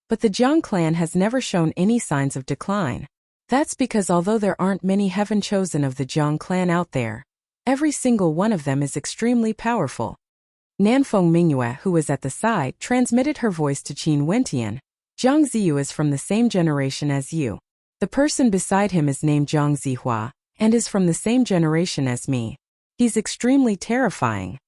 but the Zhang clan has never shown any signs of decline. That's because although there aren't many heaven chosen of the Zhang clan out there, every single one of them is extremely powerful. Nanfeng Mingyue, who was at the side, transmitted her voice to Qin Wentian. Zhang Ziyu is from the same generation as you. The person beside him is named Zhang Zihua, and is from the same generation as me. He's extremely terrifying.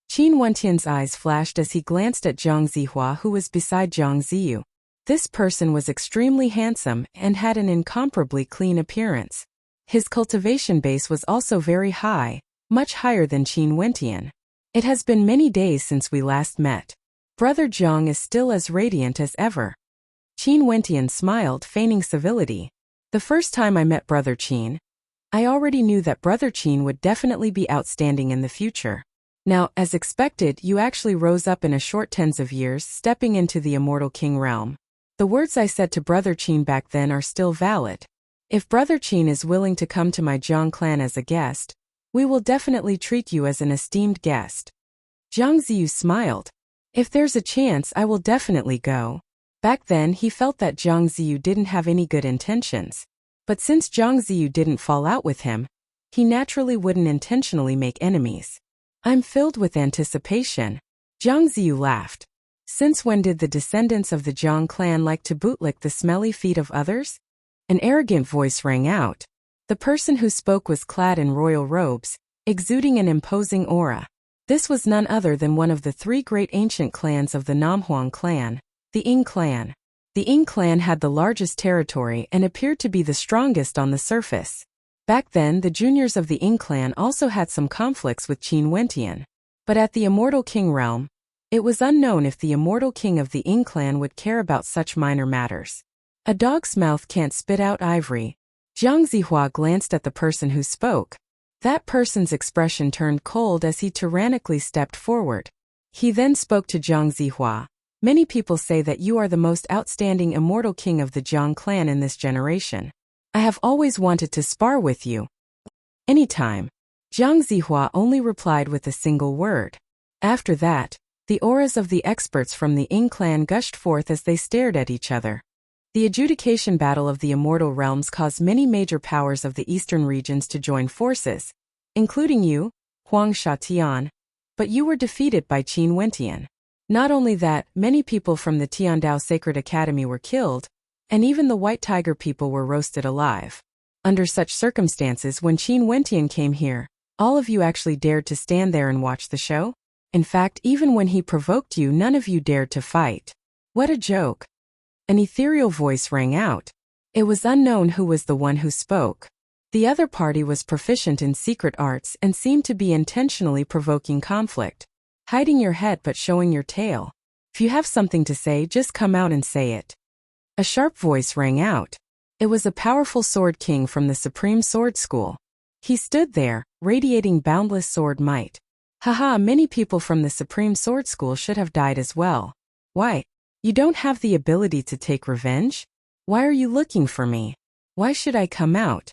Qin Wentian's eyes flashed as he glanced at Zhang Zihua, who was beside Zhang Ziyu. This person was extremely handsome and had an incomparably clean appearance. His cultivation base was also very high, much higher than Qin Wentian. It has been many days since we last met. Brother Zhang is still as radiant as ever. Qin Wentian smiled, feigning civility. The first time I met Brother Qin, I already knew that Brother Qin would definitely be outstanding in the future. Now, as expected, you actually rose up in a short tens of years, stepping into the Immortal King realm. The words I said to Brother Qin back then are still valid. If Brother Qin is willing to come to my Zhang clan as a guest, we will definitely treat you as an esteemed guest. Zhang Ziyu smiled. If there's a chance, I will definitely go. Back then, he felt that Zhang Ziyu didn't have any good intentions. But since Zhang Ziyu didn't fall out with him, he naturally wouldn't intentionally make enemies. I'm filled with anticipation. Zhang Ziyu laughed. Since when did the descendants of the Zhang clan like to bootlick the smelly feet of others? An arrogant voice rang out. The person who spoke was clad in royal robes, exuding an imposing aura. This was none other than one of the three great ancient clans of the Namhuang clan, the Ying clan. The Ying clan had the largest territory and appeared to be the strongest on the surface. Back then, the juniors of the Ying clan also had some conflicts with Qin Wentian. But at the Immortal King realm, it was unknown if the Immortal King of the Ying clan would care about such minor matters. A dog's mouth can't spit out ivory. Zhang Zihua glanced at the person who spoke. That person's expression turned cold as he tyrannically stepped forward. He then spoke to Zhang Zihua. Many people say that you are the most outstanding Immortal King of the Zhang clan in this generation. I have always wanted to spar with you. Anytime. Zhang Zihua only replied with a single word. After that, the auras of the experts from the Ying clan gushed forth as they stared at each other. The adjudication battle of the Immortal Realms caused many major powers of the eastern regions to join forces, including you, Huang Shatian, but you were defeated by Qin Wentian. Not only that, many people from the Tiandao Sacred Academy were killed, and even the White Tiger people were roasted alive. Under such circumstances, when Qin Wentian came here, all of you actually dared to stand there and watch the show? In fact, even when he provoked you, none of you dared to fight. What a joke. An ethereal voice rang out. It was unknown who was the one who spoke. The other party was proficient in secret arts and seemed to be intentionally provoking conflict. Hiding your head but showing your tail. If you have something to say, just come out and say it. A sharp voice rang out. It was a powerful sword king from the Supreme Sword School. He stood there, radiating boundless sword might. Haha, many people from the Supreme Sword School should have died as well. Why? You don't have the ability to take revenge? Why are you looking for me? Why should I come out?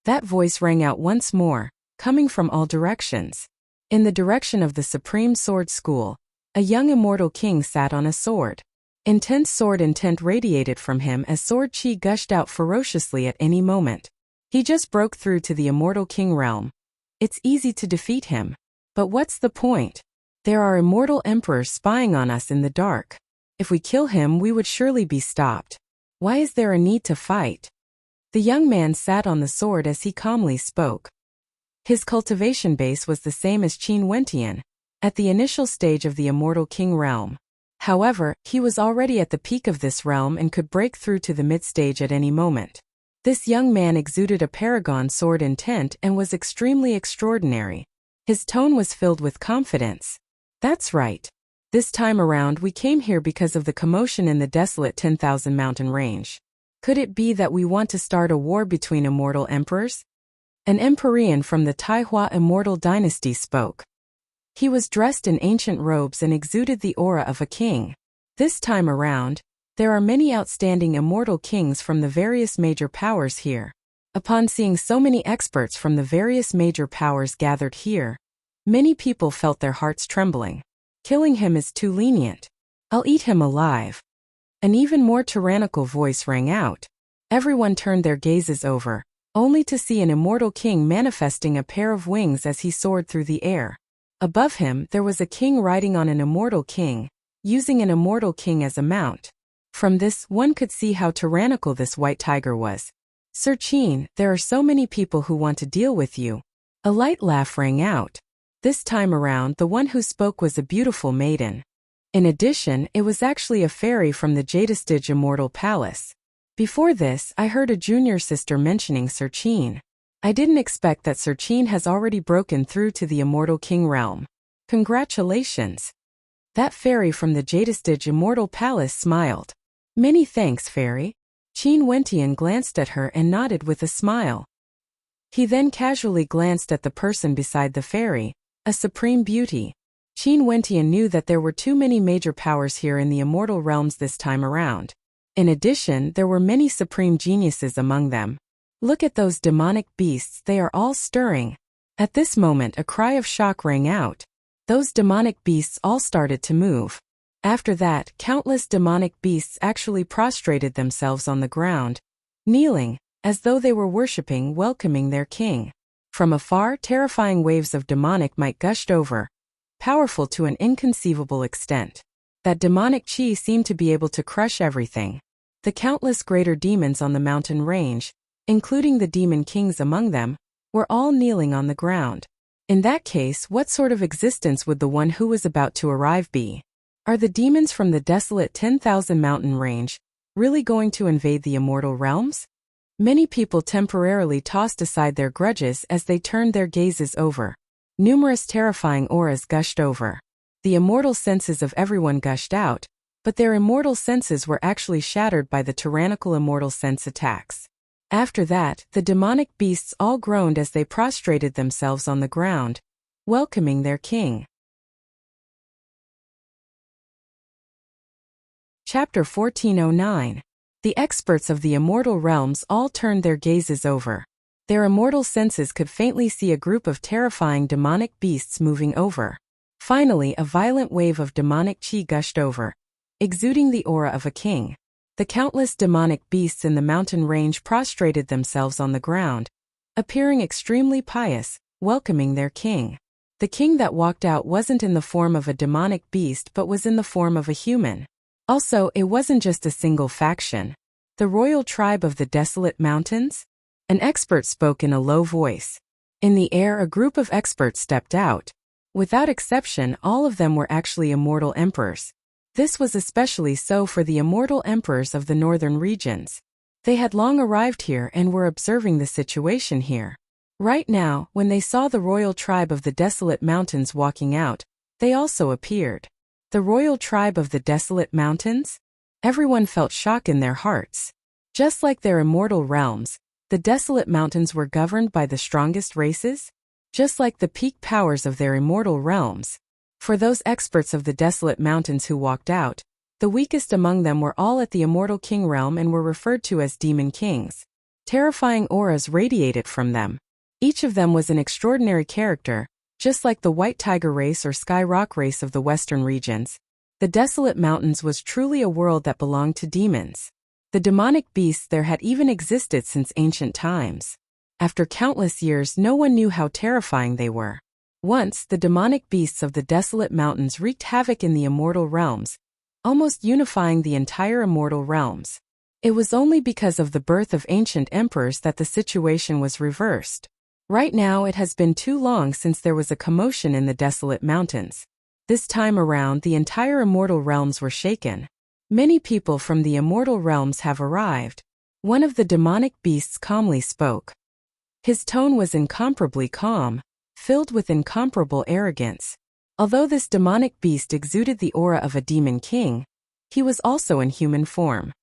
That voice rang out once more, coming from all directions. In the direction of the Supreme Sword School, a young immortal king sat on a sword. Intense sword intent radiated from him as sword chi gushed out ferociously at any moment. He just broke through to the Immortal King realm. It's easy to defeat him. But what's the point? There are immortal emperors spying on us in the dark. If we kill him, we would surely be stopped. Why is there a need to fight? The young man sat on the sword as he calmly spoke. His cultivation base was the same as Qin Wentian, at the initial stage of the Immortal King realm. However, he was already at the peak of this realm and could break through to the mid-stage at any moment. This young man exuded a paragon sword intent and was extremely extraordinary. His tone was filled with confidence. That's right. This time around we came here because of the commotion in the desolate 10,000 mountain range. Could it be that we want to start a war between immortal emperors? An Empyrean from the Taihua immortal dynasty spoke. He was dressed in ancient robes and exuded the aura of a king. This time around, there are many outstanding immortal kings from the various major powers here. Upon seeing so many experts from the various major powers gathered here, many people felt their hearts trembling. Killing him is too lenient. I'll eat him alive. An even more tyrannical voice rang out. Everyone turned their gazes over, only to see an immortal king manifesting a pair of wings as he soared through the air. Above him there was a king riding on an immortal king, using an immortal king as a mount. From this, one could see how tyrannical this white tiger was. Sir Qin, there are so many people who want to deal with you. A light laugh rang out. This time around, the one who spoke was a beautiful maiden. In addition, it was actually a fairy from the Jadestige Immortal Palace. Before this, I heard a junior sister mentioning Sir Qin. I didn't expect that Sir Qin has already broken through to the Immortal King realm. Congratulations. That fairy from the Jadestige Immortal Palace smiled. Many thanks, fairy. Qin Wentian glanced at her and nodded with a smile. He then casually glanced at the person beside the fairy, a supreme beauty. Qin Wentian knew that there were too many major powers here in the immortal realms this time around. In addition, there were many supreme geniuses among them. Look at those demonic beasts, they are all stirring. At this moment a cry of shock rang out. Those demonic beasts all started to move. After that, countless demonic beasts actually prostrated themselves on the ground, kneeling, as though they were worshipping, welcoming their king. From afar, terrifying waves of demonic might gushed over, powerful to an inconceivable extent. That demonic chi seemed to be able to crush everything. The countless greater demons on the mountain range, including the demon kings among them, were all kneeling on the ground. In that case, what sort of existence would the one who was about to arrive be? Are the demons from the desolate 10,000 mountain range really going to invade the immortal realms? Many people temporarily tossed aside their grudges as they turned their gazes over. Numerous terrifying auras gushed over. The immortal senses of everyone gushed out, but their immortal senses were actually shattered by the tyrannical immortal sense attacks. After that, the demonic beasts all groaned as they prostrated themselves on the ground, welcoming their king. Chapter 1409. The experts of the immortal realms all turned their gazes over. Their immortal senses could faintly see a group of terrifying demonic beasts moving over. Finally, a violent wave of demonic chi gushed over, exuding the aura of a king. The countless demonic beasts in the mountain range prostrated themselves on the ground, appearing extremely pious, welcoming their king. The king that walked out wasn't in the form of a demonic beast but was in the form of a human. Also, it wasn't just a single faction. The royal tribe of the desolate mountains? An expert spoke in a low voice. In the air, a group of experts stepped out. Without exception, all of them were actually immortal emperors. This was especially so for the immortal emperors of the northern regions. They had long arrived here and were observing the situation here. Right now, when they saw the royal tribe of the desolate mountains walking out, they also appeared. The royal tribe of the desolate mountains? Everyone felt shock in their hearts. Just like their immortal realms, the desolate mountains were governed by the strongest races? Just like the peak powers of their immortal realms. For those experts of the desolate mountains who walked out, the weakest among them were all at the immortal king realm and were referred to as demon kings. Terrifying auras radiated from them. Each of them was an extraordinary character, just like the white tiger race or sky rock race of the western regions. The desolate mountains was truly a world that belonged to demons. The demonic beasts there had even existed since ancient times. After countless years, no one knew how terrifying they were. Once, the demonic beasts of the desolate mountains wreaked havoc in the immortal realms, almost unifying the entire immortal realms. It was only because of the birth of ancient emperors that the situation was reversed. Right now, it has been too long since there was a commotion in the desolate mountains. This time around, the entire immortal realms were shaken. Many people from the immortal realms have arrived. One of the demonic beasts calmly spoke. His tone was incomparably calm, filled with incomparable arrogance. Although this demonic beast exuded the aura of a demon king, he was also in human form.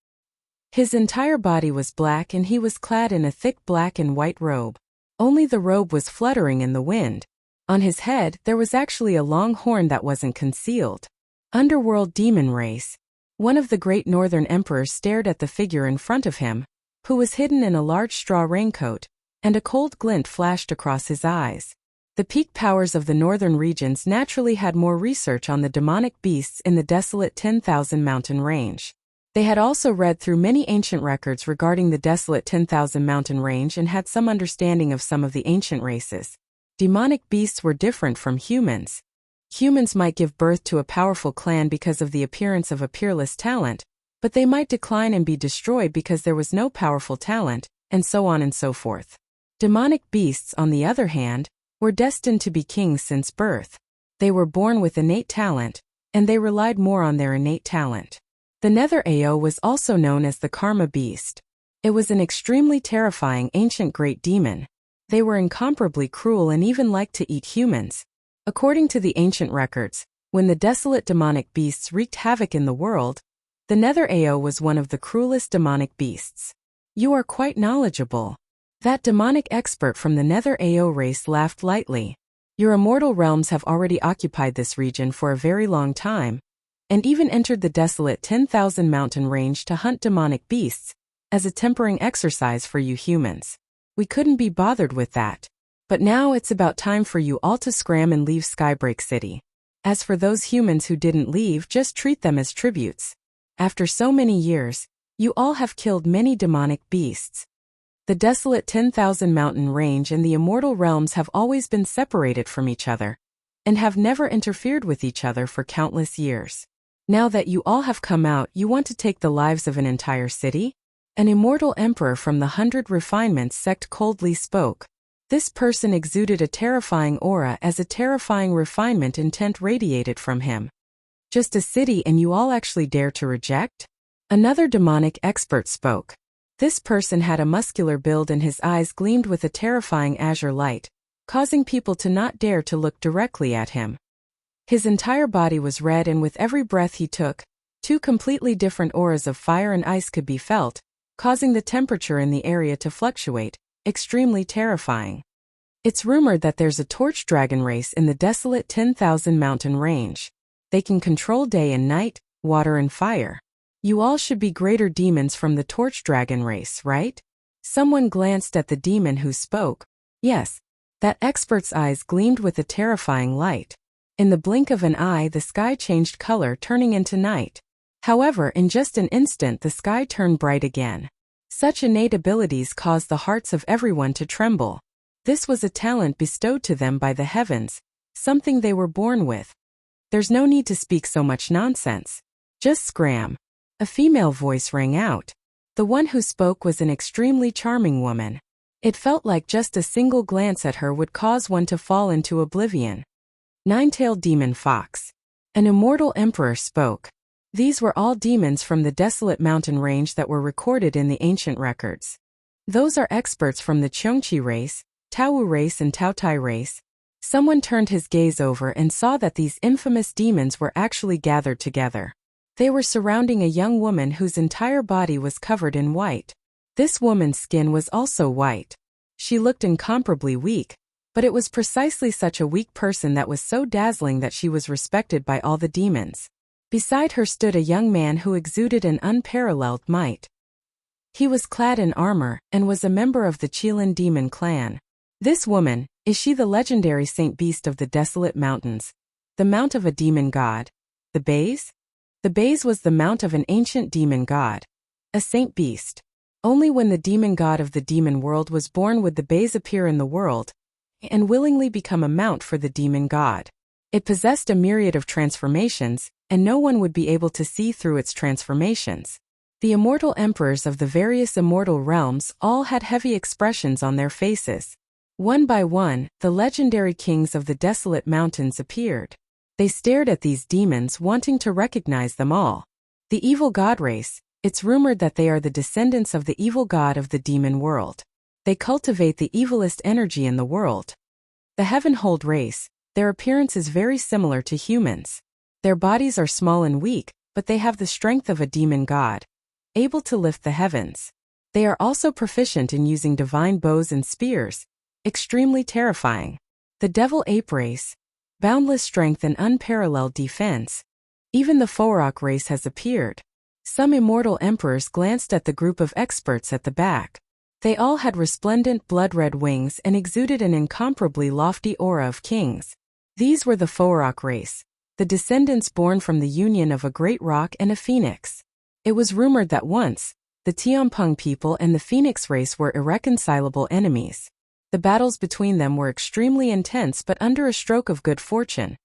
His entire body was black and he was clad in a thick black and white robe. Only the robe was fluttering in the wind. On his head, there was actually a long horn that wasn't concealed. Underworld demon race. One of the great northern emperors stared at the figure in front of him, who was hidden in a large straw raincoat, and a cold glint flashed across his eyes. The peak powers of the northern regions naturally had more research on the demonic beasts in the desolate 10,000 mountain range. They had also read through many ancient records regarding the desolate 10,000 mountain range and had some understanding of some of the ancient races. Demonic beasts were different from humans. Humans might give birth to a powerful clan because of the appearance of a peerless talent, but they might decline and be destroyed because there was no powerful talent, and so on and so forth. Demonic beasts, on the other hand, were destined to be kings since birth. They were born with innate talent, and they relied more on their innate talent. The Nether Ao was also known as the Karma Beast. It was an extremely terrifying ancient great demon. They were incomparably cruel and even liked to eat humans. According to the ancient records, when the desolate demonic beasts wreaked havoc in the world, the Nether Ao was one of the cruelest demonic beasts. You are quite knowledgeable. That demonic expert from the Nether Ao race laughed lightly. Your immortal realms have already occupied this region for a very long time, and even entered the desolate 10,000 mountain range to hunt demonic beasts, as a tempering exercise for you humans. We couldn't be bothered with that. But now it's about time for you all to scram and leave Skybreak City. As for those humans who didn't leave, just treat them as tributes. After so many years, you all have killed many demonic beasts. The desolate 10,000 mountain range and the immortal realms have always been separated from each other, and have never interfered with each other for countless years. Now that you all have come out, you want to take the lives of an entire city? An immortal emperor from the 100 Refinements sect coldly spoke. This person exuded a terrifying aura as a terrifying refinement intent radiated from him. Just a city and you all actually dare to reject? Another demonic expert spoke. This person had a muscular build and his eyes gleamed with a terrifying azure light, causing people to not dare to look directly at him. His entire body was red, and with every breath he took, two completely different auras of fire and ice could be felt, causing the temperature in the area to fluctuate, extremely terrifying. It's rumored that there's a torch dragon race in the desolate 10,000 mountain range. They can control day and night, water and fire. You all should be greater demons from the torch dragon race, right? Someone glanced at the demon who spoke. Yes, that expert's eyes gleamed with a terrifying light. In the blink of an eye, the sky changed color, turning into night. However, in just an instant the sky turned bright again. Such innate abilities caused the hearts of everyone to tremble. This was a talent bestowed to them by the heavens, something they were born with. There's no need to speak so much nonsense. Just scram. A female voice rang out. The one who spoke was an extremely charming woman. It felt like just a single glance at her would cause one to fall into oblivion. Nine-tailed demon fox. An immortal emperor spoke. These were all demons from the desolate mountain range that were recorded in the ancient records. Those are experts from the Cheongchi race, Taowu race and Taotai race. Someone turned his gaze over and saw that these infamous demons were actually gathered together. They were surrounding a young woman whose entire body was covered in white. This woman's skin was also white. She looked incomparably weak, but it was precisely such a weak person that was so dazzling that she was respected by all the demons. Beside her stood a young man who exuded an unparalleled might. He was clad in armor and was a member of the Qilin demon clan. This woman, is she the legendary saint beast of the desolate mountains? The mount of a demon god? The Bays? The Bays was the mount of an ancient demon god. A saint beast. Only when the demon god of the demon world was born would the Bays appear in the world, and willingly become a mount for the demon god. It possessed a myriad of transformations, and no one would be able to see through its transformations. The immortal emperors of the various immortal realms all had heavy expressions on their faces. One by one, the legendary kings of the desolate mountains appeared. They stared at these demons, wanting to recognize them all. The evil god race, it's rumored that they are the descendants of the evil god of the demon world. They cultivate the evilest energy in the world. The Heavenhold race, their appearance is very similar to humans. Their bodies are small and weak, but they have the strength of a demon god, able to lift the heavens. They are also proficient in using divine bows and spears, Extremely terrifying. The Devil Ape race. Boundless strength and unparalleled defense. Even the Forok race has appeared. Some immortal emperors glanced at the group of experts at the back. They all had resplendent blood-red wings and exuded an incomparably lofty aura of kings. These were the Forok race, the descendants born from the union of a great rock and a phoenix. It was rumored that once, the Tianpeng people and the phoenix race were irreconcilable enemies. The battles between them were extremely intense, but under a stroke of good fortune,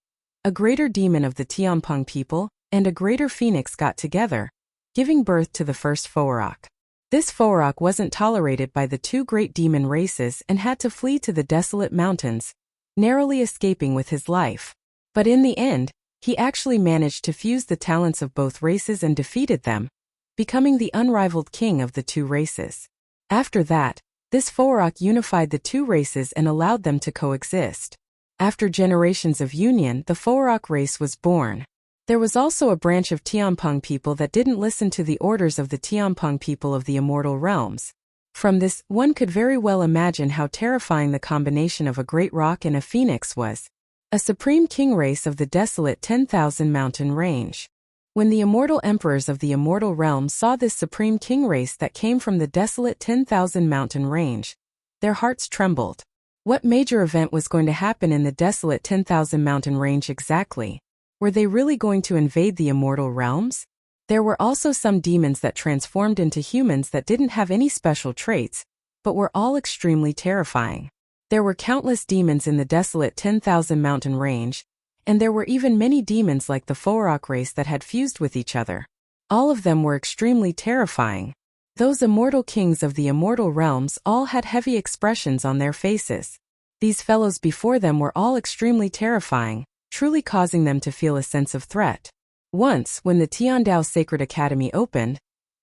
a greater demon of the Tianpeng people and a greater phoenix got together, giving birth to the first Forok. This Forok wasn't tolerated by the two great demon races and had to flee to the desolate mountains, narrowly escaping with his life. But in the end, he actually managed to fuse the talents of both races and defeated them, becoming the unrivaled king of the two races. After that, this Forok unified the two races and allowed them to coexist. After generations of union, the Forok race was born. There was also a branch of Tianpeng people that didn't listen to the orders of the Tianpeng people of the immortal realms. From this, one could very well imagine how terrifying the combination of a great rock and a phoenix was. A supreme king race of the desolate 10,000 mountain range. When the immortal emperors of the immortal realms saw this supreme king race that came from the desolate 10,000 mountain range, their hearts trembled. What major event was going to happen in the desolate 10,000 mountain range exactly? Were they really going to invade the immortal realms? There were also some demons that transformed into humans that didn't have any special traits, but were all extremely terrifying. There were countless demons in the desolate 10,000 mountain range, and there were even many demons like the Forok race that had fused with each other. All of them were extremely terrifying. Those immortal kings of the immortal realms all had heavy expressions on their faces. These fellows before them were all extremely terrifying, truly causing them to feel a sense of threat. Once, when the Tiandao Sacred Academy opened,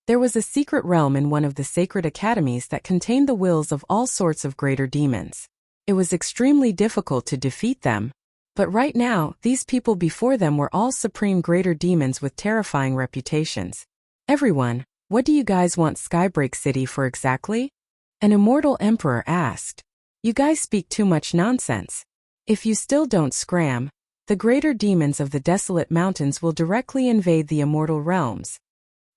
there was a secret realm in one of the sacred academies that contained the wills of all sorts of greater demons. It was extremely difficult to defeat them, but right now, these people before them were all supreme greater demons with terrifying reputations. Everyone, what do you guys want Skybreak City for exactly? An immortal emperor asked. You guys speak too much nonsense. If you still don't scram, the greater demons of the desolate mountains will directly invade the immortal realms.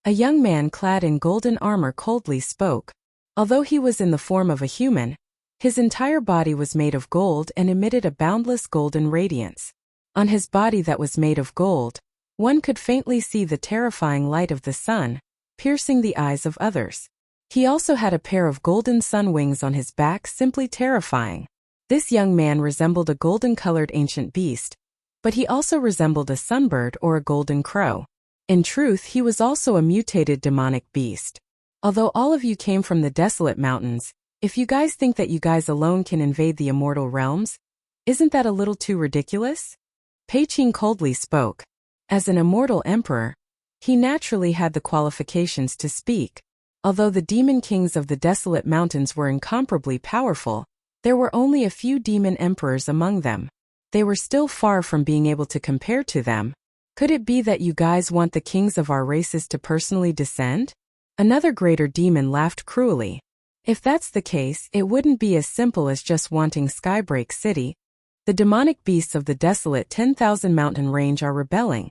A young man clad in golden armor coldly spoke. Although he was in the form of a human, his entire body was made of gold and emitted a boundless golden radiance. On his body that was made of gold, one could faintly see the terrifying light of the sun, piercing the eyes of others. He also had a pair of golden sun wings on his back, simply terrifying. This young man resembled a golden-colored ancient beast, but he also resembled a sunbird or a golden crow. In truth, he was also a mutated demonic beast. Although all of you came from the desolate mountains, if you guys think that you guys alone can invade the immortal realms, isn't that a little too ridiculous? Pei Qing coldly spoke. As an immortal emperor, he naturally had the qualifications to speak. Although the demon kings of the desolate mountains were incomparably powerful, there were only a few demon emperors among them. They were still far from being able to compare to them. Could it be that you guys want the kings of our races to personally descend? Another greater demon laughed cruelly. If that's the case, it wouldn't be as simple as just wanting Skybreak City. The demonic beasts of the desolate 10,000 mountain range are rebelling,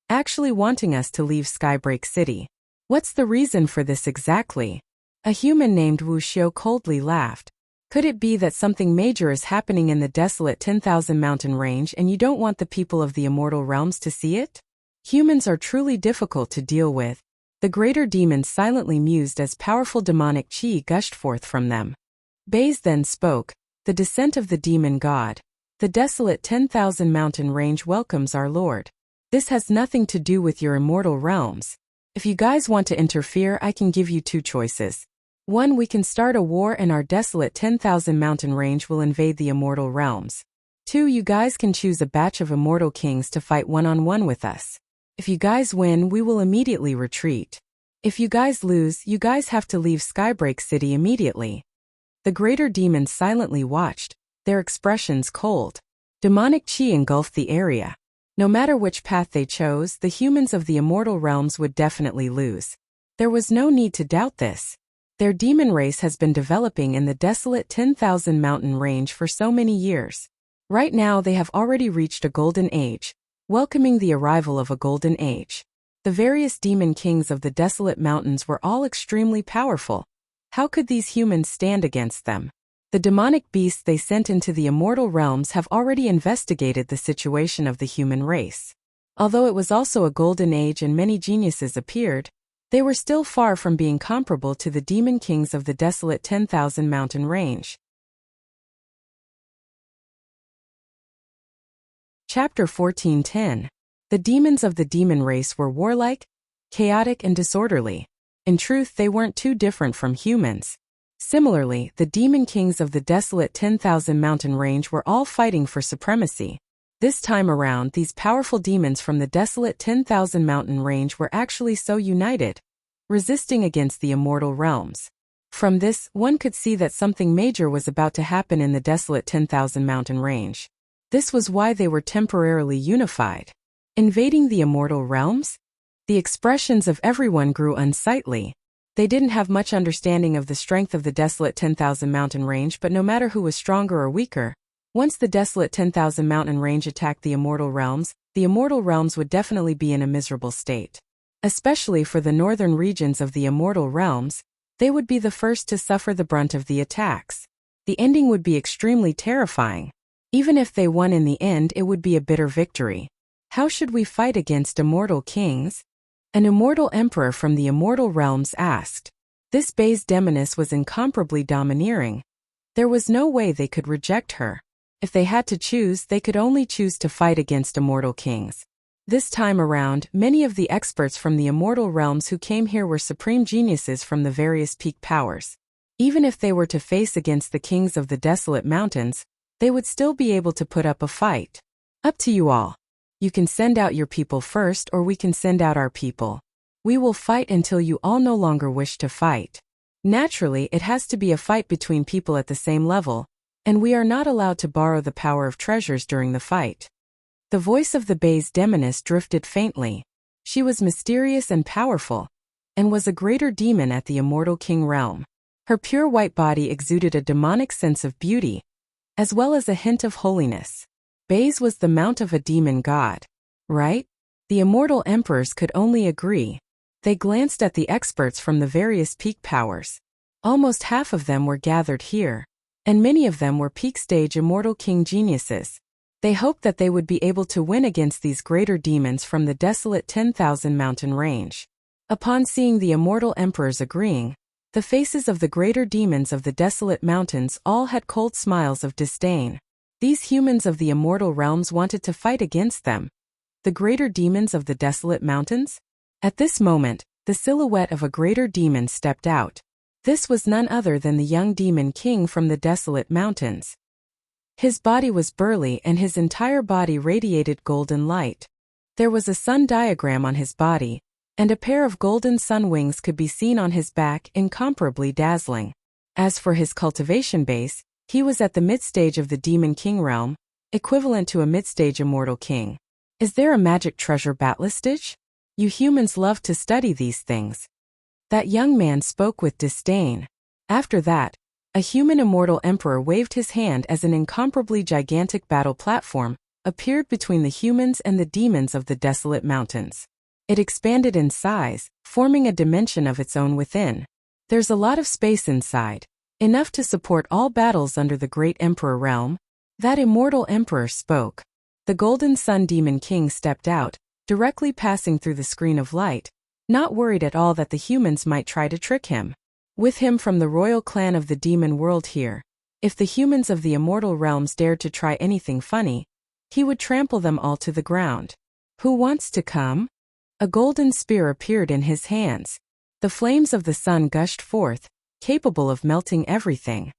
actually wanting us to leave Skybreak City. What's the reason for this exactly? A human named Wu Xiu coldly laughed. Could it be that something major is happening in the desolate 10,000 mountain range and you don't want the people of the immortal realms to see it? Humans are truly difficult to deal with. The greater demons silently mused as powerful demonic chi gushed forth from them. Baze then spoke. The descent of the demon god. The desolate 10,000 mountain range welcomes our lord. This has nothing to do with your immortal realms. If you guys want to interfere, I can give you two choices. 1. We can start a war and our desolate 10,000 mountain range will invade the immortal realms. 2. You guys can choose a batch of immortal kings to fight one-on-one with us. If you guys win, we will immediately retreat. If you guys lose, you guys have to leave Skybreak City immediately. The greater demons silently watched, their expressions cold. Demonic chi engulfed the area. No matter which path they chose, the humans of the immortal realms would definitely lose. There was no need to doubt this. Their demon race has been developing in the desolate 10,000 mountain range for so many years. Right now they have already reached a golden age, welcoming the arrival of a golden age. The various demon kings of the desolate mountains were all extremely powerful. How could these humans stand against them? The demonic beasts they sent into the immortal realms have already investigated the situation of the human race. Although it was also a golden age and many geniuses appeared, they were still far from being comparable to the demon kings of the desolate 10,000 mountain range. Chapter 14:10. The demons of the demon race were warlike, chaotic and disorderly. In truth, they weren't too different from humans. Similarly, the demon kings of the desolate 10,000 mountain range were all fighting for supremacy. This time around, these powerful demons from the desolate 10,000 mountain range were actually so united, resisting against the immortal realms. From this, one could see that something major was about to happen in the desolate 10,000 mountain range. This was why they were temporarily unified. Invading the immortal realms? The expressions of everyone grew unsightly. They didn't have much understanding of the strength of the desolate 10,000 mountain range, but no matter who was stronger or weaker, once the desolate 10,000 mountain range attacked the immortal realms would definitely be in a miserable state. Especially for the northern regions of the immortal realms, they would be the first to suffer the brunt of the attacks. The ending would be extremely terrifying. Even if they won in the end, it would be a bitter victory. How should we fight against immortal kings? An immortal emperor from the immortal realms asked. This base demoness was incomparably domineering. There was no way they could reject her. If they had to choose, they could only choose to fight against immortal kings. This time around, many of the experts from the immortal realms who came here were supreme geniuses from the various peak powers. Even if they were to face against the kings of the desolate mountains, they would still be able to put up a fight. Up to you all. You can send out your people first, or we can send out our people. We will fight until you all no longer wish to fight. Naturally, it has to be a fight between people at the same level, and we are not allowed to borrow the power of treasures during the fight. The voice of the base demoness drifted faintly. She was mysterious and powerful, and was a greater demon at the immortal king realm. Her pure white body exuded a demonic sense of beauty, as well as a hint of holiness. Baze was the mount of a demon god, right? The immortal emperors could only agree. They glanced at the experts from the various peak powers. Almost half of them were gathered here, and many of them were peak stage immortal king geniuses. They hoped that they would be able to win against these greater demons from the desolate 10,000 mountain range. Upon seeing the immortal emperors agreeing, the faces of the greater demons of the desolate mountains all had cold smiles of disdain. These humans of the immortal realms wanted to fight against them. The greater demons of the desolate mountains? At this moment, the silhouette of a greater demon stepped out. This was none other than the young demon king from the desolate mountains. His body was burly and his entire body radiated golden light. There was a sun diagram on his body, and a pair of golden sun wings could be seen on his back, incomparably dazzling. As for his cultivation base, he was at the mid-stage of the demon king realm, equivalent to a mid-stage immortal king. Is there a magic treasure battlistage? You humans love to study these things. That young man spoke with disdain. After that, a human immortal emperor waved his hand as an incomparably gigantic battle platform appeared between the humans and the demons of the desolate mountains. It expanded in size, forming a dimension of its own within. There's a lot of space inside, enough to support all battles under the great emperor realm. That immortal emperor spoke. The golden sun demon king stepped out, directly passing through the screen of light, not worried at all that the humans might try to trick him. With him from the royal clan of the demon world here, if the humans of the immortal realms dared to try anything funny, he would trample them all to the ground. Who wants to come? A golden spear appeared in his hands. The flames of the sun gushed forth, capable of melting everything.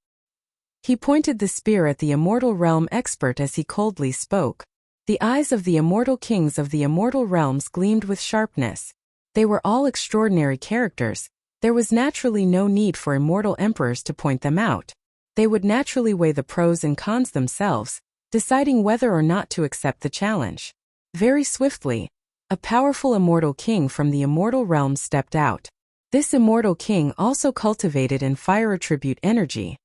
He pointed the spear at the immortal realm expert as he coldly spoke. The eyes of the immortal kings of the immortal realms gleamed with sharpness. They were all extraordinary characters. There was naturally no need for immortal emperors to point them out. They would naturally weigh the pros and cons themselves, deciding whether or not to accept the challenge. Very swiftly, a powerful immortal king from the immortal realms stepped out. This immortal king also cultivated in fire attribute energy.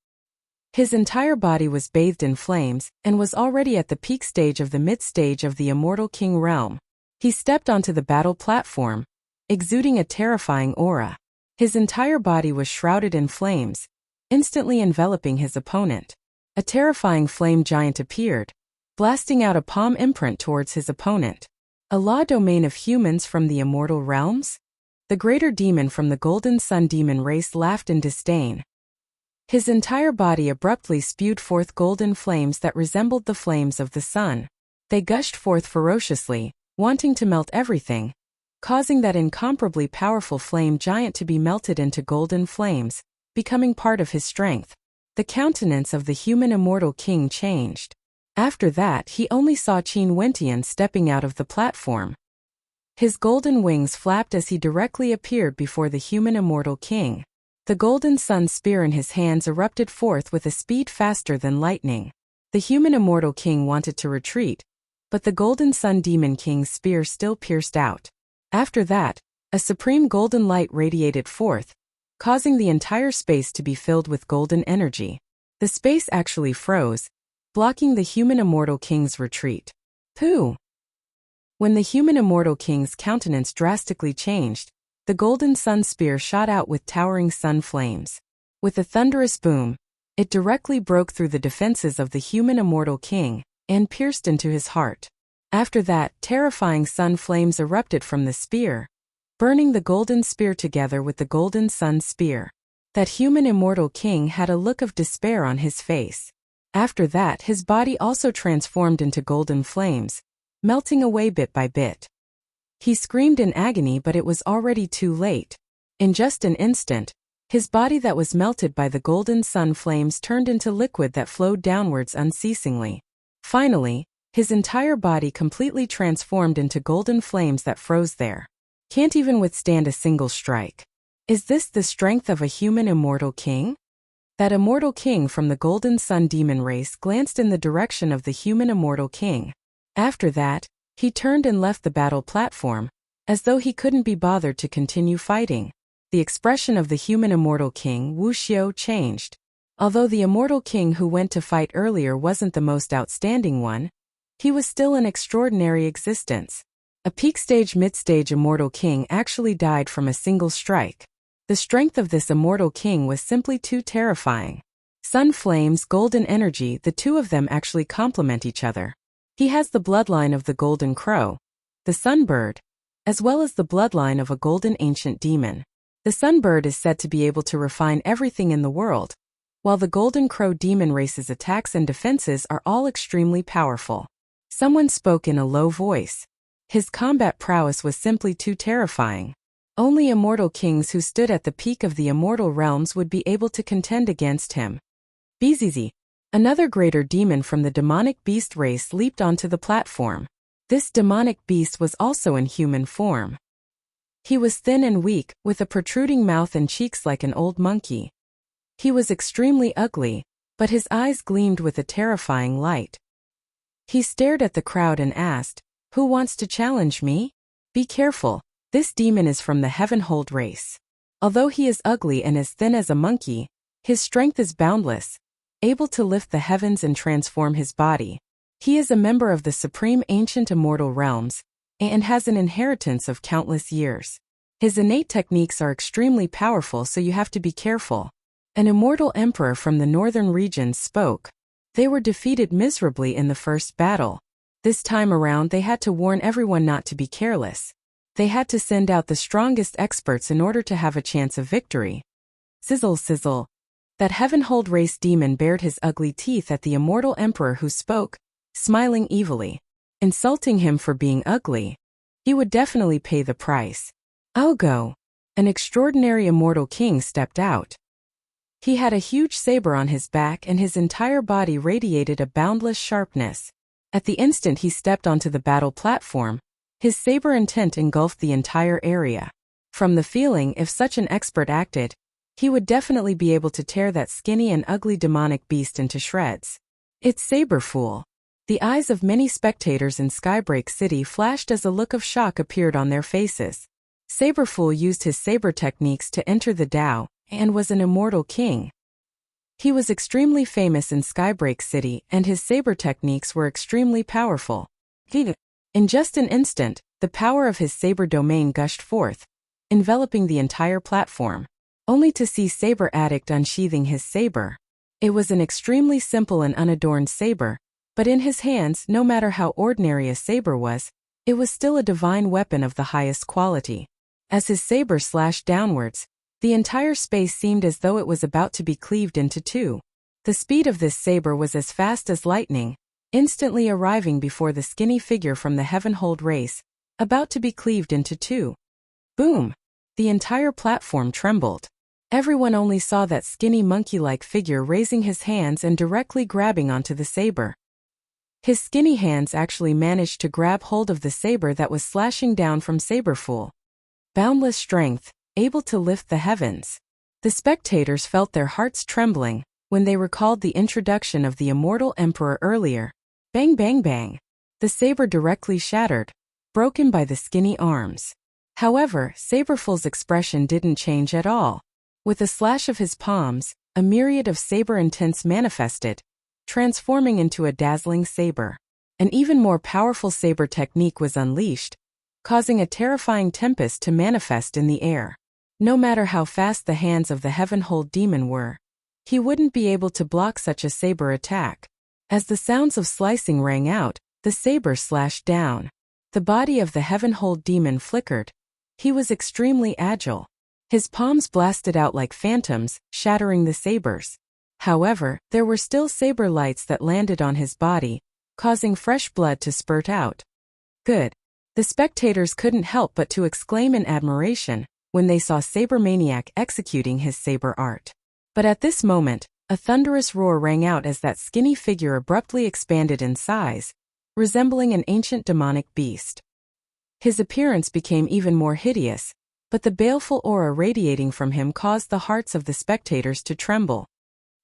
His entire body was bathed in flames and was already at the peak stage of the mid-stage of the immortal king realm. He stepped onto the battle platform, exuding a terrifying aura. His entire body was shrouded in flames, instantly enveloping his opponent. A terrifying flame giant appeared, blasting out a palm imprint towards his opponent. A law domain of humans from the immortal realms? The greater demon from the Golden Sun demon race laughed in disdain. His entire body abruptly spewed forth golden flames that resembled the flames of the sun. They gushed forth ferociously, wanting to melt everything, causing that incomparably powerful flame giant to be melted into golden flames, becoming part of his strength. The countenance of the human immortal king changed. After that, he only saw Qin Wentian stepping out of the platform. His golden wings flapped as he directly appeared before the human immortal king. The golden sun spear in his hands erupted forth with a speed faster than lightning. The human immortal king wanted to retreat, but the golden sun demon king's spear still pierced out. After that, a supreme golden light radiated forth, causing the entire space to be filled with golden energy. The space actually froze, blocking the human immortal king's retreat. Pooh! When the human immortal king's countenance drastically changed, the golden sun spear shot out with towering sun flames. With a thunderous boom, it directly broke through the defenses of the human immortal king and pierced into his heart. After that, terrifying sun flames erupted from the spear, burning the golden spear together with the golden sun spear. That human immortal king had a look of despair on his face. After that, his body also transformed into golden flames, melting away bit by bit. He screamed in agony, but it was already too late. In just an instant, his body that was melted by the golden sun flames turned into liquid that flowed downwards unceasingly. Finally, his entire body completely transformed into golden flames that froze there. Can't even withstand a single strike. Is this the strength of a human immortal king? That immortal king from the Golden Sun demon race glanced in the direction of the human immortal king. After that, he turned and left the battle platform, as though he couldn't be bothered to continue fighting. The expression of the human immortal king Wu Xiu changed. Although the immortal king who went to fight earlier wasn't the most outstanding one, he was still an extraordinary existence. A peak stage mid-stage immortal king actually died from a single strike. The strength of this immortal king was simply too terrifying. Sun flames, golden energy, the two of them actually complement each other. He has the bloodline of the golden crow, the sunbird, as well as the bloodline of a golden ancient demon. The sunbird is said to be able to refine everything in the world, while the golden crow demon race's attacks and defenses are all extremely powerful. Someone spoke in a low voice. His combat prowess was simply too terrifying. Only immortal kings who stood at the peak of the immortal realms would be able to contend against him. Bzizi, another greater demon from the demonic beast race, leaped onto the platform. This demonic beast was also in human form. He was thin and weak, with a protruding mouth and cheeks like an old monkey. He was extremely ugly, but his eyes gleamed with a terrifying light. He stared at the crowd and asked, "Who wants to challenge me? Be careful, this demon is from the Heavenhold race. Although he is ugly and as thin as a monkey, his strength is boundless, able to lift the heavens and transform his body. He is a member of the supreme ancient immortal realms, and has an inheritance of countless years. His innate techniques are extremely powerful, so you have to be careful." An immortal emperor from the northern regions spoke. They were defeated miserably in the first battle. This time around they had to warn everyone not to be careless. They had to send out the strongest experts in order to have a chance of victory. Sizzle sizzle. That Heavenhold race demon bared his ugly teeth at the immortal emperor who spoke, smiling evilly. Insulting him for being ugly. He would definitely pay the price. I'll go. An extraordinary immortal king stepped out. He had a huge saber on his back and his entire body radiated a boundless sharpness. At the instant he stepped onto the battle platform, his saber intent engulfed the entire area. From the feeling, if such an expert acted, he would definitely be able to tear that skinny and ugly demonic beast into shreds. It's Saber Fool. The eyes of many spectators in Skybreak City flashed as a look of shock appeared on their faces. Saberful used his saber techniques to enter the Tao, and was an immortal king. He was extremely famous in Skybreak City, and his saber techniques were extremely powerful. In just an instant, the power of his saber domain gushed forth, enveloping the entire platform, only to see Saber Addict unsheathing his saber. It was an extremely simple and unadorned saber, but in his hands, no matter how ordinary a saber was, it was still a divine weapon of the highest quality. As his saber slashed downwards, the entire space seemed as though it was about to be cleaved into two. The speed of this saber was as fast as lightning, instantly arriving before the skinny figure from the Heavenhold race, about to be cleaved into two. Boom! The entire platform trembled. Everyone only saw that skinny monkey-like figure raising his hands and directly grabbing onto the saber. His skinny hands actually managed to grab hold of the saber that was slashing down from Saberful. Boundless strength, able to lift the heavens. The spectators felt their hearts trembling when they recalled the introduction of the immortal emperor earlier. Bang bang bang. The saber directly shattered, broken by the skinny arms. However, Saberful's expression didn't change at all. With a slash of his palms, a myriad of saber intents manifested, transforming into a dazzling saber. An even more powerful saber technique was unleashed, causing a terrifying tempest to manifest in the air. No matter how fast the hands of the Heavenhold demon were, he wouldn't be able to block such a saber attack. As the sounds of slicing rang out, the saber slashed down. The body of the Heavenhold demon flickered. He was extremely agile. His palms blasted out like phantoms, shattering the sabers. However, there were still saber lights that landed on his body, causing fresh blood to spurt out. Good. The spectators couldn't help but to exclaim in admiration when they saw Saber Maniac executing his saber art. But at this moment, a thunderous roar rang out as that skinny figure abruptly expanded in size, resembling an ancient demonic beast. His appearance became even more hideous, but the baleful aura radiating from him caused the hearts of the spectators to tremble.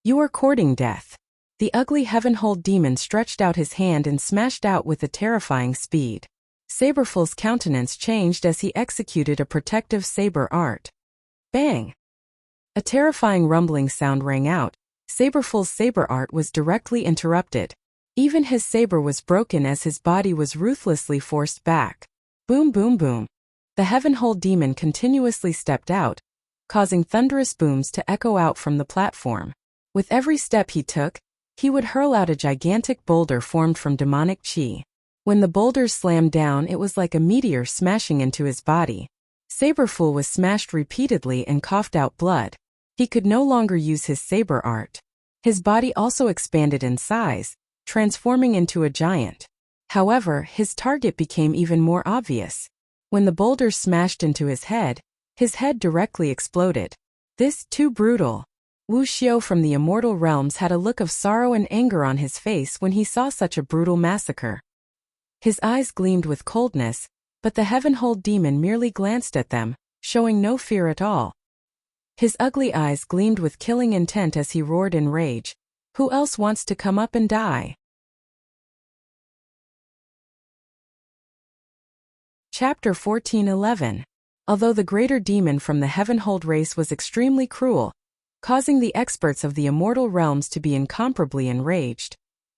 You are courting death. The ugly Heavenhold demon stretched out his hand and smashed out with a terrifying speed. Saberful's countenance changed as he executed a protective saber art. Bang! A terrifying rumbling sound rang out. Saberful's saber art was directly interrupted. Even his saber was broken as his body was ruthlessly forced back. Boom boom boom. The Heavenhold demon continuously stepped out, causing thunderous booms to echo out from the platform. With every step he took, he would hurl out a gigantic boulder formed from demonic chi. When the boulders slammed down, it was like a meteor smashing into his body. Saberful was smashed repeatedly and coughed out blood. He could no longer use his saber art. His body also expanded in size, transforming into a giant. However, his target became even more obvious. When the boulders smashed into his head directly exploded. This, too brutal. Wu Xiao from the Immortal Realms had a look of sorrow and anger on his face when he saw such a brutal massacre. His eyes gleamed with coldness, but the Heavenhold demon merely glanced at them, showing no fear at all. His ugly eyes gleamed with killing intent as he roared in rage. Who else wants to come up and die? Chapter 14:11. Although the greater demon from the Heavenhold race was extremely cruel, causing the experts of the Immortal Realms to be incomparably enraged,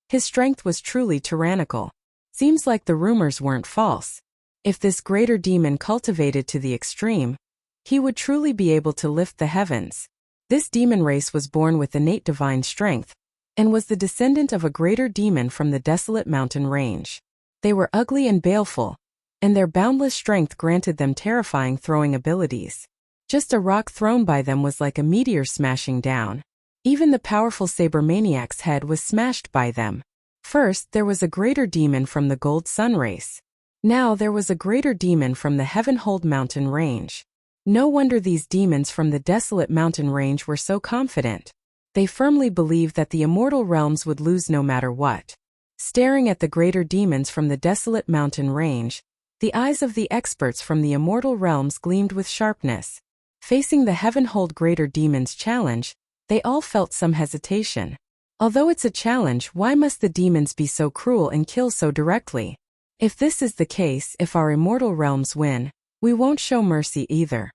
his strength was truly tyrannical. Seems like the rumors weren't false. If this greater demon cultivated to the extreme, he would truly be able to lift the heavens. This demon race was born with innate divine strength, and was the descendant of a greater demon from the desolate mountain range. They were ugly and baleful, and their boundless strength granted them terrifying throwing abilities. Just a rock thrown by them was like a meteor smashing down. Even the powerful Saber Maniac's head was smashed by them. First, there was a greater demon from the Gold Sun race. Now there was a greater demon from the Heavenhold mountain range. No wonder these demons from the desolate mountain range were so confident. They firmly believed that the Immortal Realms would lose no matter what. Staring at the greater demons from the desolate mountain range, the eyes of the experts from the Immortal Realms gleamed with sharpness. Facing the Heavenhold greater demon's challenge, they all felt some hesitation. Although it's a challenge, why must the demons be so cruel and kill so directly? If this is the case, if our Immortal Realms win, We won't show mercy either.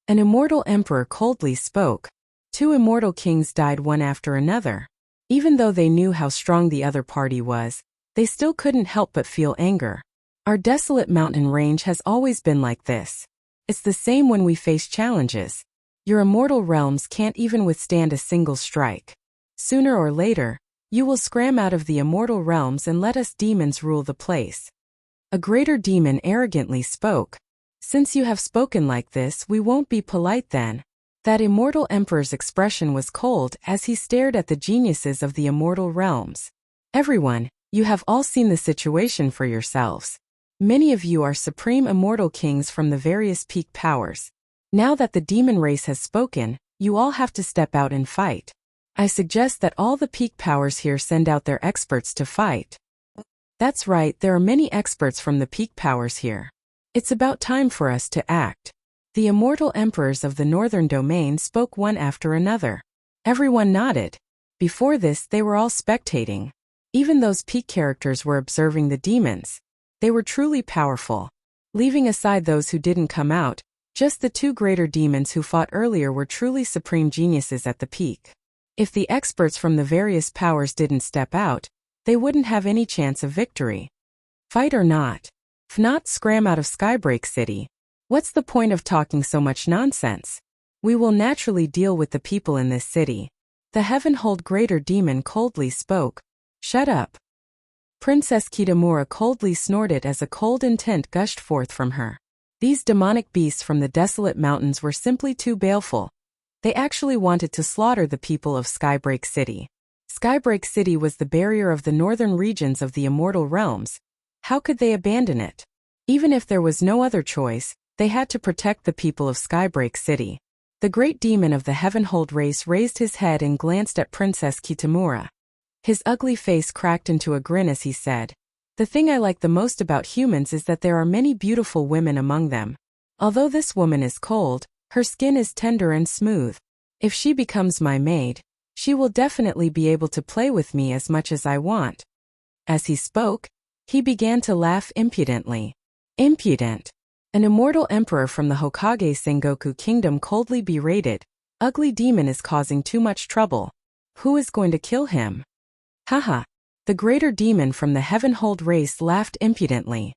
An immortal emperor coldly spoke. 2 immortal kings died one after another. Even though they knew how strong the other party was, they still couldn't help but feel anger. Our desolate mountain range has always been like this. It's the same when we face challenges. Your immortal realms can't even withstand a single strike. Sooner or later, you will scram out of the immortal realms and let us demons rule the place. A greater demon arrogantly spoke. Since you have spoken like this, we won't be polite then. That immortal emperor's expression was cold as he stared at the geniuses of the immortal realms. Everyone, you have all seen the situation for yourselves. Many of you are supreme immortal kings from the various peak powers. Now that the demon race has spoken, you all have to step out and fight. I suggest that all the peak powers here send out their experts to fight. That's right, there are many experts from the peak powers here. It's about time for us to act. The immortal emperors of the northern domain spoke one after another. Everyone nodded. Before this, they were all spectating. Even those peak characters were observing the demons. They were truly powerful. Leaving aside those who didn't come out, just the 2 greater demons who fought earlier were truly supreme geniuses at the peak. If the experts from the various powers didn't step out, they wouldn't have any chance of victory. Fight or not. If not, scram out of Skybreak City. What's the point of talking so much nonsense? We will naturally deal with the people in this city. The Heavenhold Greater Demon coldly spoke. Shut up. Princess Kitamura coldly snorted as a cold intent gushed forth from her. These demonic beasts from the desolate mountains were simply too baleful. They actually wanted to slaughter the people of Skybreak City. Skybreak City was the barrier of the northern regions of the immortal realms. How could they abandon it? Even if there was no other choice, they had to protect the people of Skybreak City. The great demon of the Heavenhold race raised his head and glanced at Princess Kitamura. His ugly face cracked into a grin as he said, "The thing I like the most about humans is that there are many beautiful women among them. Although this woman is cold, her skin is tender and smooth. If she becomes my maid, she will definitely be able to play with me as much as I want." As he spoke, he began to laugh impudently. Impudent. An immortal emperor from the Hokage Sengoku Kingdom coldly berated, "Ugly demon is causing too much trouble. Who is going to kill him?" Haha. The greater demon from the Heavenhold race laughed impudently.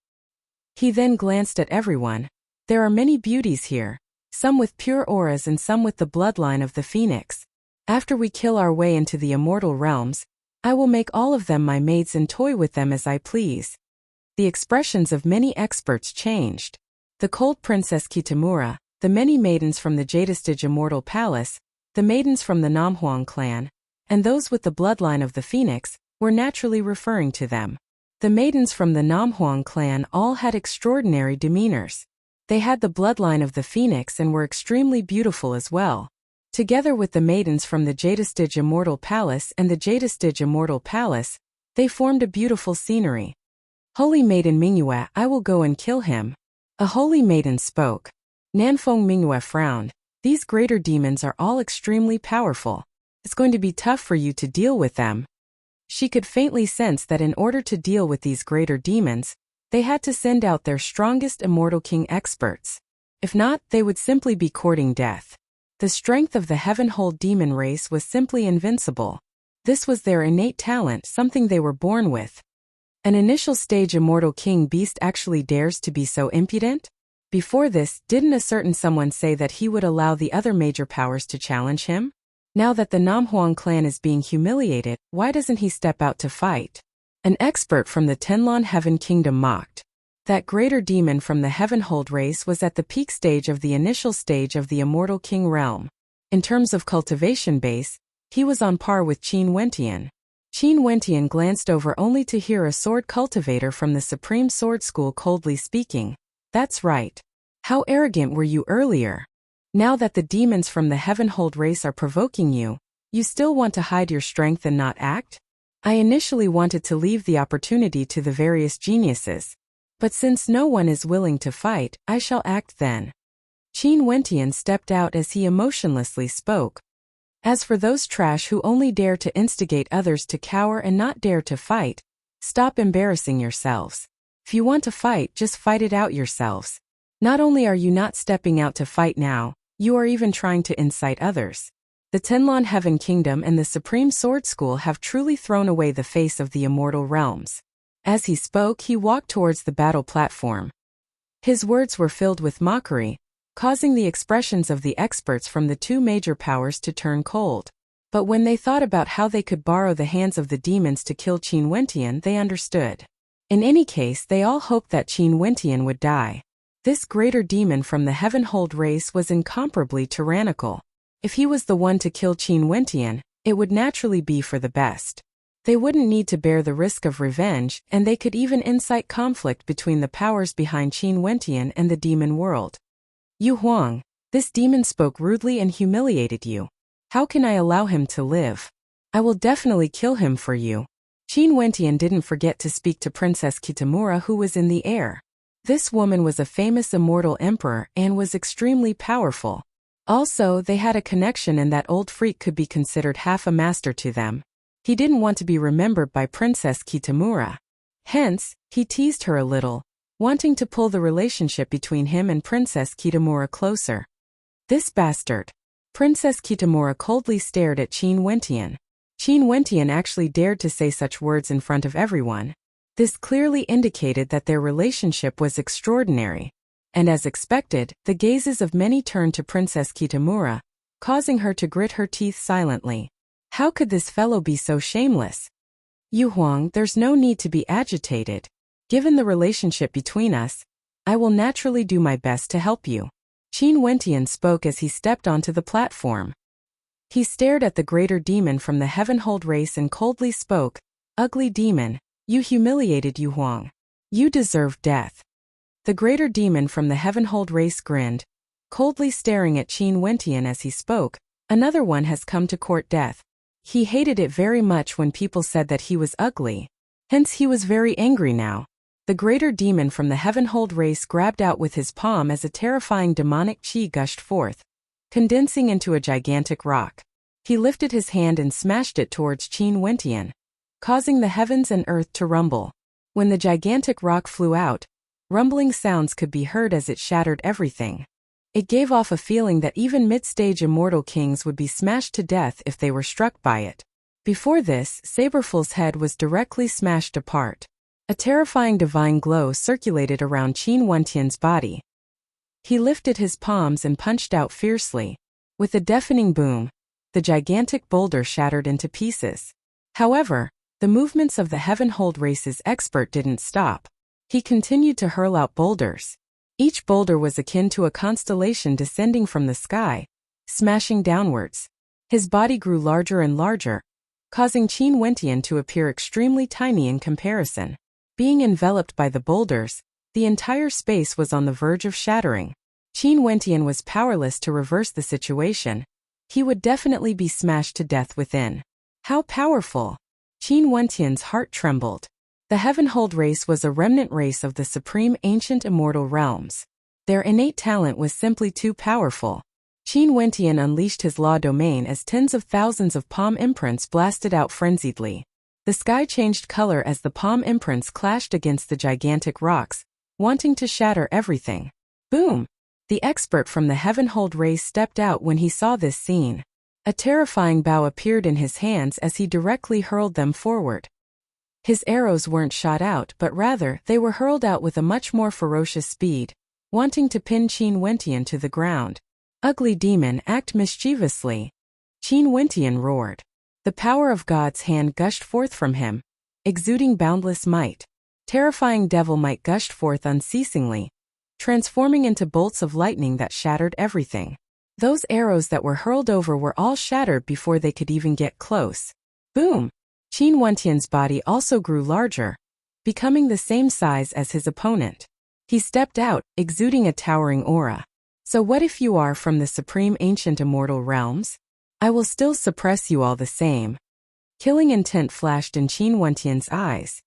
He then glanced at everyone. There are many beauties here, some with pure auras and some with the bloodline of the phoenix. After we kill our way into the immortal realms, I will make all of them my maids and toy with them as I please. The expressions of many experts changed. The cold Princess Kitamura, the many maidens from the Jadestige Immortal Palace, the maidens from the Namhuang clan, and those with the bloodline of the phoenix, were naturally referring to them. The maidens from the Namhuang clan all had extraordinary demeanors. They had the bloodline of the phoenix and were extremely beautiful as well. Together with the maidens from the Jadestige Immortal Palace and the Jadestige Immortal Palace, they formed a beautiful scenery. "Holy Maiden Mingyue, I will go and kill him." A holy maiden spoke. Nanfeng Mingyue frowned. "These greater demons are all extremely powerful. It's going to be tough for you to deal with them." She could faintly sense that in order to deal with these greater demons, they had to send out their strongest immortal king experts. If not, they would simply be courting death. The strength of the Heavenhold demon race was simply invincible. This was their innate talent, something they were born with. An initial stage immortal king beast actually dares to be so impudent? Before this, didn't a certain someone say that he would allow the other major powers to challenge him? Now that the Namhuang clan is being humiliated, why doesn't he step out to fight? An expert from the Tenlon Heaven Kingdom mocked. That greater demon from the Heavenhold race was at the peak stage of the initial stage of the Immortal King realm. In terms of cultivation base, he was on par with Qin Wentian. Qin Wentian glanced over only to hear a sword cultivator from the Supreme Sword School coldly speaking. "That's right. How arrogant were you earlier? Now that the demons from the Heavenhold race are provoking you, you still want to hide your strength and not act? I initially wanted to leave the opportunity to the various geniuses. But since no one is willing to fight, I shall act then." Qin Wentian stepped out as he emotionlessly spoke. "As for those trash who only dare to instigate others to cower and not dare to fight, stop embarrassing yourselves. If you want to fight, just fight it out yourselves. Not only are you not stepping out to fight now, you are even trying to incite others. The Tenlon Heaven Kingdom and the Supreme Sword School have truly thrown away the face of the immortal realms. As he spoke, he walked towards the battle platform. His words were filled with mockery, causing the expressions of the experts from the two major powers to turn cold. But when they thought about how they could borrow the hands of the demons to kill Qin Wentian, they understood. In any case, they all hoped that Qin Wentian would die. This greater demon from the Heavenhold race was incomparably tyrannical. If he was the one to kill Qin Wentian, it would naturally be for the best. They wouldn't need to bear the risk of revenge, and they could even incite conflict between the powers behind Qin Wentian and the demon world. Yu Huang, this demon spoke rudely and humiliated you. How can I allow him to live? I will definitely kill him for you. Qin Wentian didn't forget to speak to Princess Kitamura, who was in the air. This woman was a famous immortal emperor and was extremely powerful. Also, they had a connection, and that old freak could be considered half a master to them. He didn't want to be remembered by Princess Kitamura. Hence, he teased her a little, wanting to pull the relationship between him and Princess Kitamura closer. This bastard. Princess Kitamura coldly stared at Qin Wentian. Qin Wentian actually dared to say such words in front of everyone. This clearly indicated that their relationship was extraordinary. And as expected, the gazes of many turned to Princess Kitamura, causing her to grit her teeth silently. How could this fellow be so shameless? Yu Huang, there's no need to be agitated. Given the relationship between us, I will naturally do my best to help you. Qin Wentian spoke as he stepped onto the platform. He stared at the greater demon from the Heavenhold race and coldly spoke, "Ugly demon, you humiliated Yu Huang. You deserve death." The greater demon from the Heavenhold race grinned, coldly staring at Qin Wentian as he spoke. Another one has come to court death. He hated it very much when people said that he was ugly. Hence he was very angry now. The greater demon from the Heavenhold race grabbed out with his palm as a terrifying demonic chi gushed forth, condensing into a gigantic rock. He lifted his hand and smashed it towards Qin Wentian, causing the heavens and earth to rumble. When the gigantic rock flew out, rumbling sounds could be heard as it shattered everything. It gave off a feeling that even mid-stage immortal kings would be smashed to death if they were struck by it. Before this, Saberful's head was directly smashed apart. A terrifying divine glow circulated around Qin Wentian's body. He lifted his palms and punched out fiercely. With a deafening boom, the gigantic boulder shattered into pieces. However, the movements of the Heavenhold race's expert didn't stop. He continued to hurl out boulders. Each boulder was akin to a constellation descending from the sky, smashing downwards. His body grew larger and larger, causing Qin Wentian to appear extremely tiny in comparison. Being enveloped by the boulders, the entire space was on the verge of shattering. Qin Wentian was powerless to reverse the situation. He would definitely be smashed to death within. How powerful! Qin Wentian's heart trembled. The Heavenhold race was a remnant race of the supreme ancient immortal realms. Their innate talent was simply too powerful. Qin Wentian unleashed his law domain as tens of thousands of palm imprints blasted out frenziedly. The sky changed color as the palm imprints clashed against the gigantic rocks, wanting to shatter everything. Boom! The expert from the Heavenhold race stepped out when he saw this scene. A terrifying bow appeared in his hands as he directly hurled them forward. His arrows weren't shot out, but rather, they were hurled out with a much more ferocious speed, wanting to pin Qin Wentian to the ground. Ugly demon, act mischievously. Qin Wentian roared. The power of God's hand gushed forth from him, exuding boundless might. Terrifying devil might gushed forth unceasingly, transforming into bolts of lightning that shattered everything. Those arrows that were hurled over were all shattered before they could even get close. Boom! Qin Wentian's body also grew larger, becoming the same size as his opponent. He stepped out, exuding a towering aura. So what if you are from the supreme ancient immortal realms? I will still suppress you all the same. Killing intent flashed in Qin Wentian's eyes.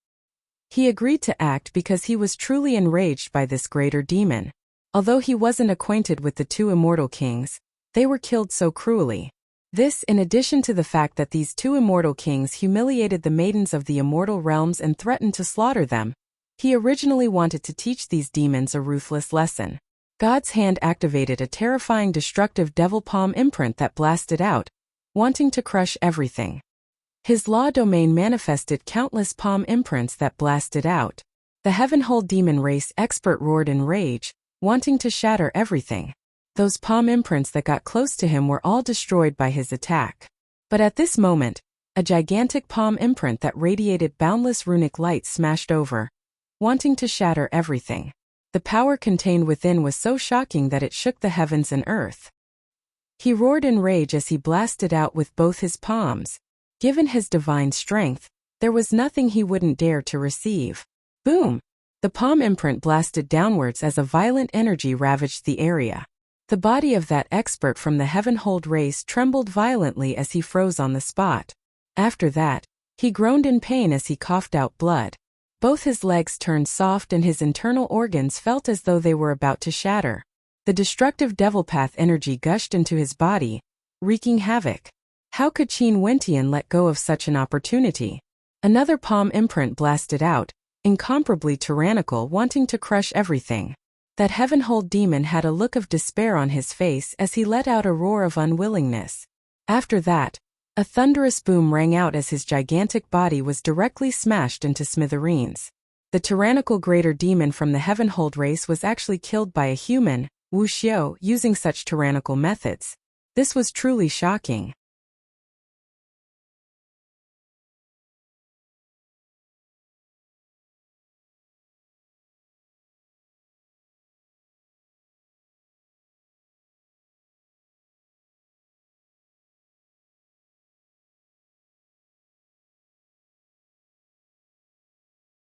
He agreed to act because he was truly enraged by this greater demon. Although he wasn't acquainted with the two immortal kings, they were killed so cruelly. This, in addition to the fact that these two immortal kings humiliated the maidens of the immortal realms and threatened to slaughter them. He originally wanted to teach these demons a ruthless lesson. God's hand activated a terrifying destructive devil palm imprint that blasted out, wanting to crush everything. His law domain manifested countless palm imprints that blasted out. The Heavenhold demon race expert roared in rage, wanting to shatter everything. Those palm imprints that got close to him were all destroyed by his attack. But at this moment, a gigantic palm imprint that radiated boundless runic light smashed over, wanting to shatter everything. The power contained within was so shocking that it shook the heavens and earth. He roared in rage as he blasted out with both his palms. Given his divine strength, there was nothing he wouldn't dare to receive. Boom! The palm imprint blasted downwards as a violent energy ravaged the area. The body of that expert from the Heavenhold race trembled violently as he froze on the spot. After that, he groaned in pain as he coughed out blood. Both his legs turned soft and his internal organs felt as though they were about to shatter. The destructive devil path energy gushed into his body, wreaking havoc. How could Qin Wentian let go of such an opportunity? Another palm imprint blasted out, incomparably tyrannical, wanting to crush everything. That Heavenhold demon had a look of despair on his face as he let out a roar of unwillingness. After that, a thunderous boom rang out as his gigantic body was directly smashed into smithereens. The tyrannical greater demon from the Heavenhold race was actually killed by a human, Wu Xiao, using such tyrannical methods. This was truly shocking.